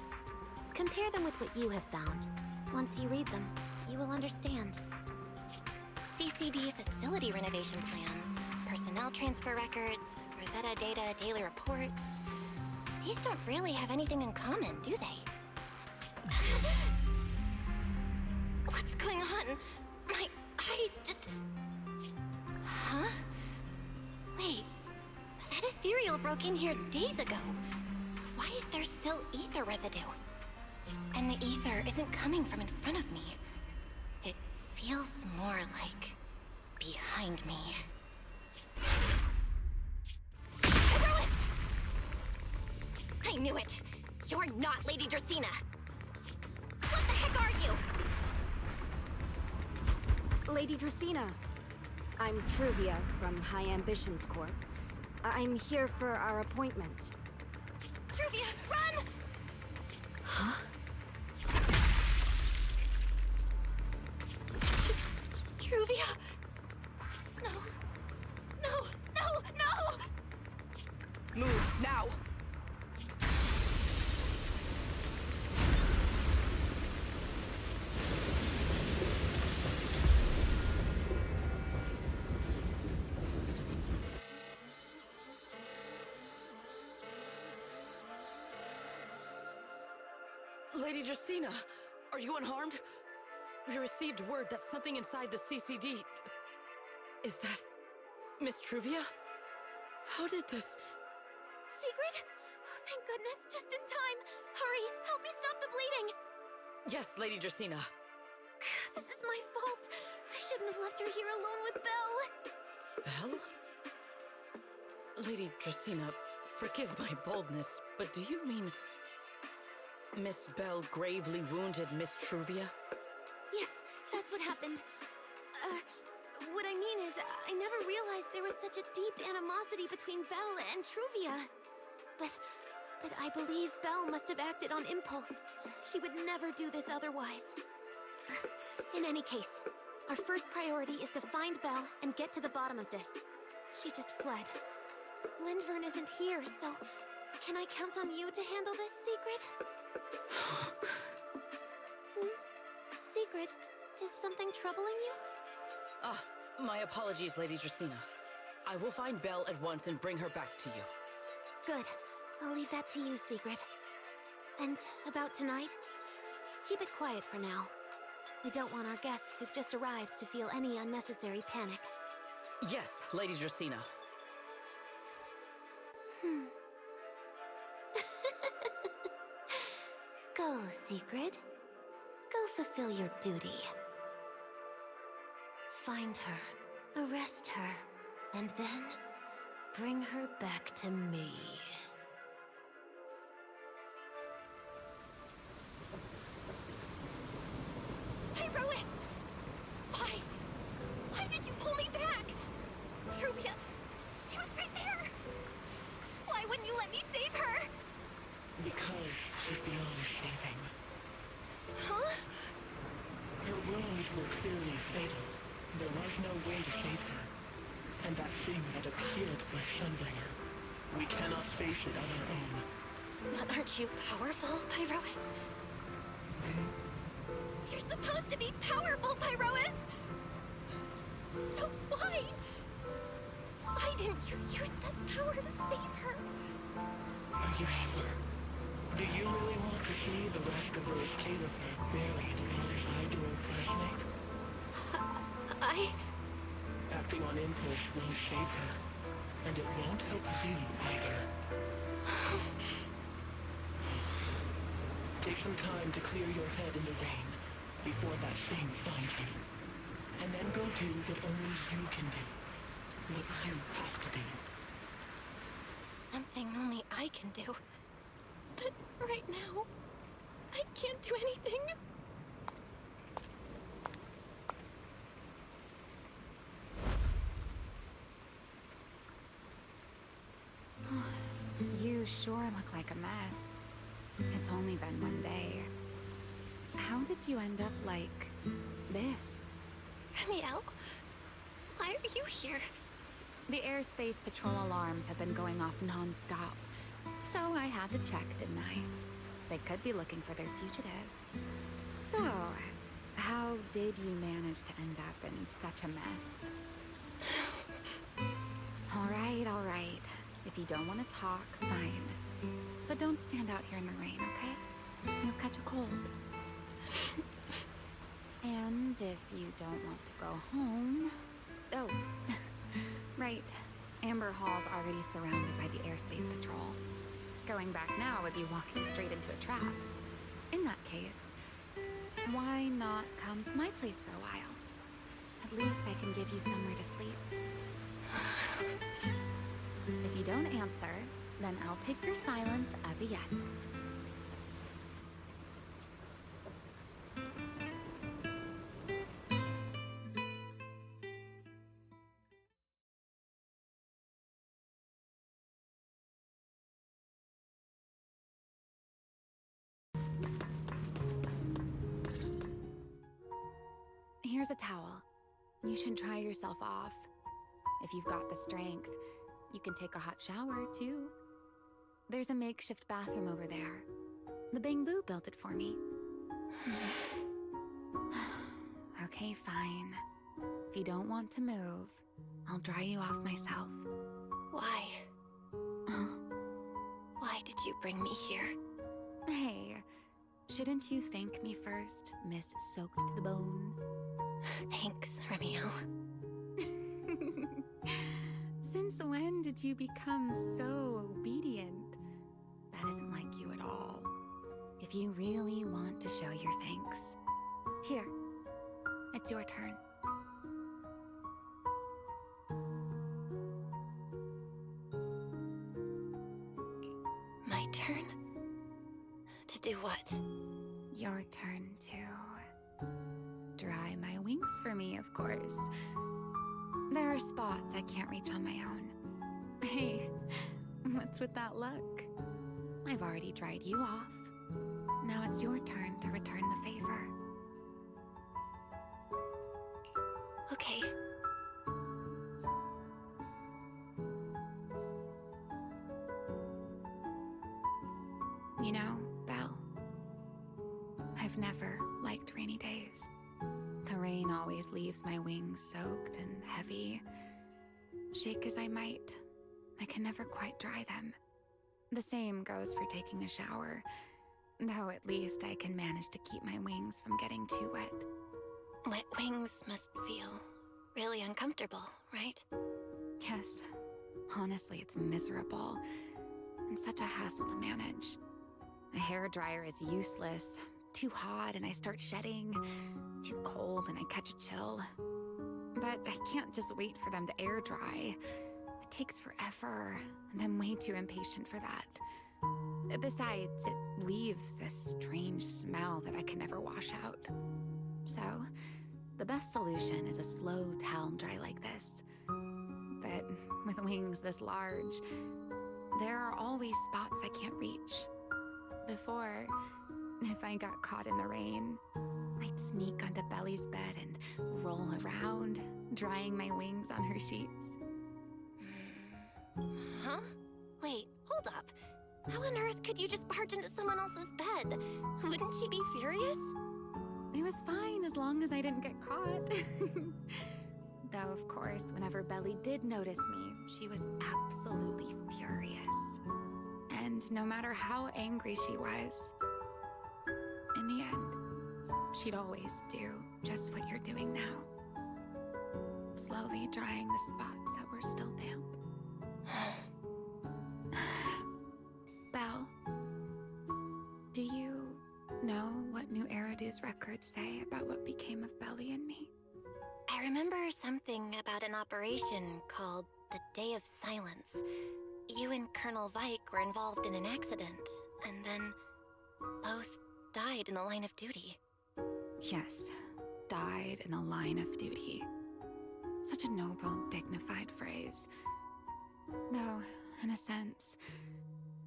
Compare them with what you have found. Once you read them, you will understand. CCD facility renovation plans, personnel transfer records, Rosetta data daily reports. These don't really have anything in common, do they? What's going on? My eyes just... Huh? Wait, that ethereal broke in here days ago. So why is there still ether residue? And the ether isn't coming from in front of me. It feels more like behind me. I knew it! You're not Lady Dracaena! What the heck are you? Lady Dracaena, I'm Truvia from High Ambitions Corp. I'm here for our appointment. Truvia, run! Huh? Truvia! No. No, no, no! Move, now! Lady Dracaena, are you unharmed? We received word that something inside the CCD... Is that... Miss Truvia? How did this... Secret? Oh, thank goodness, just in time. Hurry, help me stop the bleeding. Yes, Lady Dracaena. This is my fault. I shouldn't have left her here alone with Belle. Belle? Lady Dracaena, forgive my boldness, but do you mean... Miss Belle gravely wounded Miss Truvia? Yes, that's what happened. What I mean is, I never realized there was such a deep animosity between Belle and Truvia. But I believe Belle must have acted on impulse. She would never do this otherwise. In any case, our first priority is to find Belle and get to the bottom of this. She just fled. Lindvern isn't here, so can I count on you to handle this, Secret? Secret, is something troubling you? Ah, my apologies, Lady Dracaena. I will find Belle at once and bring her back to you. Good. I'll leave that to you, Secret. And about tonight? Keep it quiet for now. We don't want our guests who've just arrived to feel any unnecessary panic. Yes, Lady Dracaena. Go, Secret. Go fulfill your duty. Find her, arrest her, and then bring her back to me. Hey, Rois! Why? Why did you pull me back? Because she's beyond saving. Huh? Her wounds were clearly fatal. There was no way to save her. And that thing that appeared like Sunbringer, we cannot face it on our own. But aren't you powerful, Pyrois? You're supposed to be powerful, Pyrois! So why? Why didn't you use that power to save her? Are you sure? Do you really want to see the rest of Rose Califer buried alongside your old classmate? Acting on impulse won't save her. And it won't help you either. Take some time to clear your head in the rain before that thing finds you. And then go do what only you can do. What you have to do. Something only I can do. But right now, I can't do anything. You sure look like a mess. It's only been one day. How did you end up like this? Ramiel, why are you here? The airspace patrol alarms have been going off non-stop. So I had to check, didn't I? They could be looking for their fugitive. So, how did you manage to end up in such a mess? All right. If you don't want to talk, fine. But don't stand out here in the rain, okay? You'll catch a cold. And if you don't want to go home... Oh, right. Amber Hall's already surrounded by the airspace patrol. Going back now would be walking straight into a trap. In that case, why not come to my place for a while? At least I can give you somewhere to sleep. If you don't answer, then I'll take your silence as a yes. Here's a towel. You should dry yourself off. If you've got the strength, you can take a hot shower, too. There's a makeshift bathroom over there. The Bang Boo built it for me. Okay, fine. If you don't want to move, I'll dry you off myself. Why? Why did you bring me here? Hey, shouldn't you thank me first, Miss Soaked to the Bone? Thanks, Ramiel. Since when did you become so obedient? That isn't like you at all. If you really want to show your thanks, here, it's your turn. My turn? To do what? Your turn to dry my wings for me, of course. There are spots I can't reach on my own. Hey, what's with that look? I've already dried you off. Now it's your turn to return the favor. Okay. You know, Belle, I've never liked rainy days. The rain always leaves my wings soaked and heavy. Shake as I might, I can never quite dry them. The same goes for taking a shower, though at least I can manage to keep my wings from getting too wet. Wet wings must feel really uncomfortable, right? Yes. Honestly, it's miserable, and such a hassle to manage. A hairdryer is useless. Too hot and I start shedding. Too cold and I catch a chill. But I can't just wait for them to air dry. It takes forever, and I'm way too impatient for that. Besides, it leaves this strange smell that I can never wash out. So, the best solution is a slow towel dry like this. But with wings this large, there are always spots I can't reach. Before, if I got caught in the rain, I'd sneak onto Belly's bed and roll around, drying my wings on her sheets. Huh? Wait, hold up. How on earth could you just barge into someone else's bed? Wouldn't she be furious? It was fine as long as I didn't get caught. Though, of course, whenever Belly did notice me, she was absolutely furious. And no matter how angry she was, in the end, she'd always do just what you're doing now. Slowly drying the spots that were still damp. Belle, do you know what New Eridu's records say about what became of Belly and me? I remember something about an operation called the Day of Silence. You and Colonel Vike were involved in an accident, and then both died in the line of duty. Yes, died in the line of duty. Such a noble, dignified phrase. Though, in a sense,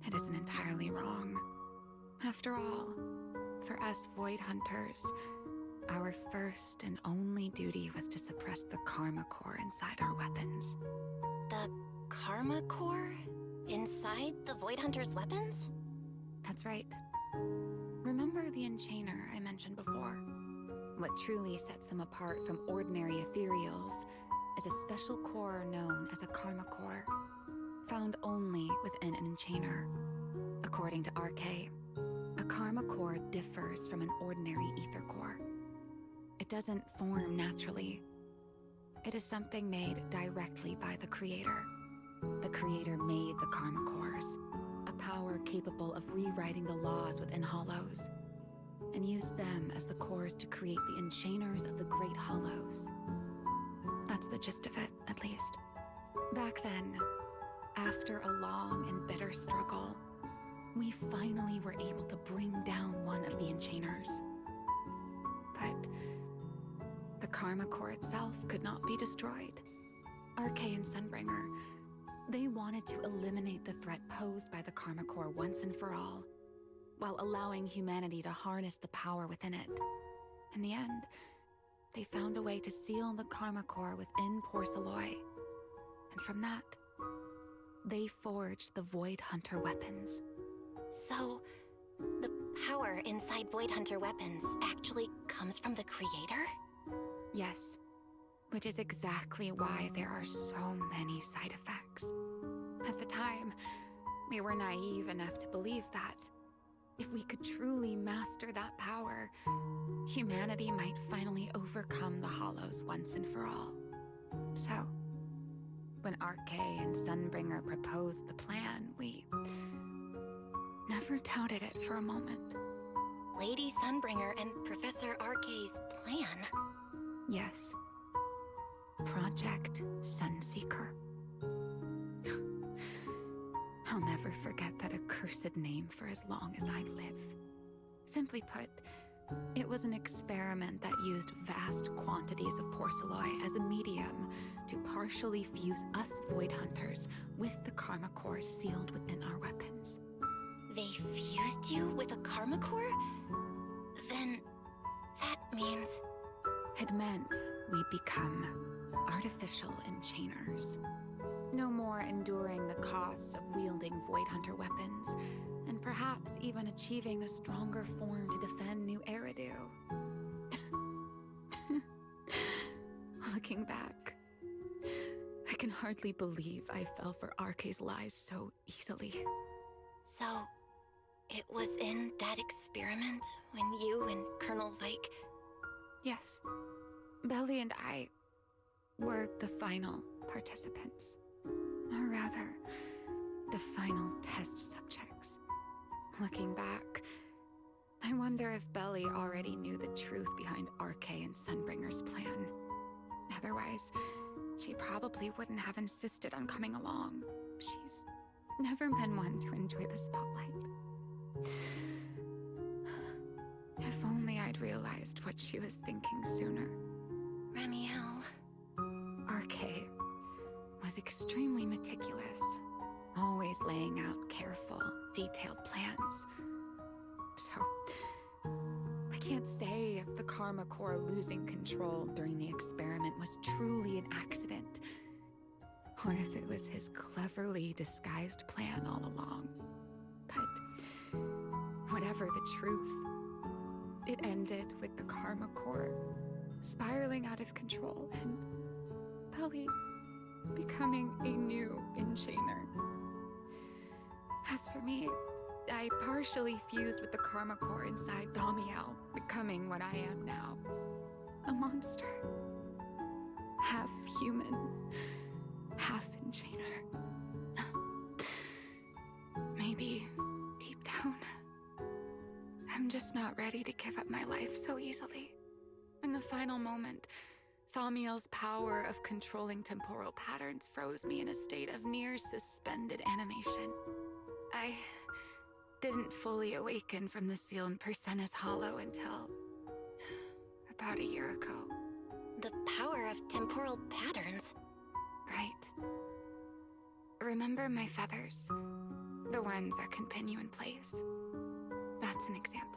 it isn't entirely wrong. After all, for us Void Hunters, our first and only duty was to suppress the Karma Core inside our weapons. The Karma Core? Inside the Void Hunter's weapons? That's right. Remember the Enchainer I mentioned before? What truly sets them apart from ordinary ethereals is a special core known as a Karma Core, found only within an Enchainer. According to RK, a Karma Core differs from an ordinary Ether Core. It doesn't form naturally. It is something made directly by the Creator. The Creator made the Karma Cores, a power capable of rewriting the laws within Hollows, and used them as the cores to create the Enchainers of the Great Hollows. That's the gist of it, at least. Back then, after a long and bitter struggle, we finally were able to bring down one of the Enchainers. But the Karma Core itself could not be destroyed. RK and Sunbringer, they wanted to eliminate the threat posed by the Karma Core once and for all, while allowing humanity to harness the power within it. In the end, they found a way to seal the Karma Core within Porceloy. And from that, they forged the Void Hunter weapons. So, the power inside Void Hunter weapons actually comes from the Creator? Yes, which is exactly why there are so many side effects. At the time, we were naive enough to believe that if we could truly master that power, humanity might finally overcome the Hollows once and for all. So, when RK and Sunbringer proposed the plan, we never doubted it for a moment. Lady Sunbringer and Professor RK's plan? Yes. Project Sunseeker. I'll never forget that accursed name for as long as I live. Simply put, it was an experiment that used vast quantities of Porceloy as a medium to partially fuse us Void Hunters with the Karma Core sealed within our weapons. They fused you with a Karma Core? Then that means... It meant we'd become artificial Enchainers. No more enduring the costs of wielding Void Hunter weapons, and perhaps even achieving a stronger form to defend New Eridu. Looking back, I can hardly believe I fell for RK's lies so easily. So, it was in that experiment when you and Colonel Vike... Yes. Belly and I were the final participants. Or rather, the final test subjects. Looking back, I wonder if Belly already knew the truth behind RK and Sunbringer's plan. Otherwise, she probably wouldn't have insisted on coming along. She's never been one to enjoy the spotlight. If only I'd realized what she was thinking sooner. Ramiel... RK was extremely meticulous, always laying out careful, detailed plans. So, I can't say if the Karma Core losing control during the experiment was truly an accident, or if it was his cleverly disguised plan all along. But whatever the truth, it ended with the Karma Core spiraling out of control and Belly becoming a new enchainer. As for me, I partially fused with the Karma Core inside Thaumiel, becoming what I am now. A monster. Half human, half enchainer. Maybe, deep down, I'm just not ready to give up my life so easily. In the final moment, Thaumiel's power of controlling temporal patterns froze me in a state of near suspended animation. I didn't fully awaken from the sealed Persena's hollow until about a year ago. The power of temporal patterns? Right. Remember my feathers? The ones that can pin you in place. That's an example.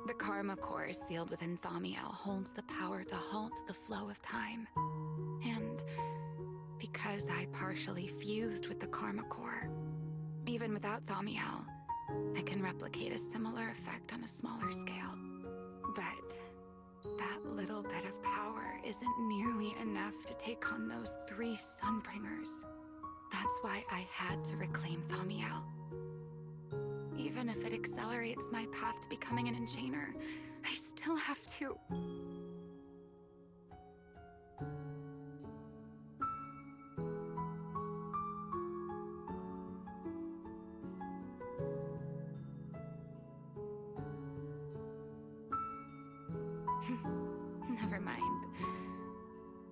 The Karma Core sealed within Thaumiel holds the power to halt the flow of time. And because I partially fused with the Karma Core, even without Thaumiel, I can replicate a similar effect on a smaller scale. But that little bit of power isn't nearly enough to take on those 3 Sunbringers. That's why I had to reclaim Thaumiel. Even if it accelerates my path to becoming an enchainer, I still have to... Never mind.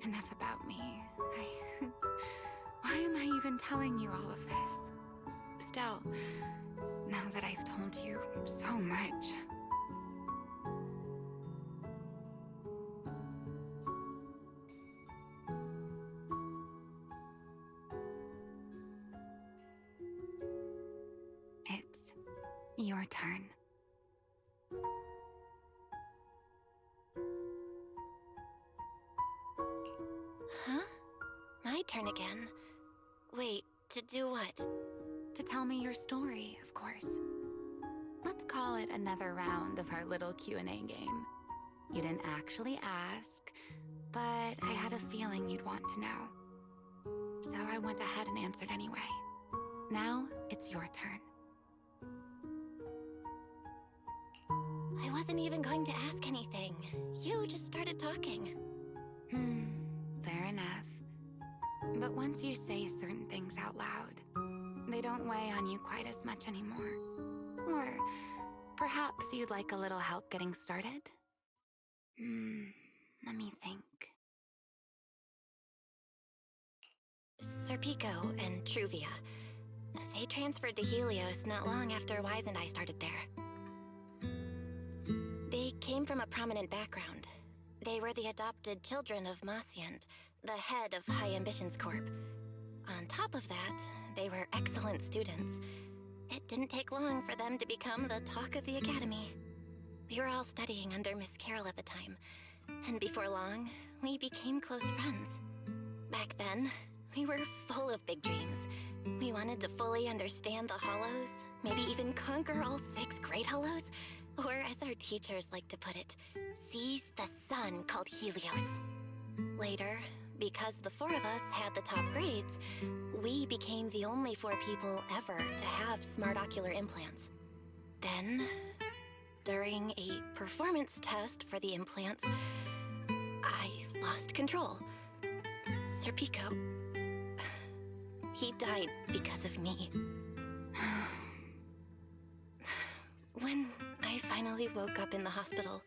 Enough about me. Why am I even telling you all of this? Still, now that I've told you so much... It's your turn. Huh? My turn again? Wait, to do what? To tell me your story, of course. Let's call it another round of our little Q&A game. You didn't actually ask, but I had a feeling you'd want to know. So I went ahead and answered anyway. Now, it's your turn. I wasn't even going to ask anything. You just started talking. Fair enough. But once you say certain things out loud, they don't weigh on you quite as much anymore. Or perhaps you'd like a little help getting started? Let me think. Serpico and Truvia. They transferred to Helios not long after Wise and I started there. They came from a prominent background. They were the adopted children of Masyant, the head of High Ambitions Corp. On top of that, they were excellent students. It didn't take long for them to become the talk of the academy. We were all studying under Miss Carroll at the time, and before long, we became close friends. Back then, we were full of big dreams. We wanted to fully understand the Hollows, maybe even conquer all 6 Great Hollows, or as our teachers like to put it, seize the sun called Helios. Later, because the 4 of us had the top grades, we became the only 4 people ever to have smart ocular implants. Then, during a performance test for the implants, I lost control. Serpico, he died because of me. When I finally woke up in the hospital,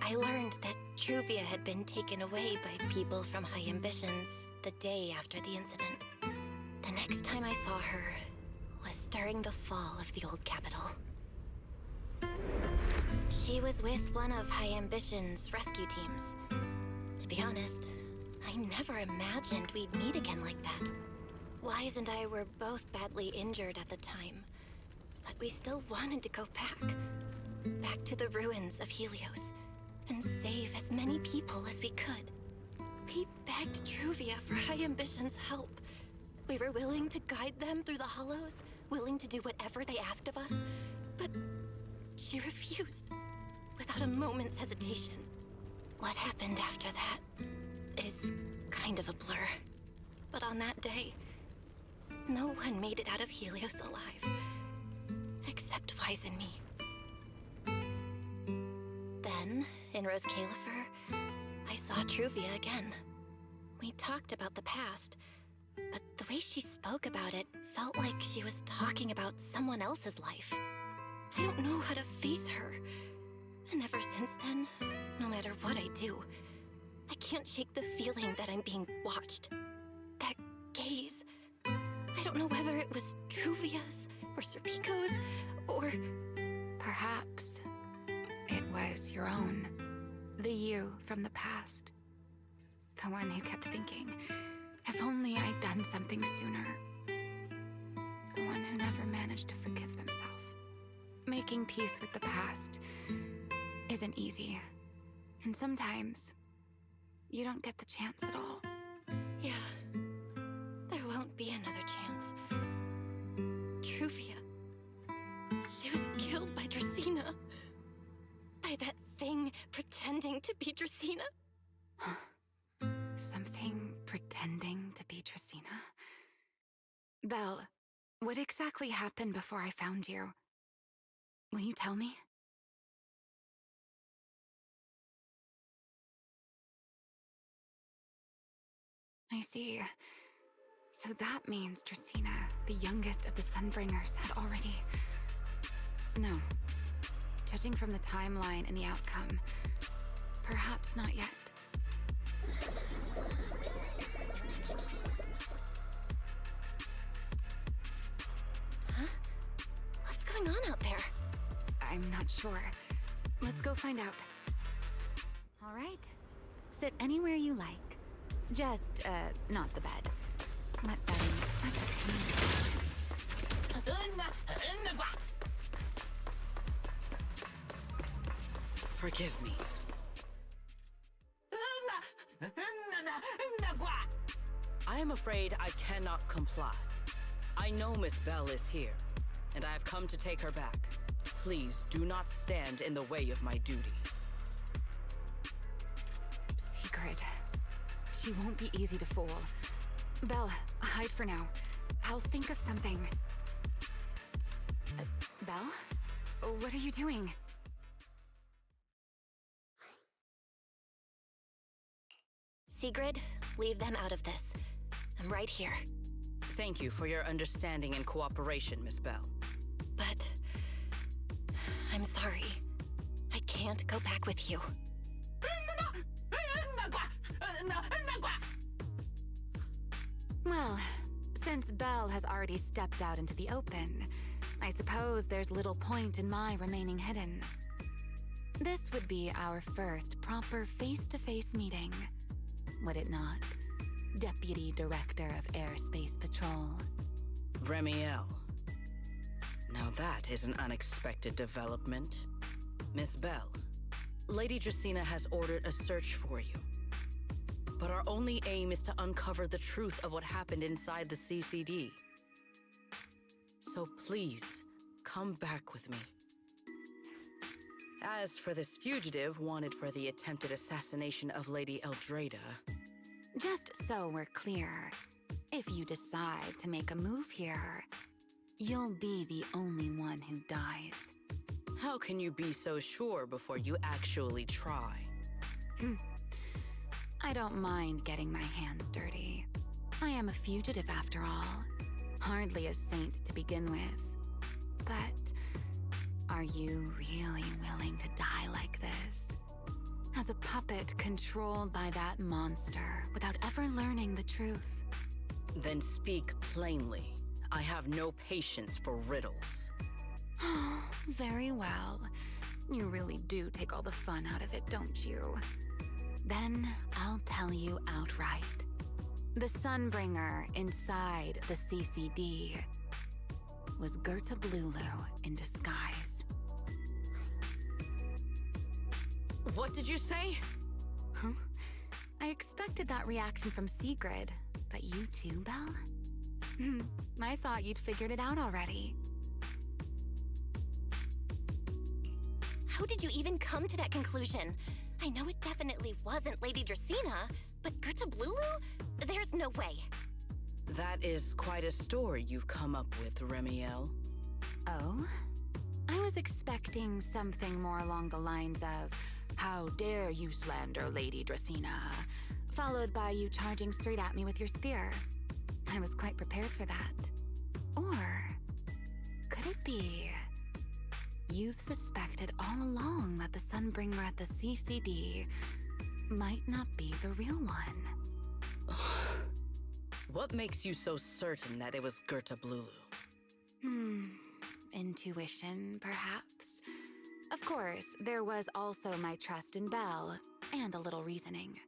I learned that Truvia had been taken away by people from High Ambitions the day after the incident. The next time I saw her was during the fall of the old capital. She was with one of High Ambition's rescue teams. To be honest, I never imagined we'd meet again like that. Wise and I were both badly injured at the time. but we still wanted to go back to the ruins of Helios, and save as many people as we could. We begged Truvia for High Ambition's help. We were willing to guide them through the hollows, willing to do whatever they asked of us, but she refused, without a moment's hesitation. What happened after that is kind of a blur. But on that day, no one made it out of Helios alive, except Wise and me. Then, in Rose Califer, I saw Truvia again. We talked about the past, but the way she spoke about it felt like she was talking about someone else's life. I don't know how to face her. And ever since then, no matter what I do, I can't shake the feeling that I'm being watched. That gaze. I don't know whether it was Truvia's, or Serpico's, or... Perhaps it was your own. The you from the past. The one who kept thinking, if only I'd done something sooner. The one who never managed to forgive themselves. Making peace with the past isn't easy. And sometimes, you don't get the chance at all. Yeah. There won't be another chance. Truvia. She was killed by Dracena. By that thing pretending to be Dracena. Something pretending to be Dracena? Belle, what exactly happened before I found you? Will you tell me? I see. So that means Dracena, the youngest of the Sunbringers, had already... No. Judging from the timeline and the outcome, perhaps not yet. Huh? What's going on out there? I'm not sure. Let's go find out. All right. Sit anywhere you like. Just, not the bed. Let bedding is such a pain. Forgive me. I am afraid I cannot comply. I know Miss Belle is here, and I have come to take her back. Please do not stand in the way of my duty. Secret. She won't be easy to fool. Belle, hide for now. I'll think of something. Belle? What are you doing? Sigrid, leave them out of this. I'm right here. Thank you for your understanding and cooperation, Miss Belle. But... I'm sorry. I can't go back with you. Well, since Belle has already stepped out into the open, I suppose there's little point in my remaining hidden. This would be our first proper face-to-face meeting, would it not? Deputy Director of Airspace Patrol. Remiel. Now that is an unexpected development. Miss Belle, Lady Dracena has ordered a search for you. But our only aim is to uncover the truth of what happened inside the CCD. So please, come back with me. As for this fugitive wanted for the attempted assassination of Lady Eldrada... Just so we're clear, if you decide to make a move here, you'll be the only one who dies. How can you be so sure before you actually try? I don't mind getting my hands dirty. I am a fugitive after all. Hardly a saint to begin with. But are you really willing to die like this? As a puppet controlled by that monster without ever learning the truth? Then speak plainly. I have no patience for riddles. Very well. You really do take all the fun out of it, don't you? Then I'll tell you outright. The Sunbringer inside the CCD was Gerta Blulu in disguise. What did you say? Huh? I expected that reaction from Sigrid, but you too, Belle? I thought you'd figured it out already. How did you even come to that conclusion? I know it definitely wasn't Lady Dracaena, but Gerta Blulu? There's no way. That is quite a story you've come up with, Remiel. Oh? I was expecting something more along the lines of, "How dare you slander Lady Dracaena?" followed by you charging straight at me with your spear. I was quite prepared for that. Or could it be you've suspected all along that the Sunbringer at the CCD might not be the real one? What makes you so certain that it was Gerta Blulu? Intuition, perhaps? Of course, there was also my trust in Belle, and a little reasoning.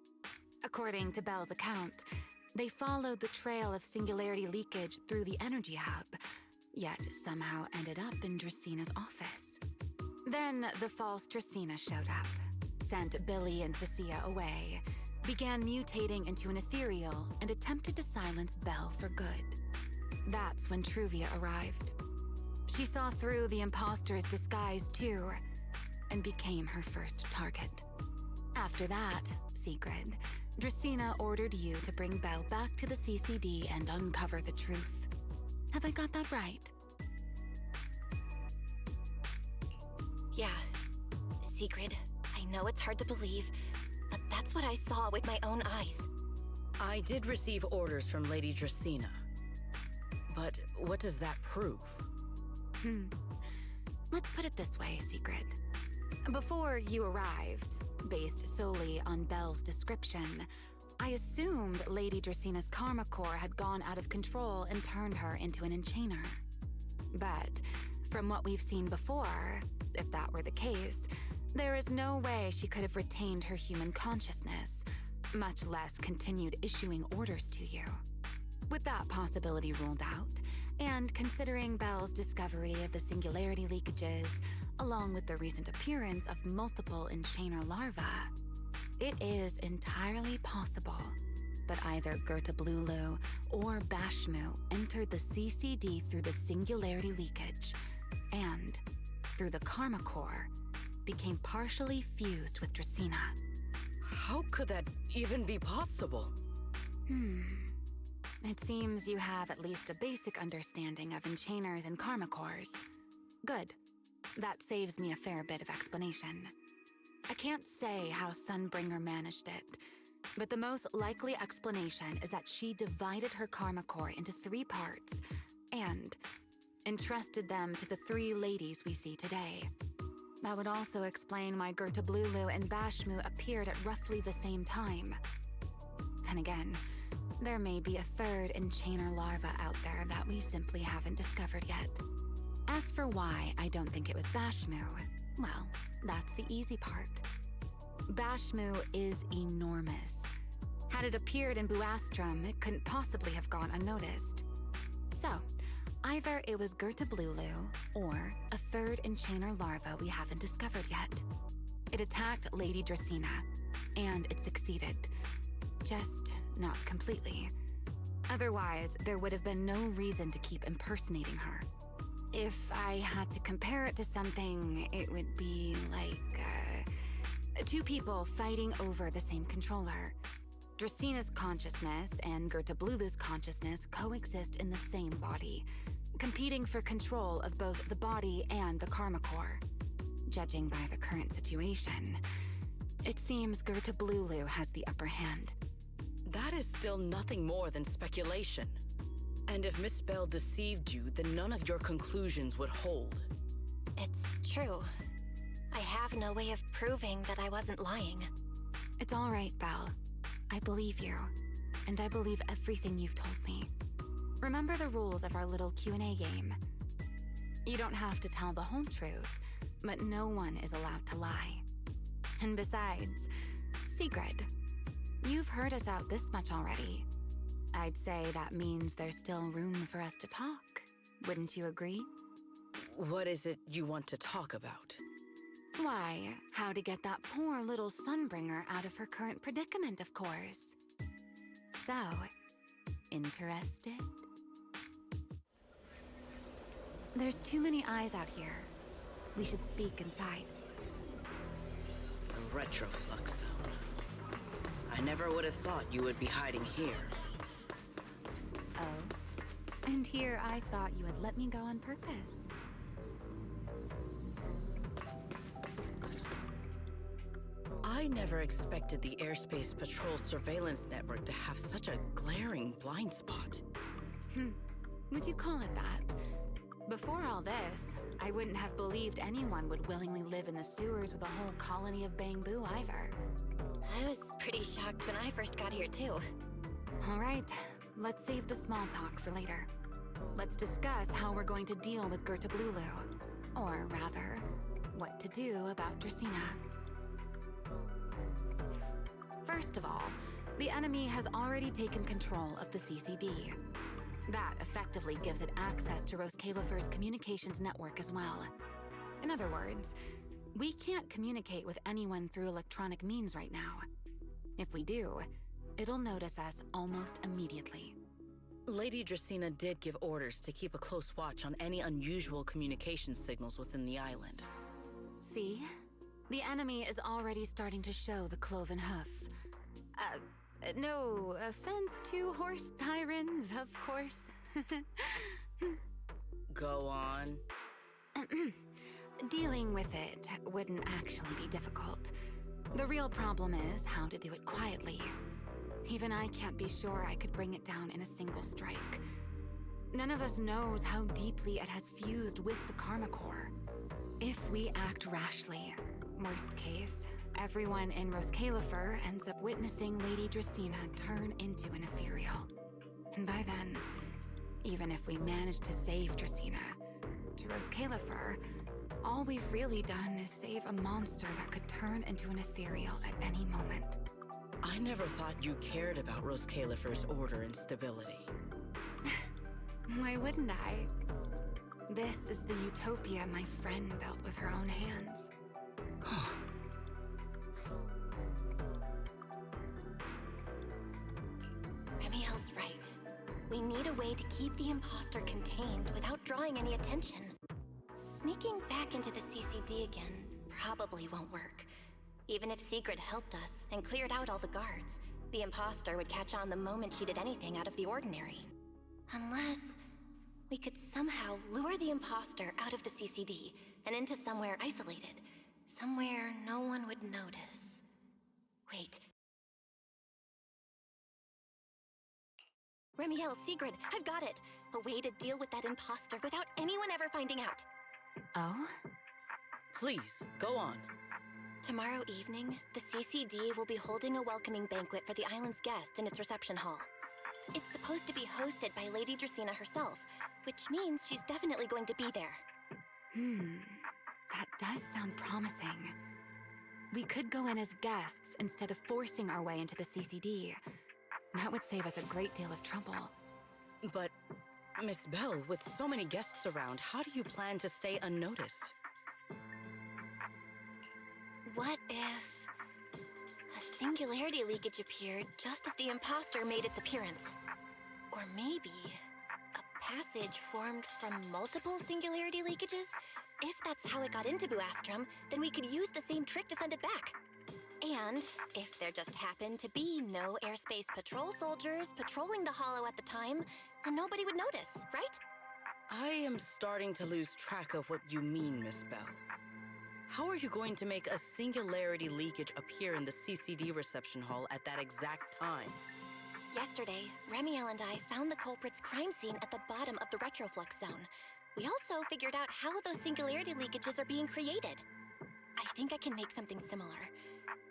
According to Belle's account, they followed the trail of singularity leakage through the energy hub, yet somehow ended up in Draceena's office. Then the false Dracaena showed up, sent Billy and Cecilia away, began mutating into an ethereal, and attempted to silence Belle for good. That's when Truvia arrived. She saw through the imposter's disguise too, and became her first target. After that, Sigrid, Dracaena ordered you to bring Belle back to the CCD and uncover the truth. Have I got that right? Yeah. Sigrid, I know it's hard to believe, but that's what I saw with my own eyes. I did receive orders from Lady Dracaena. But what does that prove? Let's put it this way, Sigrid. Before you arrived, based solely on Belle's description, I assumed Lady Draceena's karma core had gone out of control and turned her into an enchainer. But from what we've seen before, if that were the case, there is no way she could have retained her human consciousness, much less continued issuing orders to you. With that possibility ruled out, and considering Belle's discovery of the singularity leakages, along with the recent appearance of multiple enchainer larvae, it is entirely possible that either Gerta Blulu or Bashmu entered the CCD through the singularity leakage, and, through the karma core, became partially fused with Dracaena. How could that even be possible? It seems you have at least a basic understanding of enchainers and karma cores. Good. That saves me a fair bit of explanation. I can't say how Sunbringer managed it, but the most likely explanation is that she divided her karma core into 3 parts and entrusted them to the 3 ladies we see today. That would also explain why Gerta Blulu and Bashmu appeared at roughly the same time. Then again, there may be a 3rd enchainer larva out there that we simply haven't discovered yet. As for why I don't think it was Bashmu, well, that's the easy part. Bashmu is enormous. Had it appeared in Buastrum, it couldn't possibly have gone unnoticed. So, either it was Gerta Blulu or a 3rd enchainer larva we haven't discovered yet. It attacked Lady Dracaena, and it succeeded. Just not completely. Otherwise, there would have been no reason to keep impersonating her. If I had to compare it to something, it would be like, 2 people fighting over the same controller. Draceena's consciousness and Gerta Blulu's consciousness coexist in the same body, competing for control of both the body and the karma core. Judging by the current situation, it seems Gerta Blulu has the upper hand. That is still nothing more than speculation. And if Miss Belle deceived you, then none of your conclusions would hold. It's true. I have no way of proving that I wasn't lying. It's all right, Belle. I believe you, and I believe everything you've told me. Remember the rules of our little Q&A game. You don't have to tell the whole truth, but no one is allowed to lie. And besides, Sigrid, you've heard us out this much already. I'd say that means there's still room for us to talk, Wouldn't you agree? What is it you want to talk about? Why, how to get that poor little Sunbringer out of her current predicament, of course. So, interested? There's too many eyes out here. We should speak inside. A retroflux zone. I never would have thought you would be hiding here. Oh? And here I thought you had let me go on purpose. I never expected the Airspace Patrol surveillance network to have such a glaring blind spot. Would you call it that? Before all this, I wouldn't have believed anyone would willingly live in the sewers with a whole colony of Bangbu either. I was pretty shocked when I first got here, too. All right, let's save the small talk for later. Let's discuss how we're going to deal with Gerta Blulu. Or rather, what to do about Dracena. First of all, the enemy has already taken control of the CCD. That effectively gives it access to Roskalifer's communications network as well. In other words, we can't communicate with anyone through electronic means right now. If we do, it'll notice us almost immediately. Lady Dracena did give orders to keep a close watch on any unusual communication signals within the island. See? The enemy is already starting to show the cloven hoof. No offense to horse tyrants, of course. Go on. Dealing with it wouldn't actually be difficult. The real problem is how to do it quietly. Even I can't be sure I could bring it down in a single strike. None of us knows how deeply it has fused with the Karma Core. If we act rashly, worst case, everyone in Roskalifer ends up witnessing Lady Dracena turn into an ethereal. And by then, even if we manage to save Dracena, to Roskalifer, all we've really done is save a monster that could turn into an ethereal at any moment. I never thought you cared about Roskalifer's order and stability. Why wouldn't I? This is the utopia my friend built with her own hands. Remiel's right. We need a way to keep the imposter contained without drawing any attention. Sneaking back into the CCD again probably won't work. Even if Sigrid helped us and cleared out all the guards, the imposter would catch on the moment she did anything out of the ordinary. Unless we could somehow lure the imposter out of the CCD and into somewhere isolated. Somewhere no one would notice. Wait. Remiel, Sigrid, I've got it! A way to deal with that imposter without anyone ever finding out. Oh? Please, go on. Tomorrow evening, the CCD will be holding a welcoming banquet for the island's guests in its reception hall. It's supposed to be hosted by Lady Dracena herself, which means she's definitely going to be there. That does sound promising. We could go in as guests instead of forcing our way into the CCD. That would save us a great deal of trouble. But, Miss Bell, with so many guests around, how do you plan to stay unnoticed? What if a singularity leakage appeared just as the imposter made its appearance? Or maybe a passage formed from multiple singularity leakages? If that's how it got into Buastrum, then we could use the same trick to send it back. And if there just happened to be no airspace patrol soldiers patrolling the hollow at the time, then nobody would notice, right? I am starting to lose track of what you mean, Miss Bell. How are you going to make a singularity leakage appear in the CCD reception hall at that exact time? Yesterday, Remiel and I found the culprit's crime scene at the bottom of the retroflux zone. We also figured out how those singularity leakages are being created. I think I can make something similar.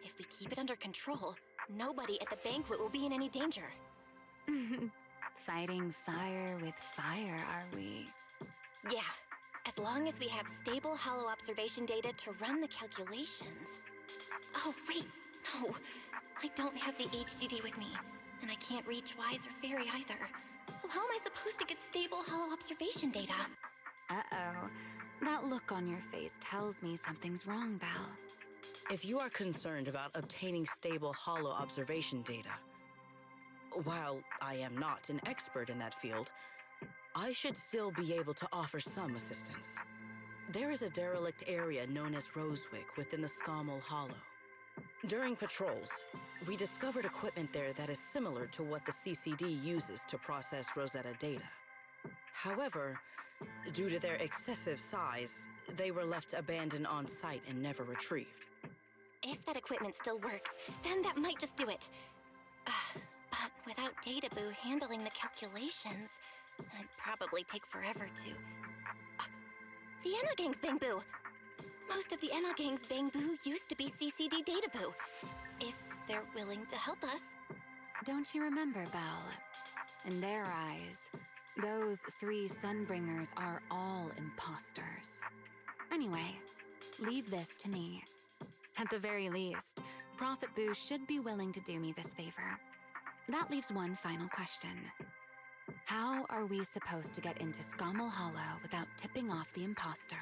If we keep it under control, nobody at the banquet will be in any danger. Fighting fire with fire, are we? Yeah, as long as we have stable hollow observation data to run the calculations. Oh, wait, no. I don't have the HDD with me, and I can't reach Wise or Fairy either. So how am I supposed to get stable hollow observation data? Uh-oh. That look on your face tells me something's wrong, Belle. If you are concerned about obtaining stable hollow observation data, while I am not an expert in that field, I should still be able to offer some assistance. There is a derelict area known as Rosewick within the Scommel Hollow. During patrols, we discovered equipment there that is similar to what the CCD uses to process Rosetta data. However, due to their excessive size, they were left abandoned on site and never retrieved. If that equipment still works, then that might just do it. But without Databoo handling the calculations, it'd probably take forever to... the Enogang's Bangboo! Most of the Enogang's Bangboo used to be CCD Databoo. If they're willing to help us. Don't you remember, Belle? In their eyes, those 3 Sunbringers are all imposters. Anyway, leave this to me. At the very least, Prophet Boo should be willing to do me this favor. That leaves one final question. How are we supposed to get into Scommel Hollow without tipping off the imposter?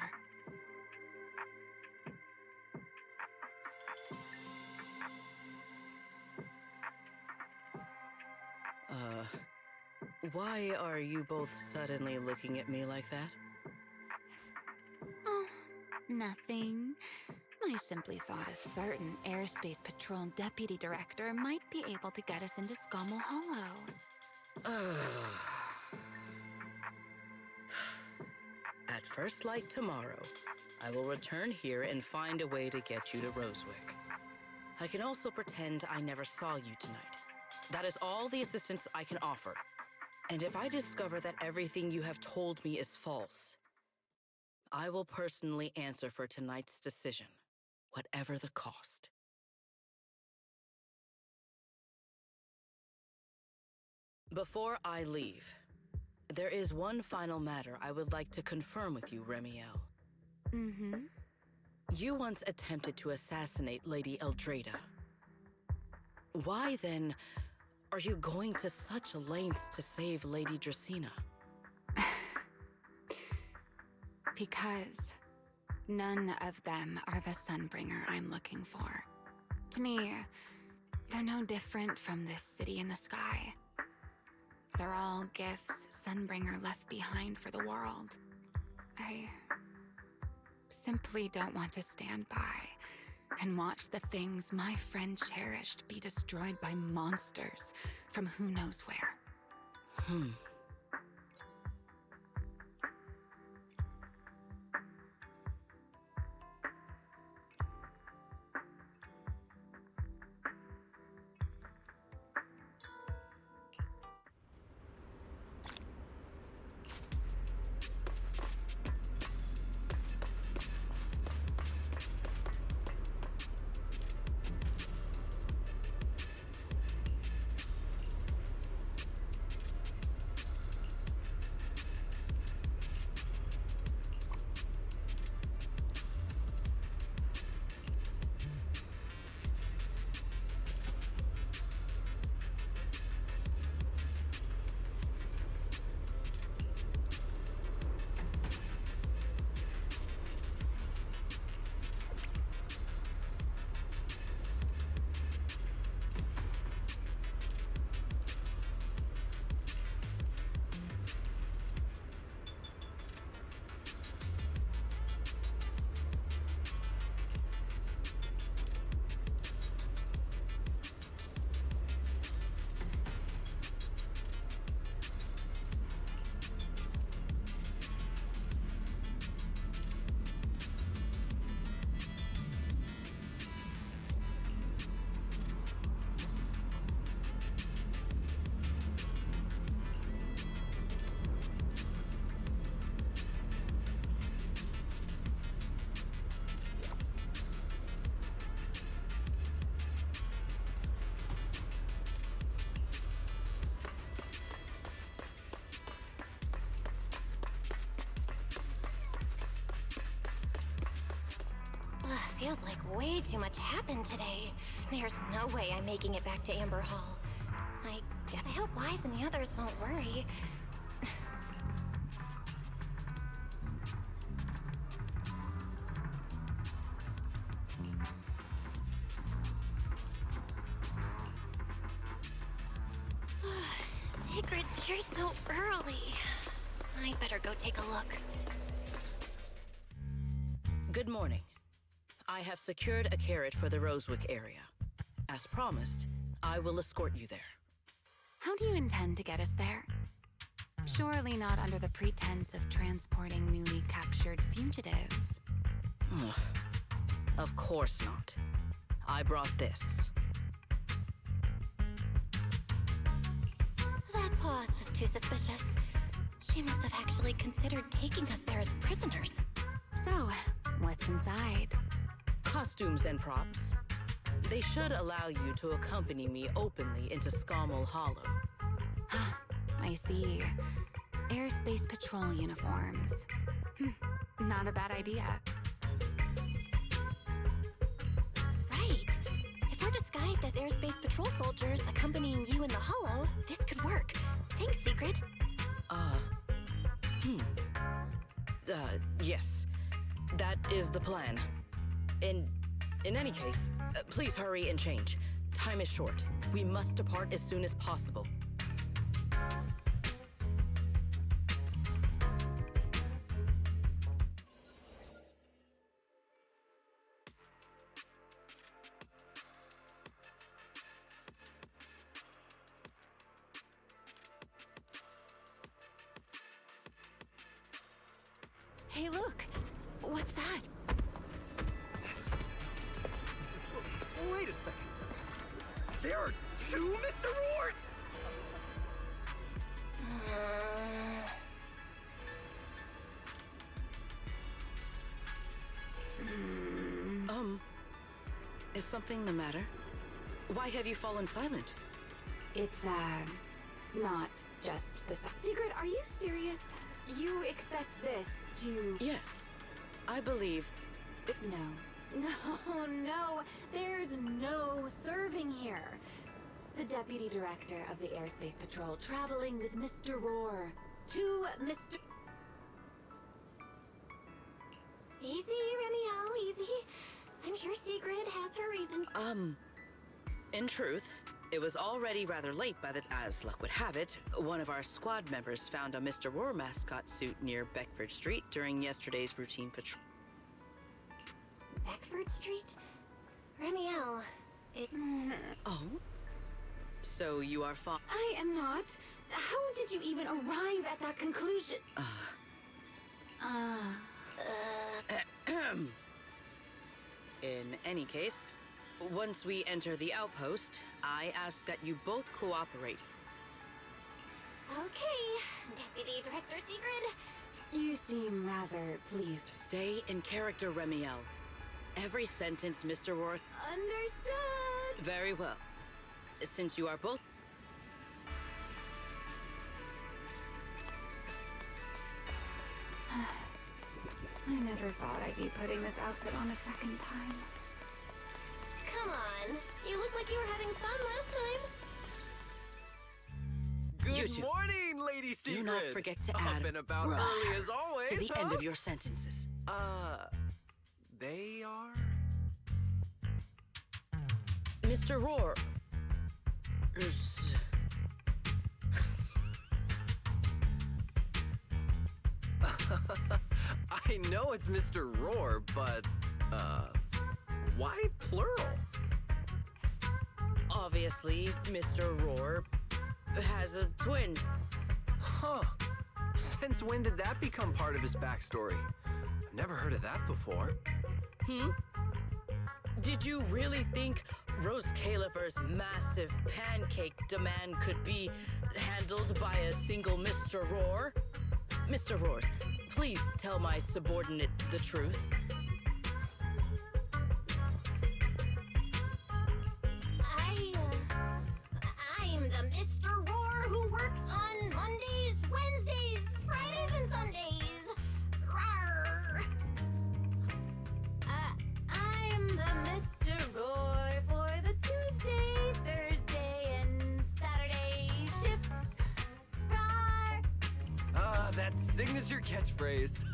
Why are you both suddenly looking at me like that? Oh, nothing. I simply thought a certain Airspace Patrol Deputy Director might be able to get us into Scommel Hollow. At first light tomorrow, I will return here and find a way to get you to Rosewick. I can also pretend I never saw you tonight. That is all the assistance I can offer. And if I discover that everything you have told me is false, I will personally answer for tonight's decision, whatever the cost. Before I leave, there is one final matter I would like to confirm with you, Remiel. Mm-hmm. You once attempted to assassinate Lady Eldrada. Why, then, are you going to such lengths to save Lady Dracena? Because none of them are the Sunbringer I'm looking for. To me, they're no different from this city in the sky. They're all gifts Sunbringer left behind for the world. I simply don't want to stand by and watch the things my friend cherished be destroyed by monsters from who knows where. Feels like way too much happened today. There's no way I'm making it back to Amber Hall. I I hope Wise and the others won't worry. Secret's here so early. I'd better go take a look. Good morning. I have secured a carrot for the Rosewick area. As promised, I will escort you there. How do you intend to get us there? Surely not under the pretense of transporting newly captured fugitives. Of course not. I brought this. That pause was too suspicious. She must have actually considered taking us there as prisoners. So, what's inside? Costumes and props. They should allow you to accompany me openly into Scommel Hollow. I see. Airspace patrol uniforms. Not a bad idea. Right. If we're disguised as airspace patrol soldiers accompanying you in the Hollow, this could work. Thanks, Secret. Yes. That is the plan. In any case, please hurry and change. Time is short. We must depart as soon as possible. Hey, look! What's that? Wait a second. There are two Mr. Roars? Is something the matter? Why have you fallen silent? It's, not just the Secret, are you serious? You expect this to... Yes. I believe... No, there's no serving here. The Deputy Director of the Airspace Patrol traveling with Mr. Roar to Mr... Easy, Remiel, easy. I'm sure Sigrid has her reasons. In truth, it was already rather late by the... As luck would have it, one of our squad members found a Mr. Roar mascot suit near Beckford Street during yesterday's routine patrol. Beckford Street? Remiel, it... Oh? So you are I am not. How did you even arrive at that conclusion? In any case, once we enter the outpost, I ask that you both cooperate. Okay, Deputy Director Sigrid. You seem rather pleased. Stay in character, Remiel. Every sentence, Mr. Roar... Understood! Very well. Since you are both... I never thought I'd be putting this outfit on a second time. Come on, you look like you were having fun last time. Good morning, Lady Secret. Do not forget to add Been about early as always, to the end of your sentences. They are? Mr. Roar. I know it's Mr. Roar, but, why plural? Obviously, Mr. Roar has a twin. Huh. Since when did that become part of his backstory? I've never heard of that before. Did you really think Rose Califer's massive pancake demand could be handled by a single Mr. Roar? Mr. Roars, please tell my subordinate the truth. I'm the Mr. Roar who works on Mondays, Wednesdays, Fridays, and Sundays. Rawr. I'm the Mr. Roar for the Tuesday, Thursday, and Saturday that signature catchphrase.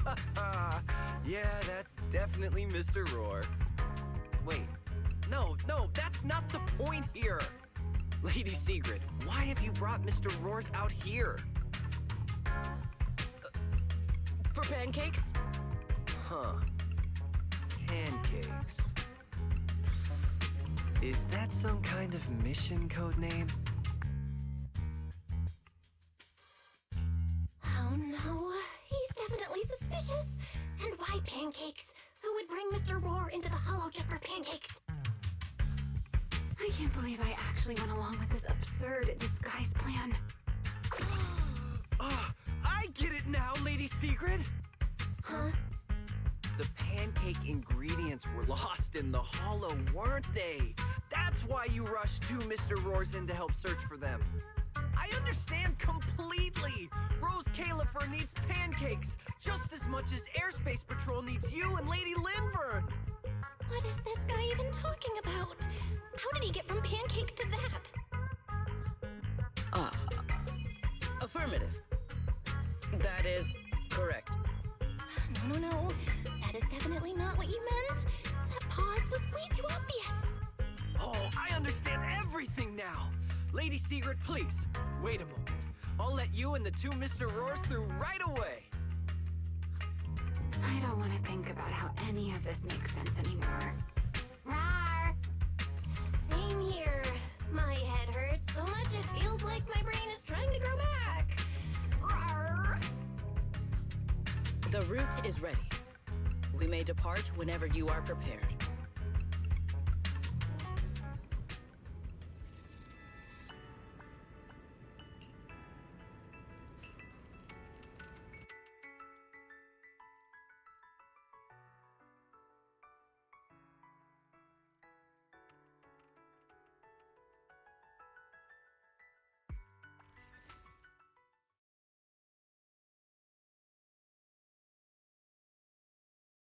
Yeah, that's definitely Mr. Roar. Wait, no, that's not the point here. Lady Sigrid, why have you brought Mr. Roars out here? For pancakes? Huh. Pancakes. Is that some kind of mission code name? Oh no, he's definitely suspicious. And why pancakes? Who would bring Mr. Roar into the hollow just for pancakes? I can't believe I actually went along with this absurd disguise plan. I get it now, Lady Sigrid! Huh? The pancake ingredients were lost in the hollow, weren't they? That's why you rushed two Mr. Roars in to help search for them. I understand completely! Rose Califer needs pancakes just as much as Airspace Patrol needs you and Lady Linvern! What is this guy even talking about? How did he get from pancakes to that? Affirmative. That is correct. No. That is definitely not what you meant. That pause was way too obvious. Oh, I understand everything now! Lady Sigrid, please, wait a moment. I'll let you and the two Mr. Roars through right away! I don't want to think about how any of this makes sense anymore. Rawr! Same here. My head hurts so much it feels like my brain is trying to grow back. Rawr! The route is ready. We may depart whenever you are prepared.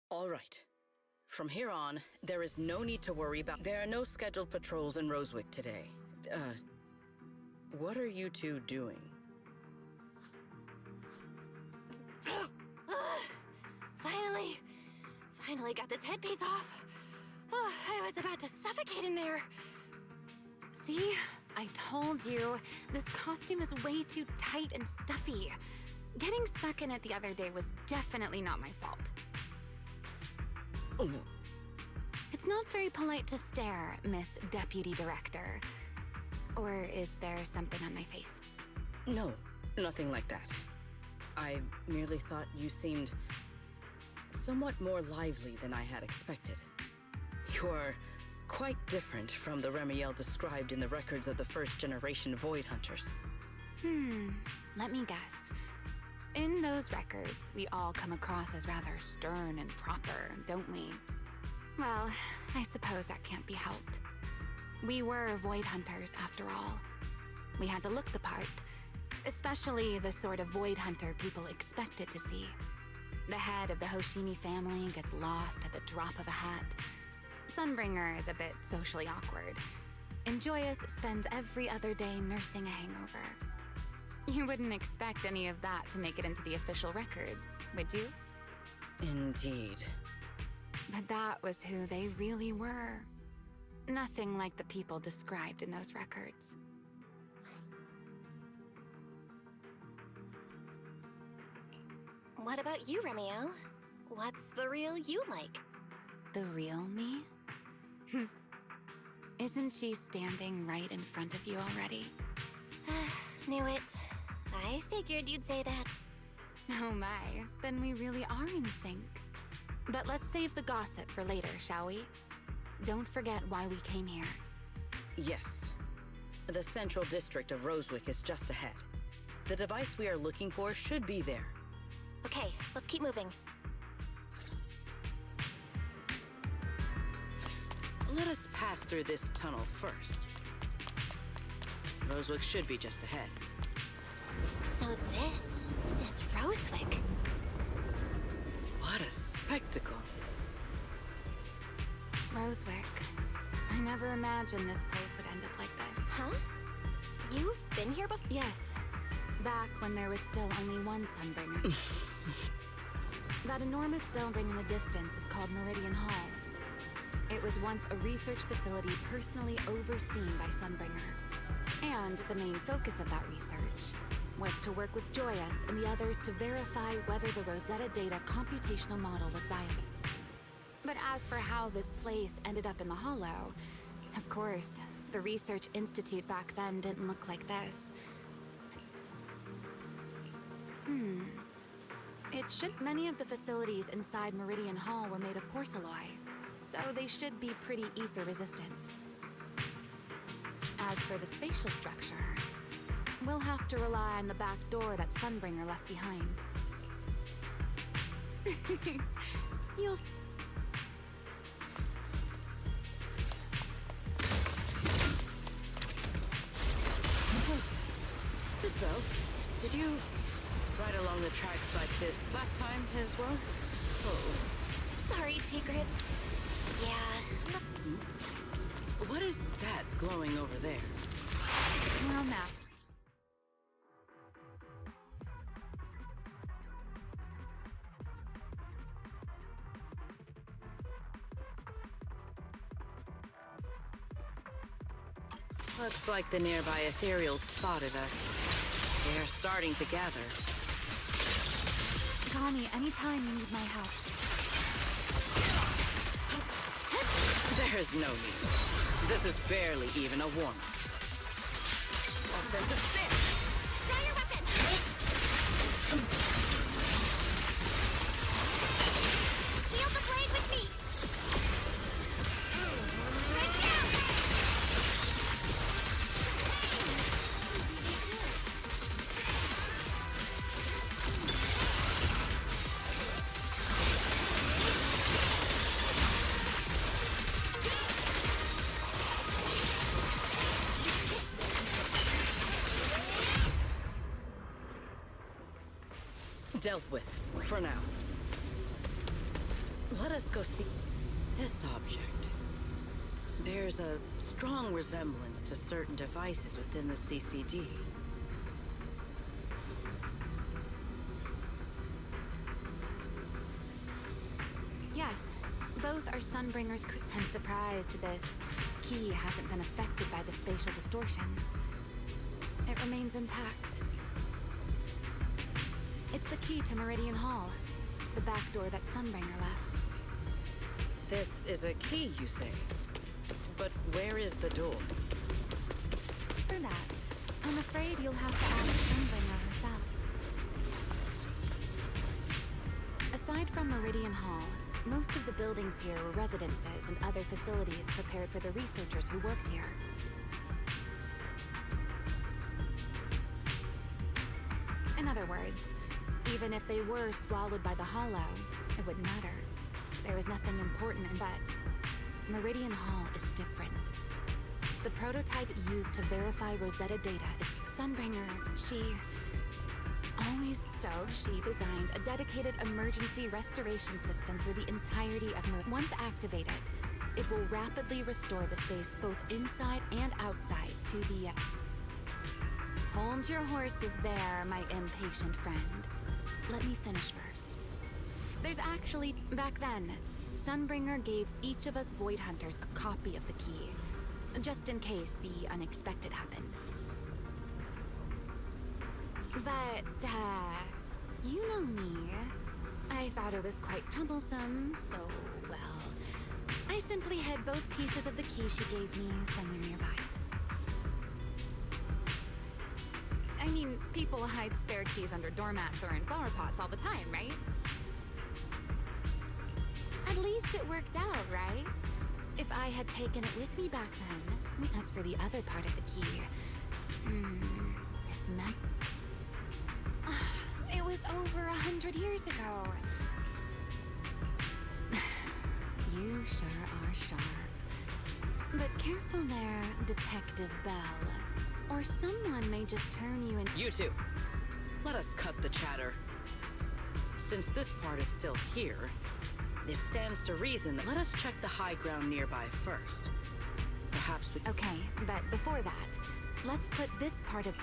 All right. From here on, there is no need to worry about... There are no scheduled patrols in Rosewick today. What are you two doing? Finally got this headpiece off. Oh, I was about to suffocate in there. See? I told you. This costume is way too tight and stuffy. Getting stuck in it the other day was definitely not my fault. Oh. It's not very polite to stare, Miss Deputy Director. Or is there something on my face? No, nothing like that. I merely thought you seemed somewhat more lively than I had expected. You are quite different from the Remiel described in the records of the first-generation Void Hunters. Let me guess. In those records, we all come across as rather stern and proper, don't we? Well, I suppose that can't be helped. We were Void Hunters, after all. We had to look the part, especially the sort of Void Hunter people expected to see. The head of the Hoshimi family gets lost at the drop of a hat. Sunbringer is a bit socially awkward. And Joyous spends every other day nursing a hangover. You wouldn't expect any of that to make it into the official records, would you? Indeed. But that was who they really were. Nothing like the people described in those records. What about you, Remiel? What's the real you like? The real me? Isn't she standing right in front of you already? Knew it. I figured you'd say that. Oh my, then we really are in sync. But let's save the gossip for later, shall we? Don't forget why we came here. Yes. The central district of Rosewick is just ahead. The device we are looking for should be there. Okay, let's keep moving. Let us pass through this tunnel first. Rosewick should be just ahead. So this is Rosewick. What a spectacle. Rosewick. I never imagined this place would end up like this. Huh? You've been here before? Yes. Back when there was still only one Sunbringer. That enormous building in the distance is called Meridian Hall. It was once a research facility personally overseen by Sunbringer. And the main focus of that research was to work with Joyous and the others to verify whether the Rosetta Data computational model was viable. But as for how this place ended up in the Hollow, of course, the Research Institute back then didn't look like this. Many of the facilities inside Meridian Hall were made of porcelain, so they should be pretty ether resistant. As for the spatial structure, we'll have to rely on the back door that Sunbringer left behind. You'll... Miss Bell, did you ride along the tracks like this last time as well? Oh. Sorry, Secret. Yeah. What is that glowing over there? Well, now. Looks like the nearby ethereals spotted us. They're starting to gather. Call me anytime you need my help. There's no need. This is barely even a warm-up. Offensive stick! Try your weapon! Wield the blade with me! Right down! Dealt with, for now. Let us go see this object. Bears a strong resemblance to certain devices within the CCD. Yes, both are Sunbringer's. I'm surprised this key hasn't been affected by the spatial distortions. It remains intact. It's the key to Meridian Hall, the back door that Sunbringer left. This is a key, you say? But where is the door? For that, I'm afraid you'll have to ask Sunbringer herself. Aside from Meridian Hall, most of the buildings here were residences and other facilities prepared for the researchers who worked here. In other words, even if they were swallowed by the Hollow, it wouldn't matter. There was nothing important in but Meridian Hall is different. The prototype used to verify Rosetta Data is Sunbringer. She designed a dedicated emergency restoration system for the entirety of Meridian. Once activated, it will rapidly restore the space both inside and outside to the... Hold your horses there, my impatient friend. Let me finish first. There's actually, back then, Sunbringer gave each of us Void Hunters a copy of the key, just in case the unexpected happened. But, you know me. I thought it was quite troublesome, so, well, I simply hid both pieces of the key she gave me somewhere nearby. I mean, people hide spare keys under doormats or in flower pots all the time, right? At least it worked out, right? If I had taken it with me back then. As for the other part of the key, it was over 100 years ago. You sure are sharp. But careful there, Detective Bell. Or someone may just turn you in. You two, let us cut the chatter. Since this part is still here, it stands to reason that let us check the high ground nearby first. Perhaps we... Okay, but before that, let's put this part of...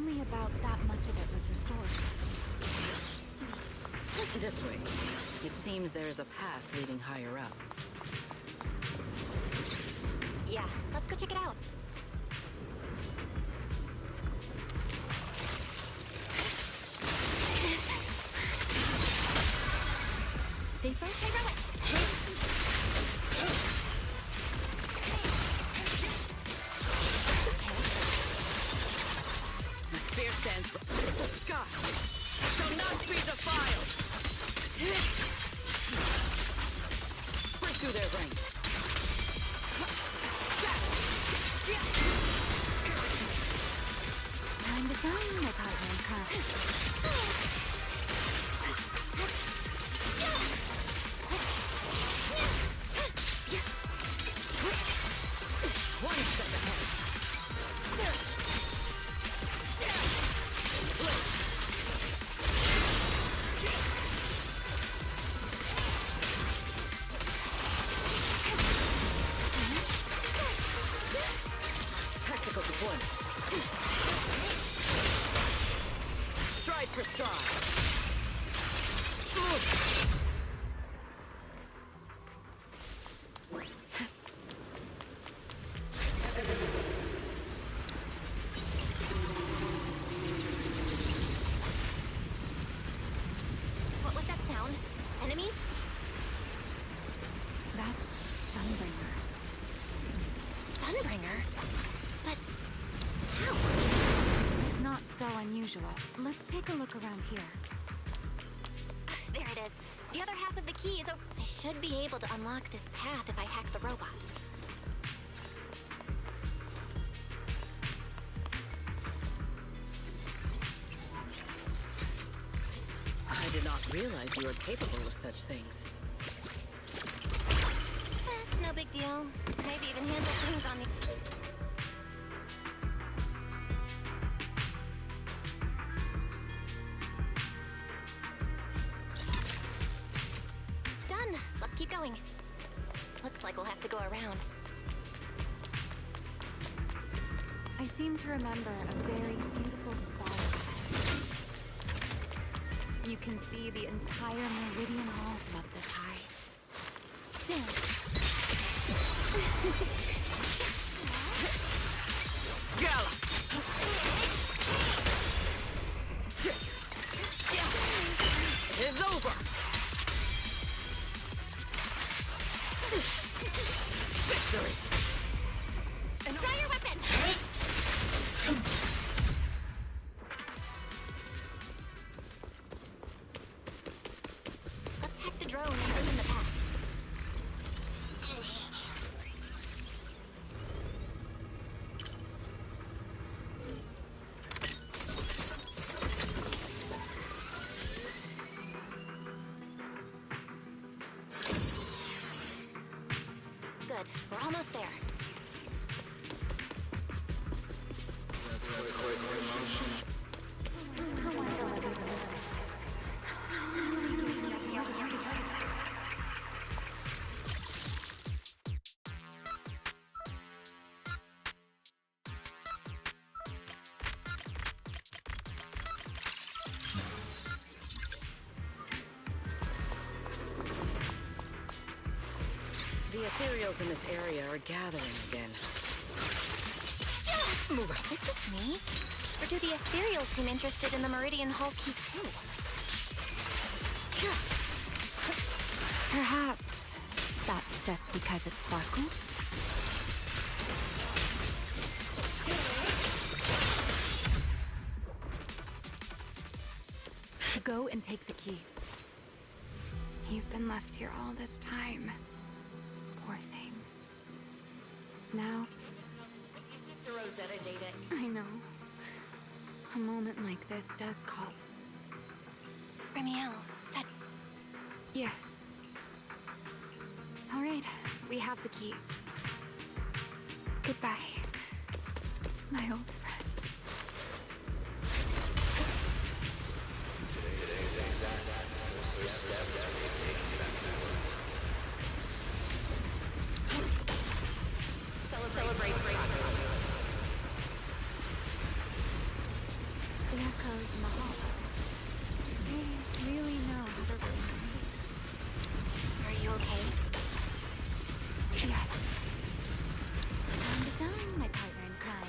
only about that much of it was restored. This way. It seems there's a path leading higher up. Yeah, let's go check it out. Stay put. Hey, Rowan! The spear stands for the sky. Shall not be defiled. Break through their ranks. Time to shine, my partner in crime. One step ahead. Tactical deployment. Stride for stride. What was that sound? Enemies? That's Sunbringer. Sunbringer? But how? It's not so unusual. Let's take a look around here. There it is. The other half of the key is over. I should be able to unlock this path if I hack the robot. I did not realize you were capable of such things. That's no big deal. Maybe even handle things on the... Done. Let's keep going. Looks like we'll have to go around. I seem to remember a very beautiful spot. You can see the entire Meridian Hall from up this high. Gallop! It is over! Victory! And try your weapon! Let's hack the drone and open the path. Good. We're almost there. The ethereals in this area are gathering again. Move up. Is it just me? Or do the ethereals seem interested in the Meridian Hall key too? Perhaps that's just because it sparkles. Go and take the key. You've been left here all this time. Poor thing. Now... The Rosetta data. I know. A moment like this does call. Remiel, that... Yes. All right, we have the key. Goodbye, my old friends. Celebrate. okay? Yes. Time to shine, my partner in crime.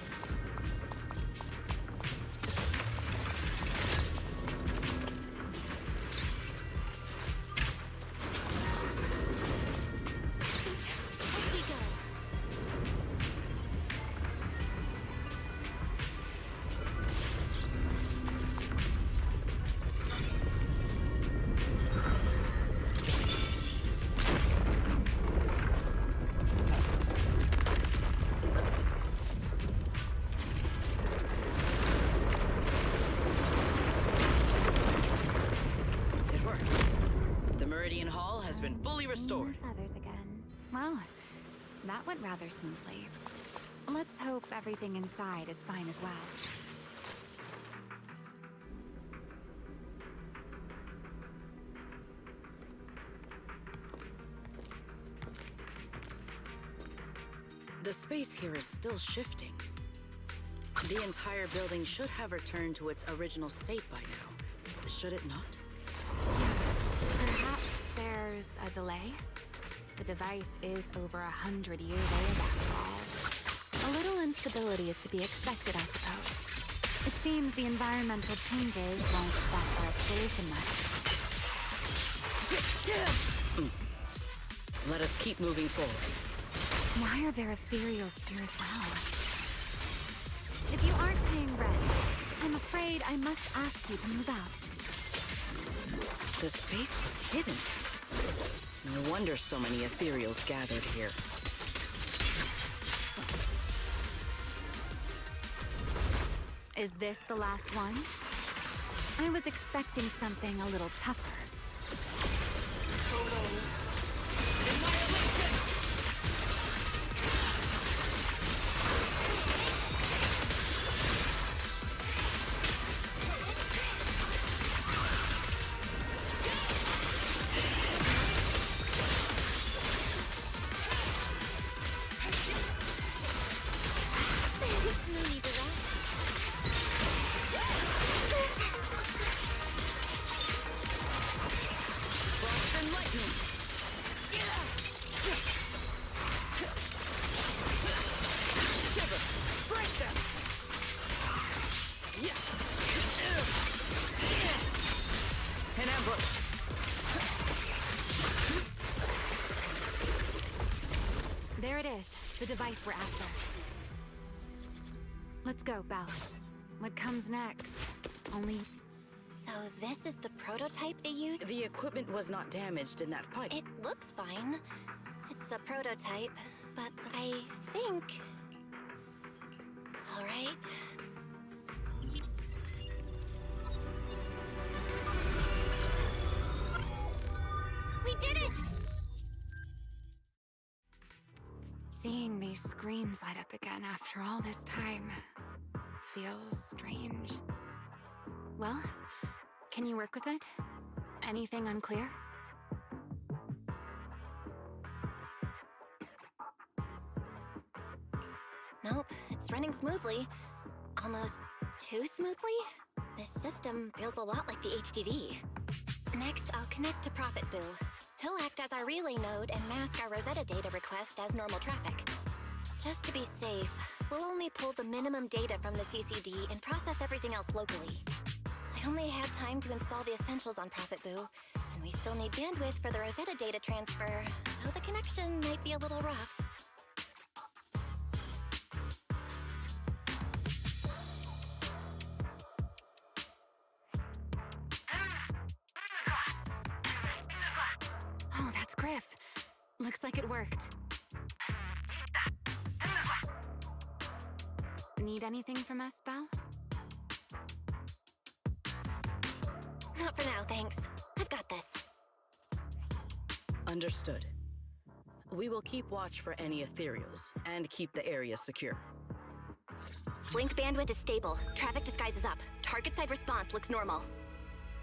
Off we go. It worked. The Meridian Hall has been fully restored. Others again. Well, that went rather smoothly. Let's hope everything inside is fine as well. The space here is still shifting. The entire building should have returned to its original state by now. Should it not? Perhaps there's a delay? The device is over 100 years old after all. A little instability is to be expected, I suppose. It seems the environmental changes won't affect our creation much. Let us keep moving forward. Why are there ethereals here as well? If you aren't paying rent, I'm afraid I must ask you to move out. The space was hidden. No wonder so many ethereals gathered here. Is this the last one? I was expecting something a little tougher. There it is, the device we're after. Let's go, Belle. What comes next? Only... So this is the prototype they used? The equipment was not damaged in that fight. It looks fine. It's a prototype, but I think... All right. We did it! Seeing these screens light up again after all this time feels strange. Well, can you work with it? Anything unclear? Nope, it's running smoothly. Almost too smoothly? This system feels a lot like the HDD. Next, I'll connect to Prophet Boo. He'll act as our relay node and mask our Rosetta data request as normal traffic. Just to be safe, we'll only pull the minimum data from the CCD and process everything else locally. I only had time to install the essentials on Prophet Boo, and we still need bandwidth for the Rosetta data transfer, so the connection might be a little rough. Oh, that's Griff. Looks like it worked. Need anything from us, Belle? Not for now, thanks. I've got this. Understood. We will keep watch for any ethereals and keep the area secure. Link bandwidth is stable. Traffic disguise is up. Target side response looks normal.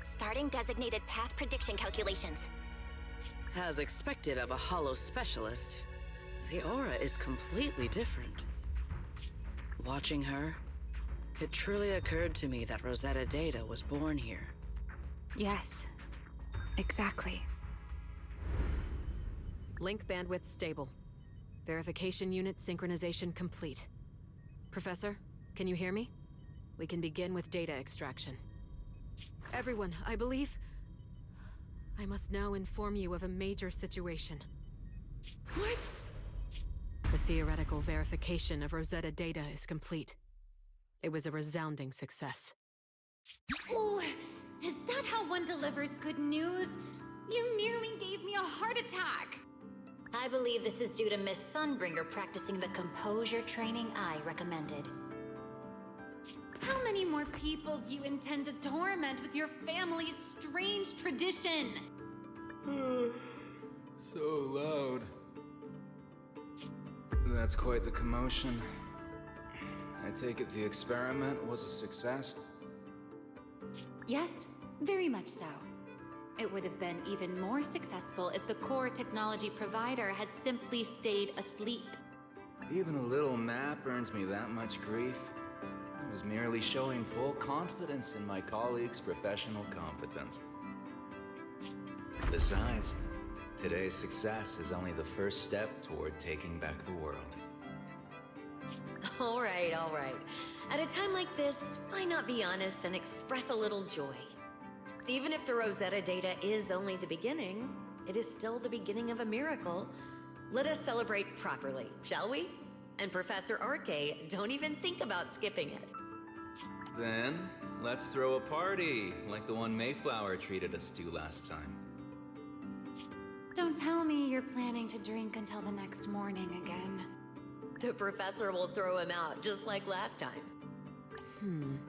Starting designated path prediction calculations. As expected of a holo specialist, the aura is completely different. Watching her, it truly occurred to me that Rosetta Data was born here. Yes, exactly. Link bandwidth stable. Verification unit synchronization complete. Professor, can you hear me? We can begin with data extraction. Everyone, I believe... I must now inform you of a major situation. What? The theoretical verification of Rosetta data is complete. It was a resounding success. Oh, is that how one delivers good news? You nearly gave me a heart attack! I believe this is due to Miss Sunbringer practicing the composure training I recommended. How many more people do you intend to torment with your family's strange tradition? So loud. That's quite the commotion. I take it the experiment was a success? Yes, very much so. It would have been even more successful if the core technology provider had simply stayed asleep. Even a little nap earns me that much grief. I was merely showing full confidence in my colleagues' professional competence. Besides, today's success is only the first step toward taking back the world. All right. At a time like this, why not be honest and express a little joy? Even if the Rosetta data is only the beginning, it is still the beginning of a miracle. Let us celebrate properly, shall we? And Professor Arke, don't even think about skipping it. Then, let's throw a party, like the one Mayflower treated us to last time. Don't tell me you're planning to drink until the next morning again. The professor will throw him out, just like last time.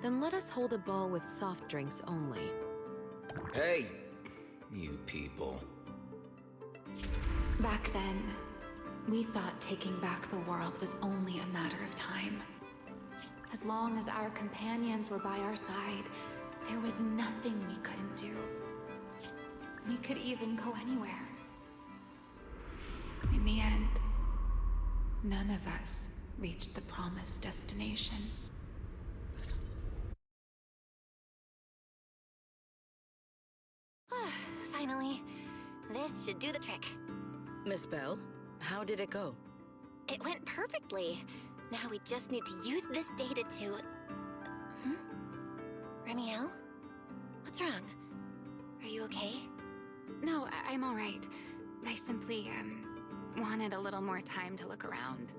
Then let us hold a ball with soft drinks only. Hey, you people. Back then, we thought taking back the world was only a matter of time. As long as our companions were by our side, there was nothing we couldn't do. We could even go anywhere. In the end, none of us reached the promised destination. Finally, this should do the trick. Miss Bell, how did it go? It went perfectly. Now we just need to use this data to... Remiel? What's wrong? Are you okay? No, I'm all right. I simply, wanted a little more time to look around.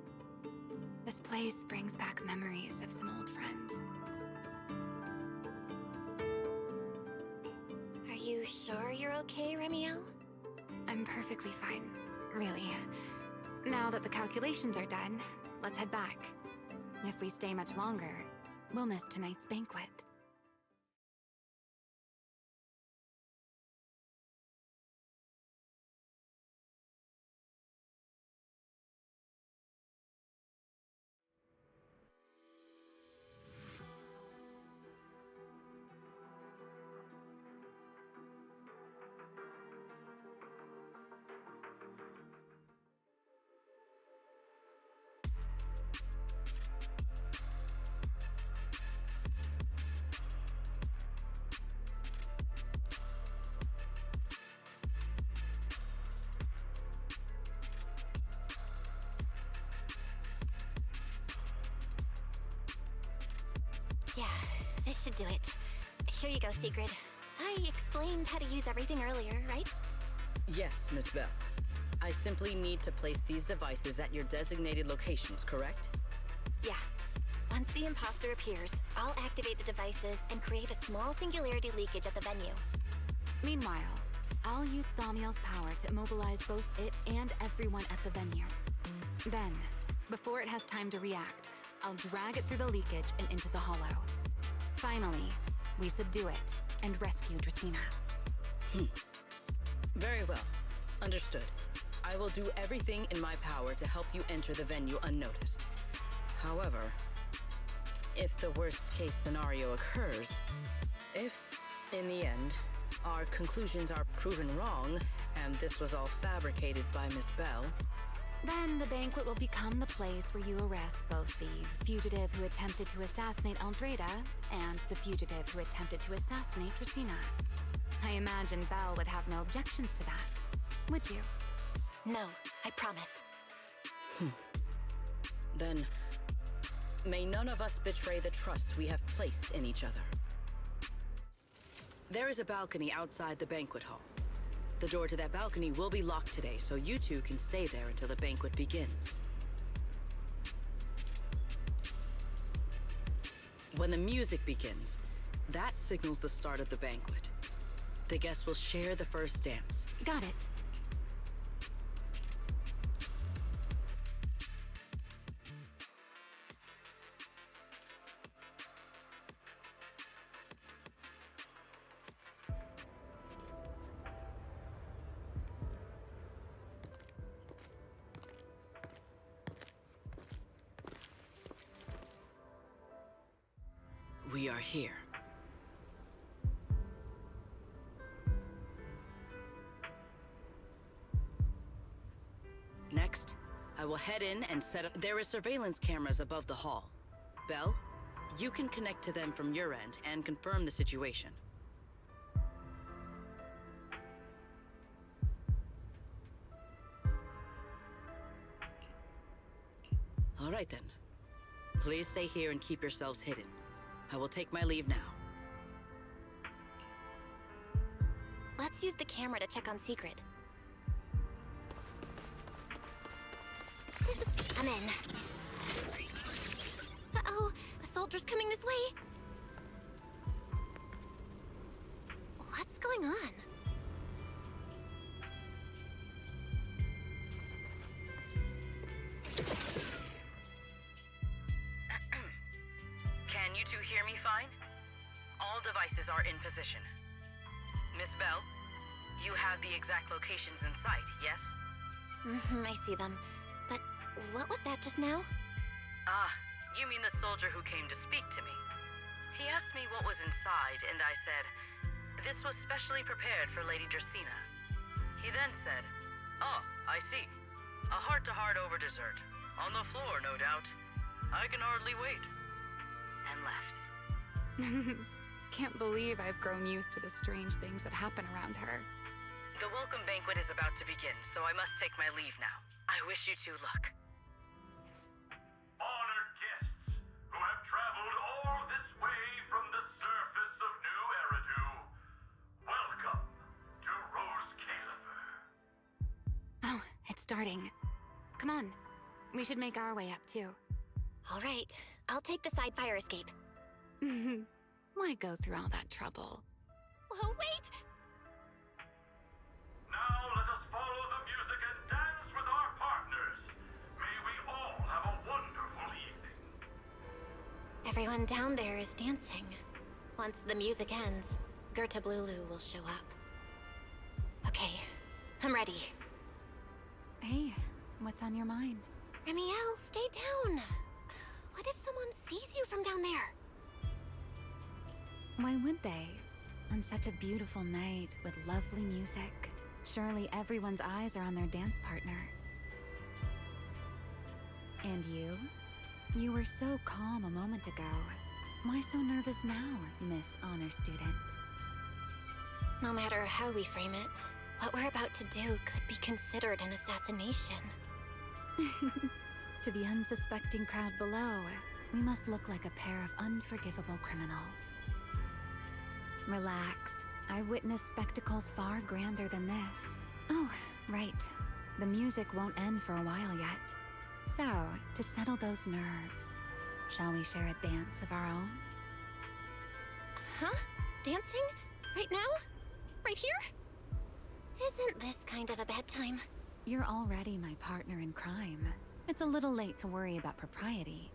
This place brings back memories of some old friends. Are you sure you're okay, Remiel? I'm perfectly fine, really. Now that the calculations are done, let's head back. If we stay much longer, we'll miss tonight's banquet. Yeah, this should do it. Here you go, Sigrid. I explained how to use everything earlier, right? Yes, Miss Bell. I simply need to place these devices at your designated locations, correct? Yeah. Once the imposter appears, I'll activate the devices and create a small singularity leakage at the venue. Meanwhile, I'll use Thaumiel's power to immobilize both it and everyone at the venue. Then, before it has time to react, I'll drag it through the leakage and into the hollow. Finally, we subdue it and rescue Dracena. Very well. Understood. I will do everything in my power to help you enter the venue unnoticed. However, if the worst-case scenario occurs, if, in the end, our conclusions are proven wrong, and this was all fabricated by Miss Bell, then the banquet will become the place where you arrest both the fugitive who attempted to assassinate Aldreda and the fugitive who attempted to assassinate Dracena. I imagine Belle would have no objections to that, would you? No, I promise. Then, may none of us betray the trust we have placed in each other. There is a balcony outside the banquet hall. The door to that balcony will be locked today, so you two can stay there until the banquet begins. When the music begins, that signals the start of the banquet. The guests will share the first dance. Got it. We are here. Next, I will head in and set up. There is surveillance cameras above the hall. Belle, you can connect to them from your end and confirm the situation. All right then. Please stay here and keep yourselves hidden. I will take my leave now. Let's use the camera to check on Secret. I'm in. Uh-oh, a soldier's coming this way. What's going on? Can you two hear me fine? All devices are in position. Miss Belle, you have the exact locations in sight, yes? I see them. But what was that just now? Ah, you mean the soldier who came to speak to me. He asked me what was inside, and I said, this was specially prepared for Lady Dracaena. He then said, oh, I see. A heart-to-heart over dessert. On the floor, no doubt. I can hardly wait. And left. Can't believe I've grown used to the strange things that happen around her. The welcome banquet is about to begin, so I must take my leave now. I wish you two luck. Honored guests who have traveled all this way from the surface of New Eridu, welcome to Rose Califer. Oh, it's starting. Come on. We should make our way up, too. All right, I'll take the side fire escape. Why go through all that trouble? Whoa, wait! Now let us follow the music and dance with our partners. May we all have a wonderful evening. Everyone down there is dancing. Once the music ends, Gerta Blulu will show up. Okay, I'm ready. Hey, what's on your mind? Remiel, stay down. What if someone sees you from down there? Why would they? On such a beautiful night with lovely music, surely everyone's eyes are on their dance partner. And you? You were so calm a moment ago. Why so nervous now, Miss Honor Student? No matter how we frame it, what we're about to do could be considered an assassination. To the unsuspecting crowd below, we must look like a pair of unforgivable criminals. Relax. I've witnessed spectacles far grander than this. Oh, right. The music won't end for a while yet. So, to settle those nerves, shall we share a dance of our own? Huh? Dancing? Right now? Right here? Isn't this kind of a bad time? You're already my partner in crime. It's a little late to worry about propriety.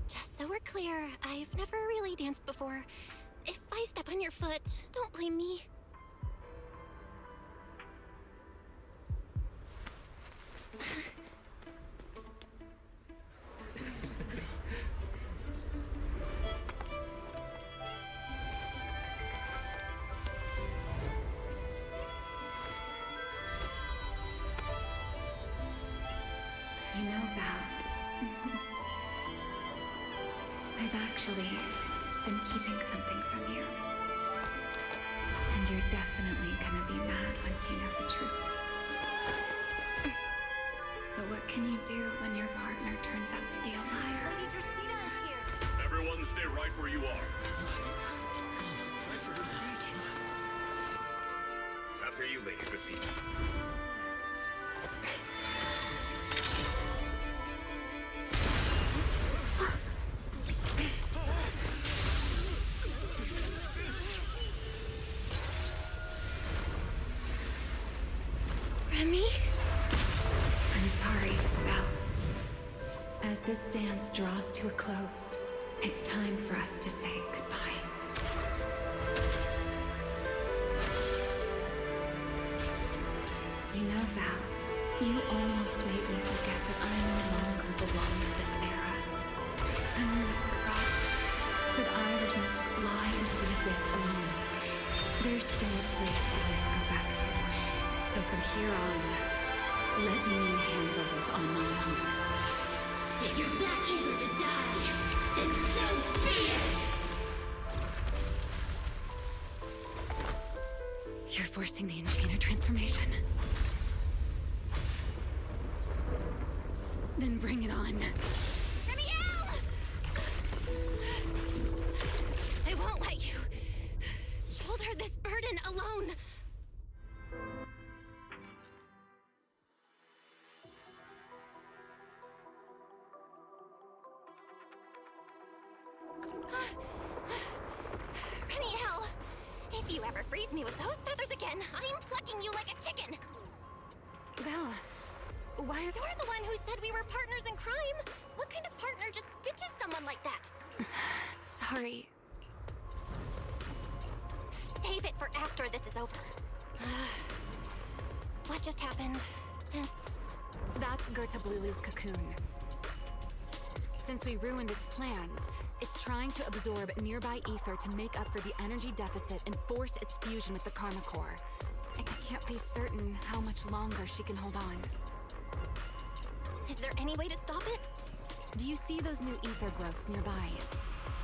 Just so we're clear, I've never really danced before. If I step on your foot, don't blame me. You know, Val, I've actually been keeping something from you. And you're definitely gonna be mad once you know the truth. Remy? I'm sorry, Belle. As this dance draws to a close, it's time for us to say goodbye. You know, Val, you almost made me forget that I no longer belong to this era. I almost forgot that I was meant to fly into the abyss alone. There's still a place I want to go back to. So from here on, let me handle this on my own. If you're not able to die, then so be it! You're forcing the Enchainer transformation. Then bring it on. Remiel! I won't let you shoulder this burden alone. Remiel! If you ever freeze me with those feathers again, I'm plucking you like a chicken! Belle, why? You're the one who said we were partners in crime! What kind of partner just ditches someone like that? Sorry. Save it for after this is over. What just happened? That's Gerta Blulu's cocoon. Since we ruined its plans, it's trying to absorb nearby ether to make up for the energy deficit and force its fusion with the Karma Core. I can't be certain how much longer she can hold on. Is there any way to stop it? Do you see those new ether growths nearby?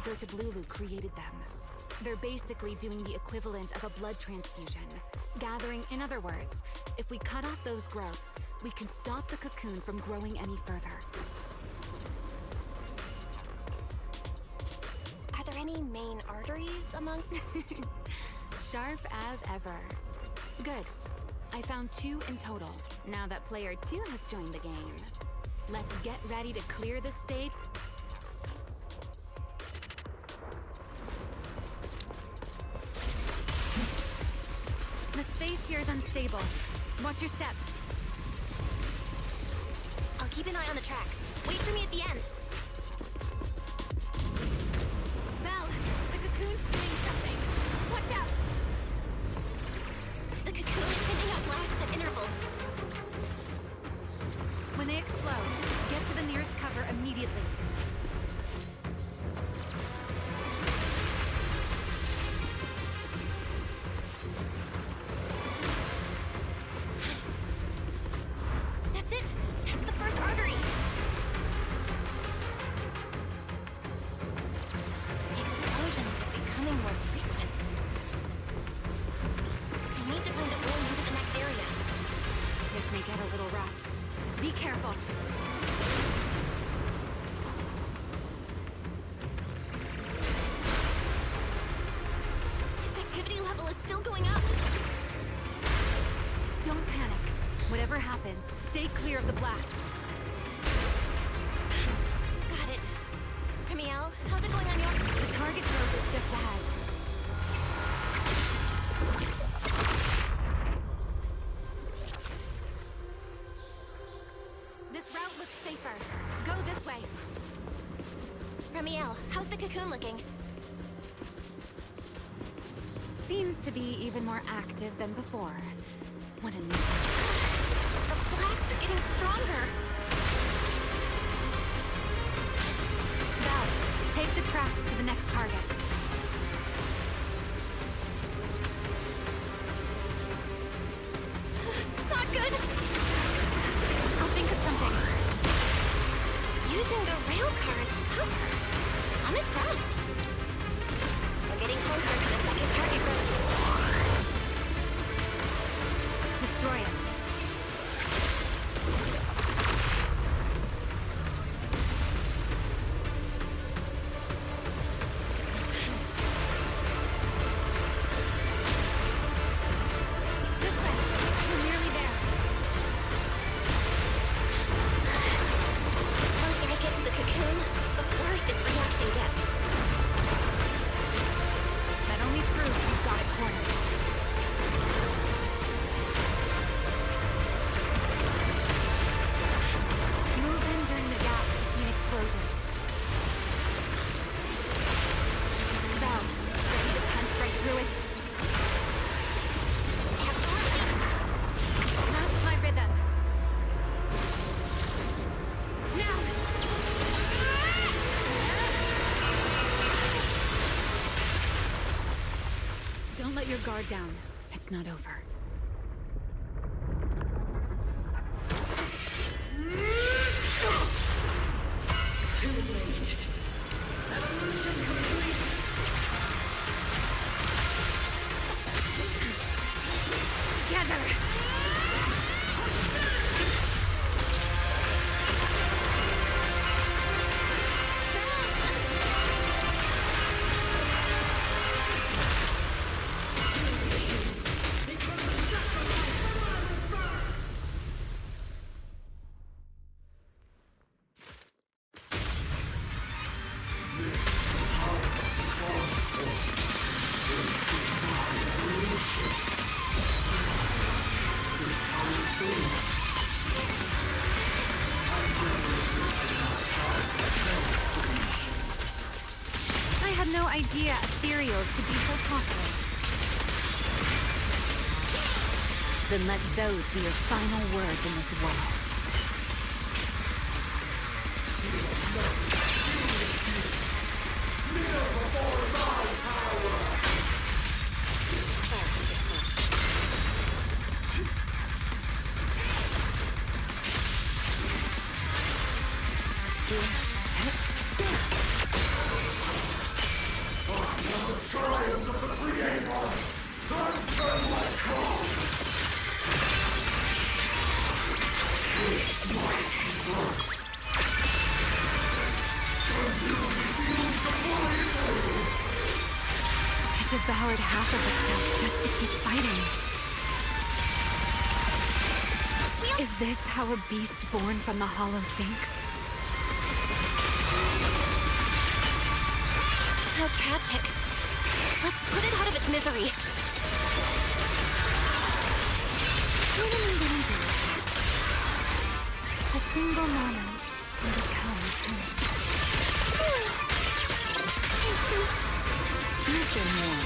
Gerta Blulu created them. They're basically doing the equivalent of a blood transfusion. Gathering, in other words, if we cut off those growths, we can stop the cocoon from growing any further. Are there any main arteries among... Sharp as ever. Good. I found 2 in total, now that player 2 has joined the game. Let's get ready to clear the stage. The space here is unstable. Watch your step. I'll keep an eye on the tracks. Wait for me at the end. Belle, the cocoon's doing something. Watch out! The cocoon is sending out blasts at intervals. When they explode, get to the nearest cover immediately. That's it! That's the first artery! Explosions are becoming more frequent. I need to find a way into the next area. This may get a little rough. Be careful. Its activity level is still going up. Don't panic. Whatever happens, stay clear of the blast. Got it. Remiel, how's it going on your... The target growth is just ahead. This route looks safer. Go this way. Remiel, how's the cocoon looking? Seems to be even more active than before. What a nuisance. The blasts are getting stronger. Val, take the tracks to the next target. Not good. I'll think of something. Using the rail car as cover. I'm impressed. We're getting closer to the second target group. Destroy it. This way. We're nearly there. The closer I get to the cocoon, the worse its reaction gets. Guard down. It's not over. Too late. Evolution complete. Together! No idea ethereals could be so popular. Then let those be your final words in this world. Devoured half of itself just to keep fighting. Is this how a beast born from the hollow thinks? How tragic. Let's put it out of its misery. A single moment and it comes. Future more.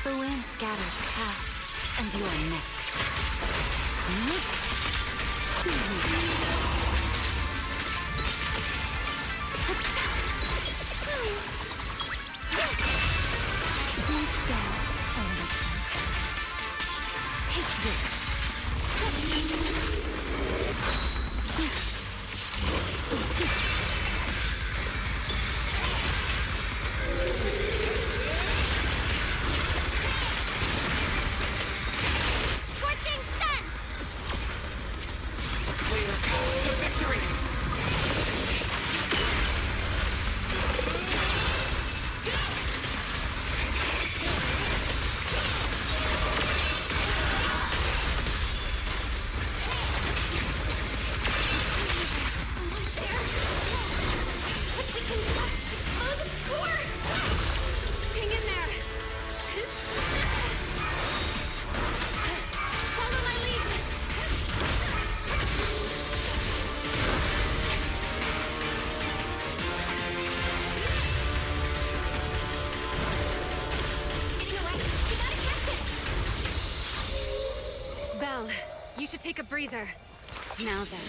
The wind scatters past, and you are next. Take this. You should take a breather. Now then,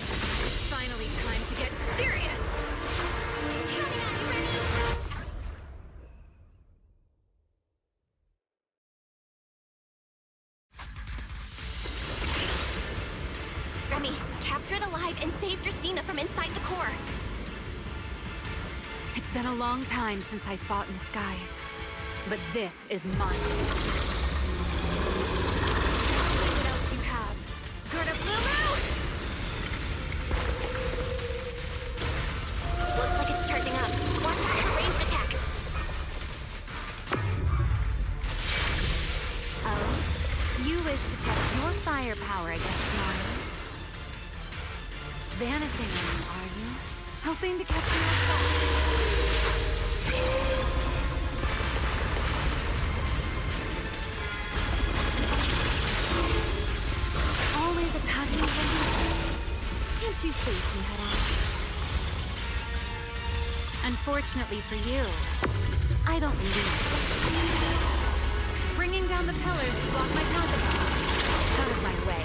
it's finally time to get serious! Remy, captured alive and saved Dracena from inside the core. It's been a long time since I fought in the skies, but this is mine. What else you have? Gerda Blue! Looks like it's charging up. Watch out for ranged attacks. Oh? You wish to test your firepower against mine? Vanishing on you, are you? Hoping to catch me off guard? Always attacking from Can't you face me head on? Unfortunately for you, I don't leave. Bringing down the pillars to block my path again. Out of my way.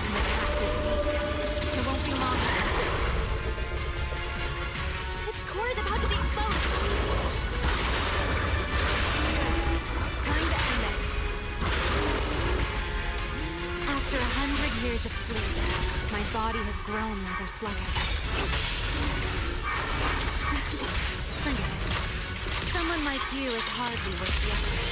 An attack this weak. It won't be long. Its core is about to be exposed. years of sleep, my body has grown rather sluggish. Forget it. Someone like you is hardly worth the effort.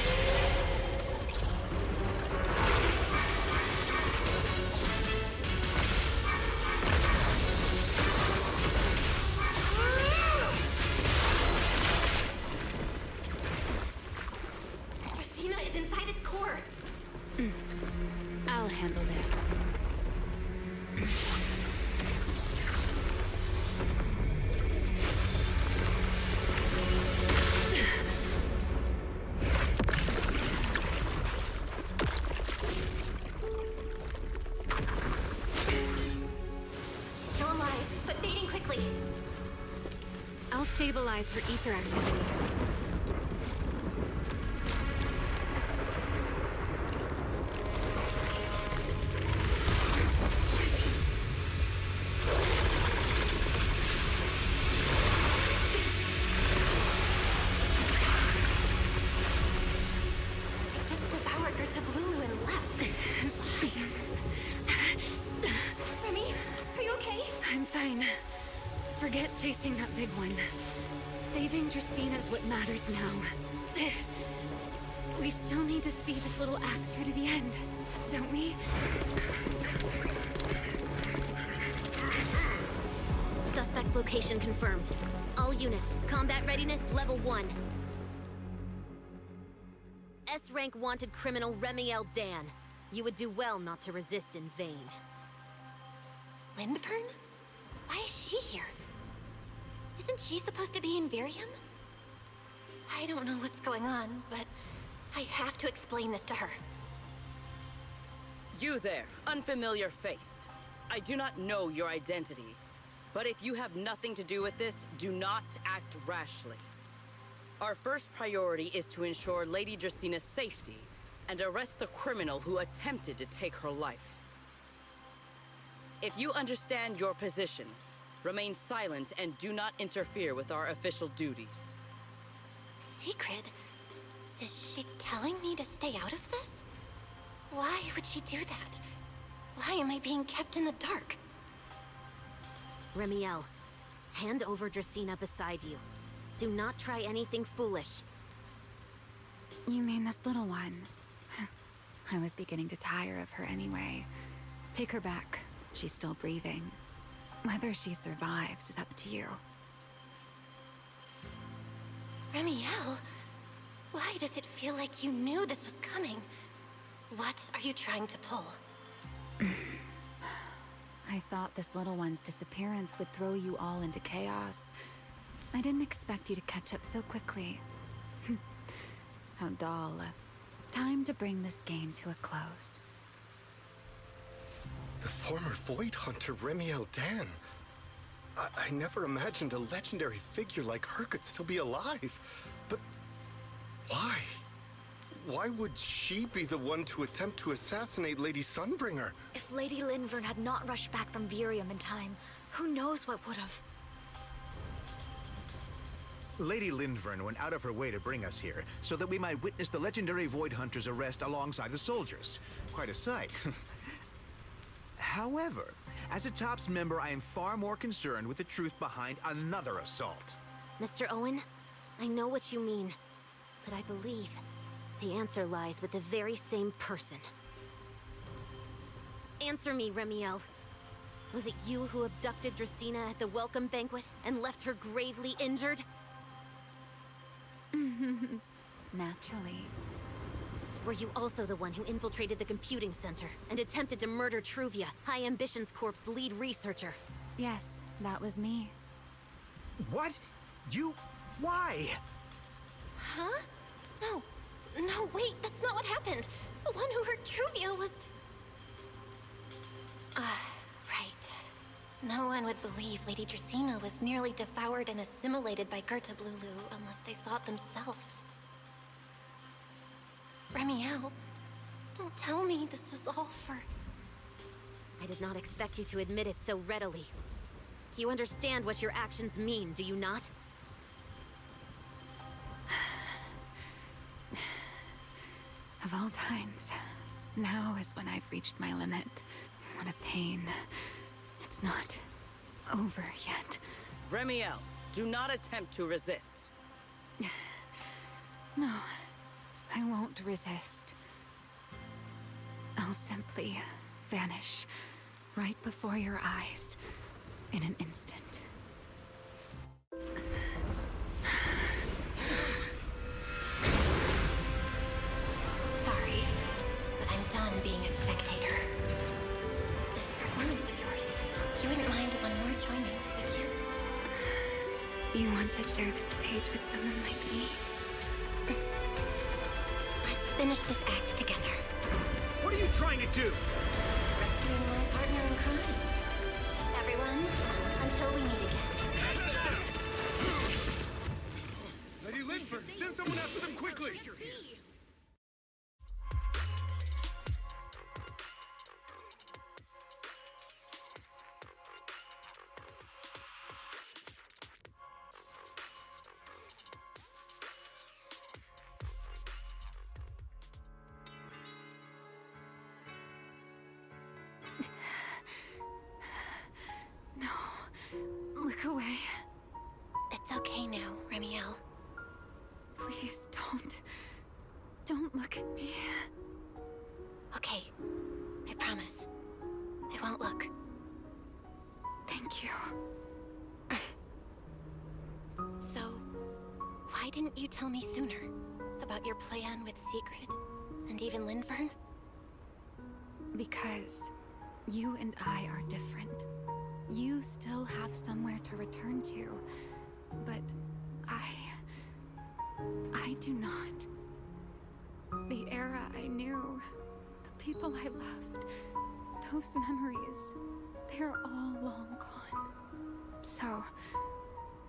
I'll handle this. Still alive, but fading quickly. I'll stabilize her ether activity. Chasing that big one. Saving Dracaena is what matters now. We still need to see this little act through to the end, don't we? Suspect's location confirmed. All units, combat readiness level 1. S-rank wanted criminal Remiel Dan. You would do well not to resist in vain. Lindvern? Why is she here? Isn't she supposed to be in Virium? I don't know what's going on, but I have to explain this to her. You there, unfamiliar face. I do not know your identity, but if you have nothing to do with this, do not act rashly. Our first priority is to ensure Lady Dracaena's safety and arrest the criminal who attempted to take her life. If you understand your position, remain silent and do not interfere with our official duties. Secret? Is she telling me to stay out of this? Why would she do that? Why am I being kept in the dark? Remiel, hand over Dracaena beside you. Do not try anything foolish. You mean this little one? I was beginning to tire of her anyway. Take her back. She's still breathing. Whether she survives is up to you. Remiel? Why does it feel like you knew this was coming? What are you trying to pull? I thought this little one's disappearance would throw you all into chaos. I didn't expect you to catch up so quickly. How dull. Time to bring this game to a close. The former Void Hunter Remiel Dan. I never imagined a legendary figure like her could still be alive. But why? Why would she be the one to attempt to assassinate Lady Sunbringer? If Lady Lindvern had not rushed back from Virium in time, who knows what would have. Lady Lindvern went out of her way to bring us here, so that we might witness the legendary Void Hunter's arrest alongside the soldiers. Quite a sight. However, as a TOPS member, I am far more concerned with the truth behind another assault. Mr. Owen, I know what you mean, but I believe the answer lies with the very same person. Answer me, Remiel. Was it you who abducted Dracaena at the welcome banquet and left her gravely injured? Naturally. Were you also the one who infiltrated the computing center and attempted to murder Truvia, High Ambitions Corp's lead researcher? Yes, that was me. What? You... why? Huh? No, wait, that's not what happened. The one who hurt Truvia was... right. No one would believe Lady Dracaena was nearly devoured and assimilated by Gerta Blulu unless they saw it themselves. Remiel, don't tell me this was all for... I did not expect you to admit it so readily. You understand what your actions mean, do you not? Of all times, now is when I've reached my limit. What a pain. It's not over yet. Remiel, do not attempt to resist. No, I won't resist. I'll simply vanish right before your eyes in an instant. Sorry, but I'm done being a spectator. This performance of yours, you wouldn't mind one more joining, would you? You want to share the stage with someone like me? Let's finish this act together. What are you trying to do? Rescuing my partner in crime. Everyone, until we meet again. Lady Linford, send someone after them quickly! No, look away. It's okay now, Remiel. Please don't look at me. Okay, I promise. I won't look. Thank you. So, why didn't you tell me sooner about your plan with Sigrid and even Lindvern? Because you and I are different. You still have somewhere to return to, but I do not. The era I knew, the people I loved, those memories, they're all long gone. So,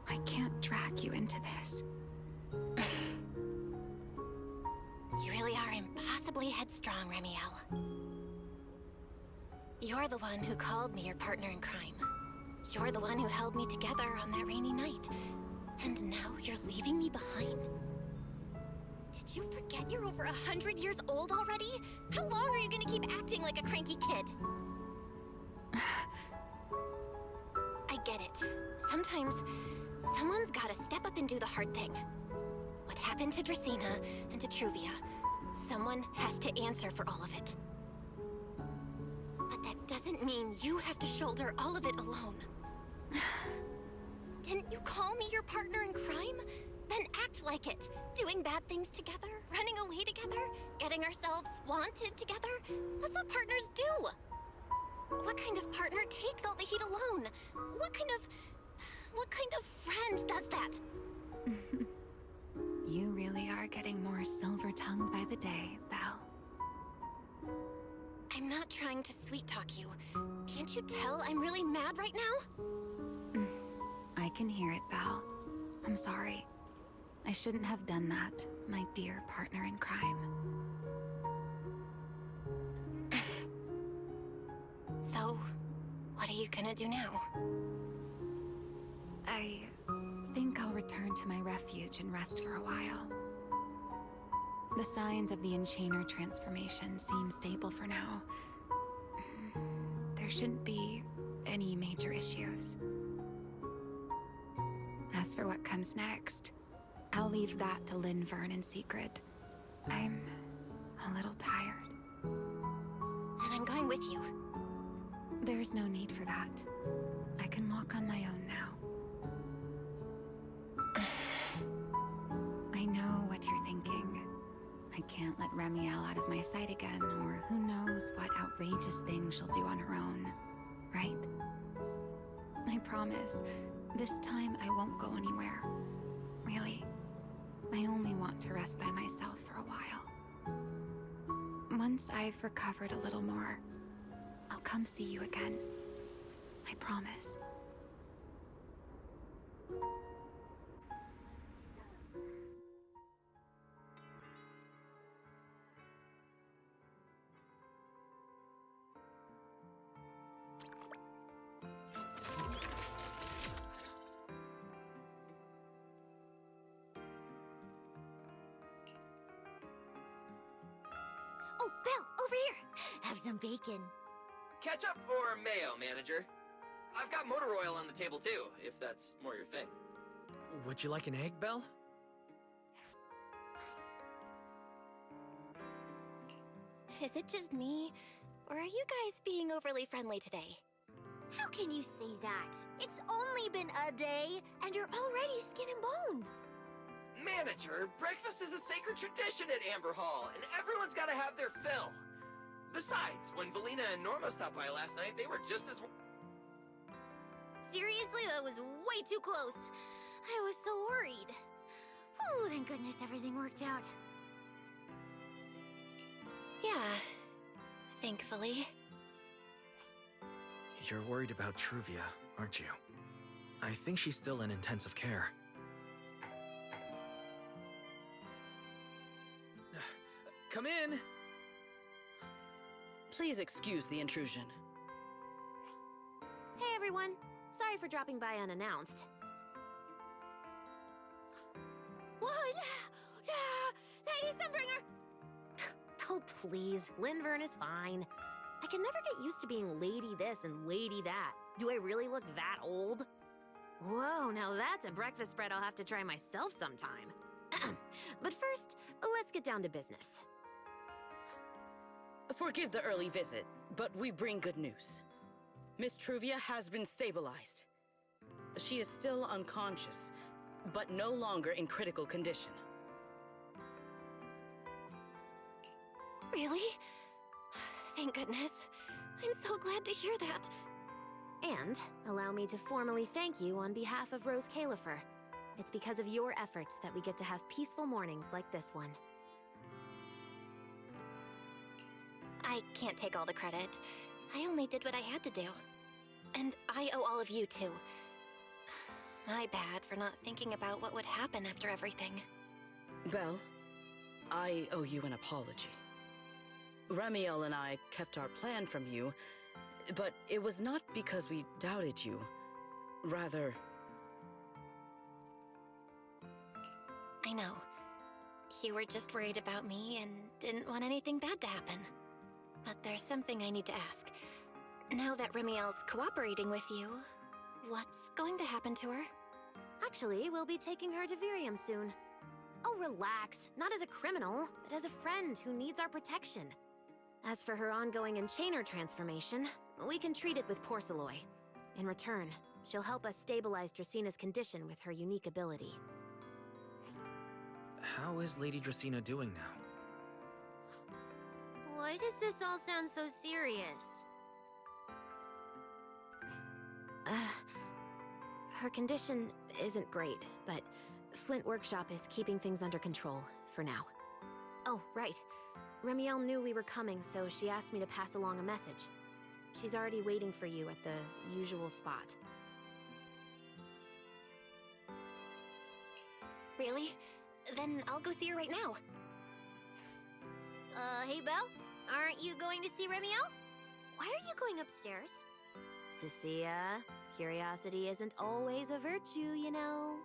I can't drag you into this. You really are impossibly headstrong, Remiel. You're the one who called me your partner in crime. You're the one who held me together on that rainy night. And now you're leaving me behind? Did you forget you're over 100 years old already? How long are you gonna keep acting like a cranky kid? I get it. Sometimes, someone's gotta step up and do the hard thing. What happened to Dracaena and to Truvia? Someone has to answer for all of it. But that doesn't mean you have to shoulder all of it alone. Didn't you call me your partner in crime? Then act like it. Doing bad things together, running away together, getting ourselves wanted together. That's what partners do. What kind of partner takes all the heat alone? What kind of friend does that? You really are getting more silver-tongued by the day, Belle. I'm not trying to sweet-talk you. Can't you tell I'm really mad right now? I can hear it, Belle. I'm sorry. I shouldn't have done that, my dear partner in crime. So, what are you gonna do now? I think I'll return to my refuge and rest for a while. The signs of the Enchainer transformation seem stable for now. There shouldn't be any major issues. As for what comes next, I'll leave that to Lindvern and Sigrid. I'm a little tired. And I'm going with you. There's no need for that. I can walk on my own now. I know what you're thinking. I can't let Remiel out of my sight again, or who knows what outrageous thing she'll do on her own, right? I promise, this time I won't go anywhere. Really. I only want to rest by myself for a while. Once I've recovered a little more, I'll come see you again. I promise. Oh, Belle, over here! Have some bacon. Ketchup or mayo, manager? I've got motor oil on the table too, if that's more your thing. Would you like an egg, Belle? Is it just me? Or are you guys being overly friendly today? How can you say that? It's only been a day, and you're already skin and bones. Manager, breakfast is a sacred tradition at Amber Hall, and everyone's gotta have their fill. Besides, when Valina and Norma stopped by last night, they were just as... Seriously, that was way too close. I was so worried. Whew, thank goodness everything worked out. Yeah, thankfully. You're worried about Truvia, aren't you? I think she's still in intensive care. Come in! Please excuse the intrusion. Hey everyone, sorry for dropping by unannounced. Lady Sunbringer! Oh please, Linvern is fine. I can never get used to being lady this and lady that. Do I really look that old? Whoa, now that's a breakfast spread I'll have to try myself sometime. But first, let's get down to business. Forgive the early visit, but we bring good news. Miss Truvia has been stabilized. She is still unconscious, but no longer in critical condition. Really? Thank goodness. I'm so glad to hear that. And allow me to formally thank you on behalf of Rose Califer. It's because of your efforts that we get to have peaceful mornings like this one. I can't take all the credit. I only did what I had to do. And I owe all of you too. My bad for not thinking about what would happen after everything. Belle, I owe you an apology. Ramiel and I kept our plan from you, but it was not because we doubted you. Rather... I know. You were just worried about me and didn't want anything bad to happen. But there's something I need to ask. Now that Ramiel's cooperating with you, what's going to happen to her? Actually, we'll be taking her to Virium soon. Oh, relax. Not as a criminal, but as a friend who needs our protection. As for her ongoing enchainer transformation, we can treat it with Porcelloy. In return, she'll help us stabilize Dracina's condition with her unique ability. How is Lady Dracina doing now? Why does this all sound so serious? Her condition isn't great, but Flint Workshop is keeping things under control, for now. Oh, right. Ramiel knew we were coming, so she asked me to pass along a message. She's already waiting for you at the usual spot. Really? Then I'll go see her right now. Hey Belle? Aren't you going to see Ramiel? Why are you going upstairs? Cecilia, curiosity isn't always a virtue, you know.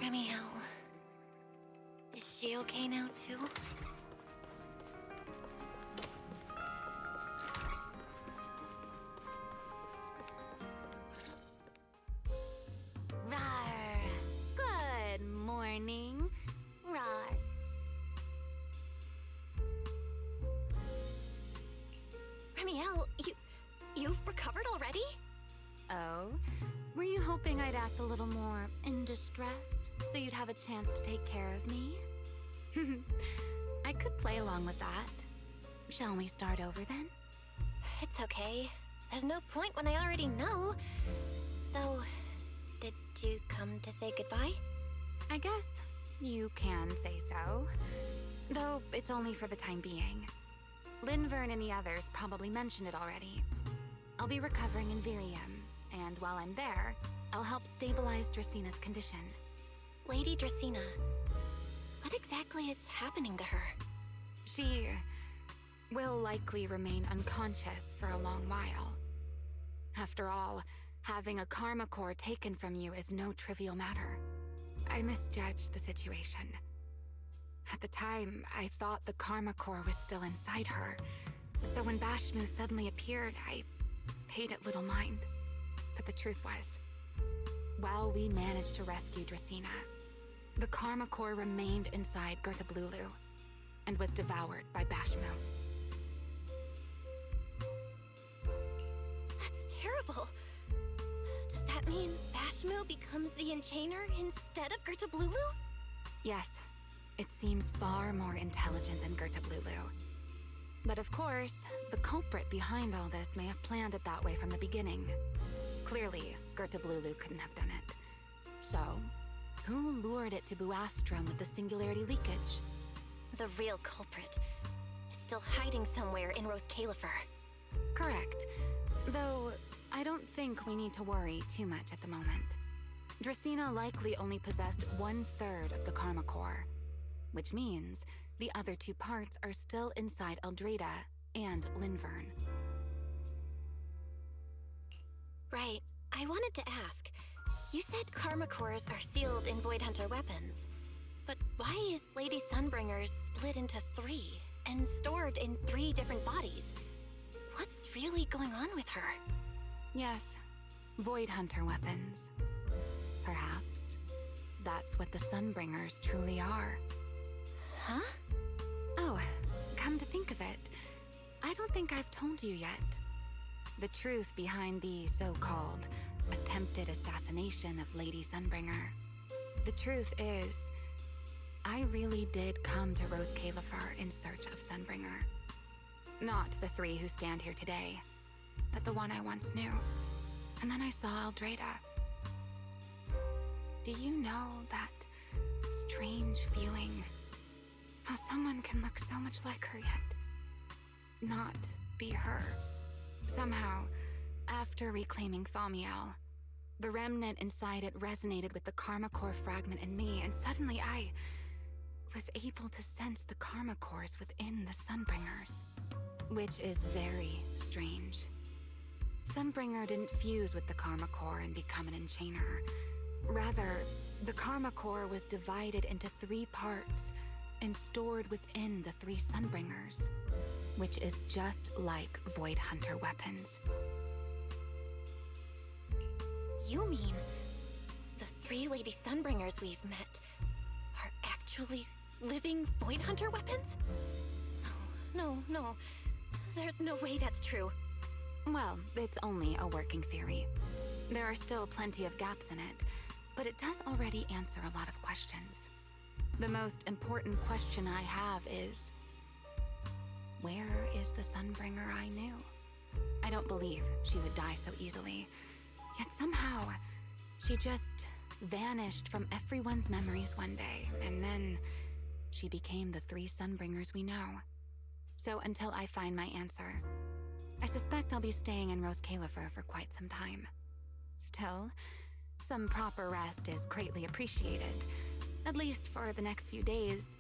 Ramiel... Is she okay now, too? Rawr. Good morning. Rawr. Ramiel, you've recovered already? Oh? Were you hoping I'd act a little more in distress, so you'd have a chance to take care of me? I could play along with that. Shall we start over then? It's okay. There's no point when I already know. So, did you come to say goodbye? I guess you can say so. Though it's only for the time being. Linvern and the others probably mentioned it already. I'll be recovering in Virium, and while I'm there, I'll help stabilize Dracina's condition. Lady Dracina, what exactly is happening to her? She will likely remain unconscious for a long while. After all, having a karma core taken from you is no trivial matter. I misjudged the situation. At the time, I thought the Karma Core was still inside her. So when Bashmu suddenly appeared, I paid it little mind. But the truth was, while we managed to rescue Dracena, the Karma Core remained inside Gertablulu and was devoured by Bashmu. That's terrible. Does that mean Bashmu becomes the Enchainer instead of Gertablulu? Yes, it seems far more intelligent than Gertablulu. But of course, the culprit behind all this may have planned it that way from the beginning. Clearly, Gertablulu couldn't have done it. So, who lured it to Buastrum with the singularity leakage? The real culprit is still hiding somewhere in Rose Califer. Correct. Though, I don't think we need to worry too much at the moment. Dracena likely only possessed 1/3 of the Karma Core, which means the other 2 parts are still inside Eldrada and Linvern. Right. I wanted to ask. You said Karma Cores are sealed in Void Hunter weapons. But why is Lady Sunbringer's split into 3 and stored in 3 different bodies? What's really going on with her? Yes, Void Hunter weapons. Perhaps that's what the Sunbringers truly are. Huh? Oh, come to think of it, I don't think I've told you yet. The truth behind the so-called attempted assassination of Lady Sunbringer. The truth is, I really did come to Rose Califer in search of Sunbringer. Not the 3 who stand here today, but the one I once knew. And then I saw Eldrada. Do you know that strange feeling? How someone can look so much like her yet not be her. Somehow, after reclaiming Thaumiel, the remnant inside it resonated with the Karma Core fragment in me, and suddenly I was able to sense the Karma Cores within the Sunbringers. Which is very strange. Sunbringer didn't fuse with the Karma Core and become an Enchainer. Rather, the Karma Core was divided into 3 parts and stored within the 3 Sunbringers, which is just like Void Hunter weapons. You mean the 3 Lady Sunbringers we've met are actually living Void Hunter weapons? No. There's no way that's true. Well, it's only a working theory. There are still plenty of gaps in it, but it does already answer a lot of questions. The most important question I have is, where is the Sunbringer I knew? I don't believe she would die so easily. Yet somehow, she just vanished from everyone's memories one day, and then she became the 3 Sunbringers we know. So until I find my answer, I suspect I'll be staying in Rose Califer for quite some time. Still, some proper rest is greatly appreciated, at least for the next few days.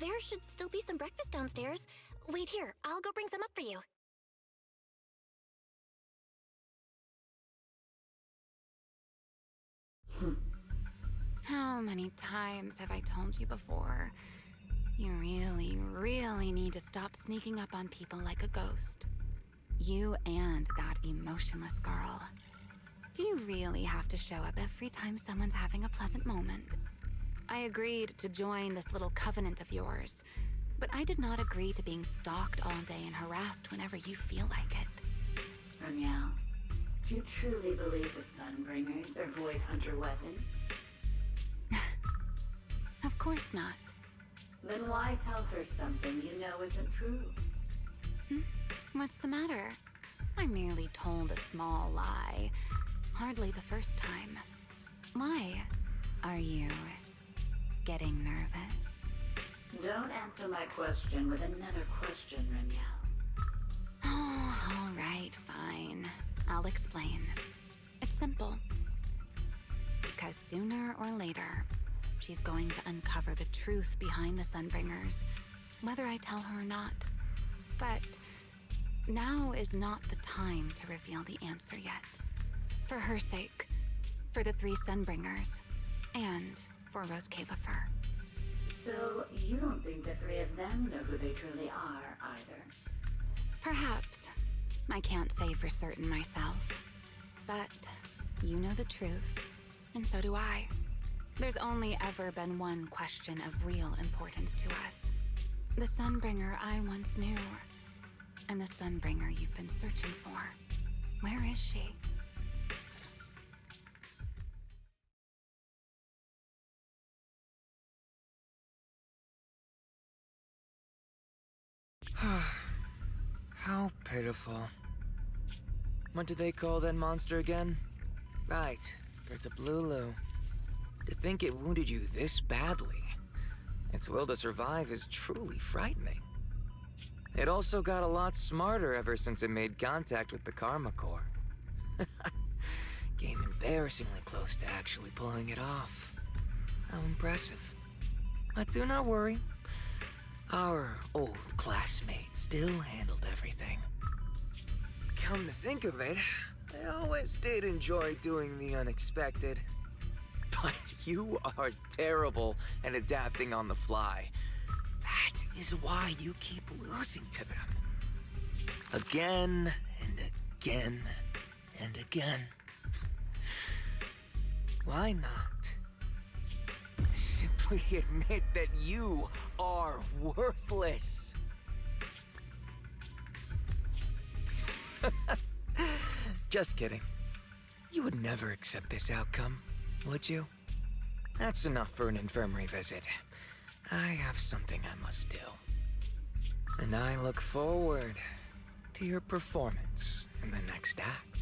There should still be some breakfast downstairs. Wait here, I'll go bring some up for you. How many times have I told you before? You really need to stop sneaking up on people like a ghost. You and that emotionless girl. Do you really have to show up every time someone's having a pleasant moment? I agreed to join this little covenant of yours, but I did not agree to being stalked all day and harassed whenever you feel like it. Ramiel, do you truly believe the Sunbringers are Void Hunter weapons? Of course not. Then why tell her something you know isn't true? What's the matter? I merely told a small lie. Hardly the first time. Why? Are you getting nervous? Don't answer my question with another question, Ramiel. Oh, all right, fine. I'll explain. It's simple. Because sooner or later, she's going to uncover the truth behind the Sunbringers, whether I tell her or not. But Now is not the time to reveal the answer yet. For her sake, for the 3 Sunbringers, and for Rose Califer. So, you don't think the 3 of them know who they truly are, either? Perhaps. I can't say for certain myself. But you know the truth, and so do I. There's only ever been one question of real importance to us. The Sunbringer I once knew, and the Sunbringer you've been searching for. Where is she? How pitiful. What did they call that monster again? Right, Bertablulu. To think it wounded you this badly. Its will to survive is truly frightening. It also got a lot smarter ever since it made contact with the Karma Core. Came embarrassingly close to actually pulling it off. How impressive. But do not worry. Our old classmate still handled everything. Come to think of it, I always did enjoy doing the unexpected. But you are terrible at adapting on the fly. That is why you keep losing to them. Again and again and again. Why not? Simply admit that you are worthless. Just kidding. You would never accept this outcome, would you? That's enough for an infirmary visit. I have something I must do. And I look forward to your performance in the next act.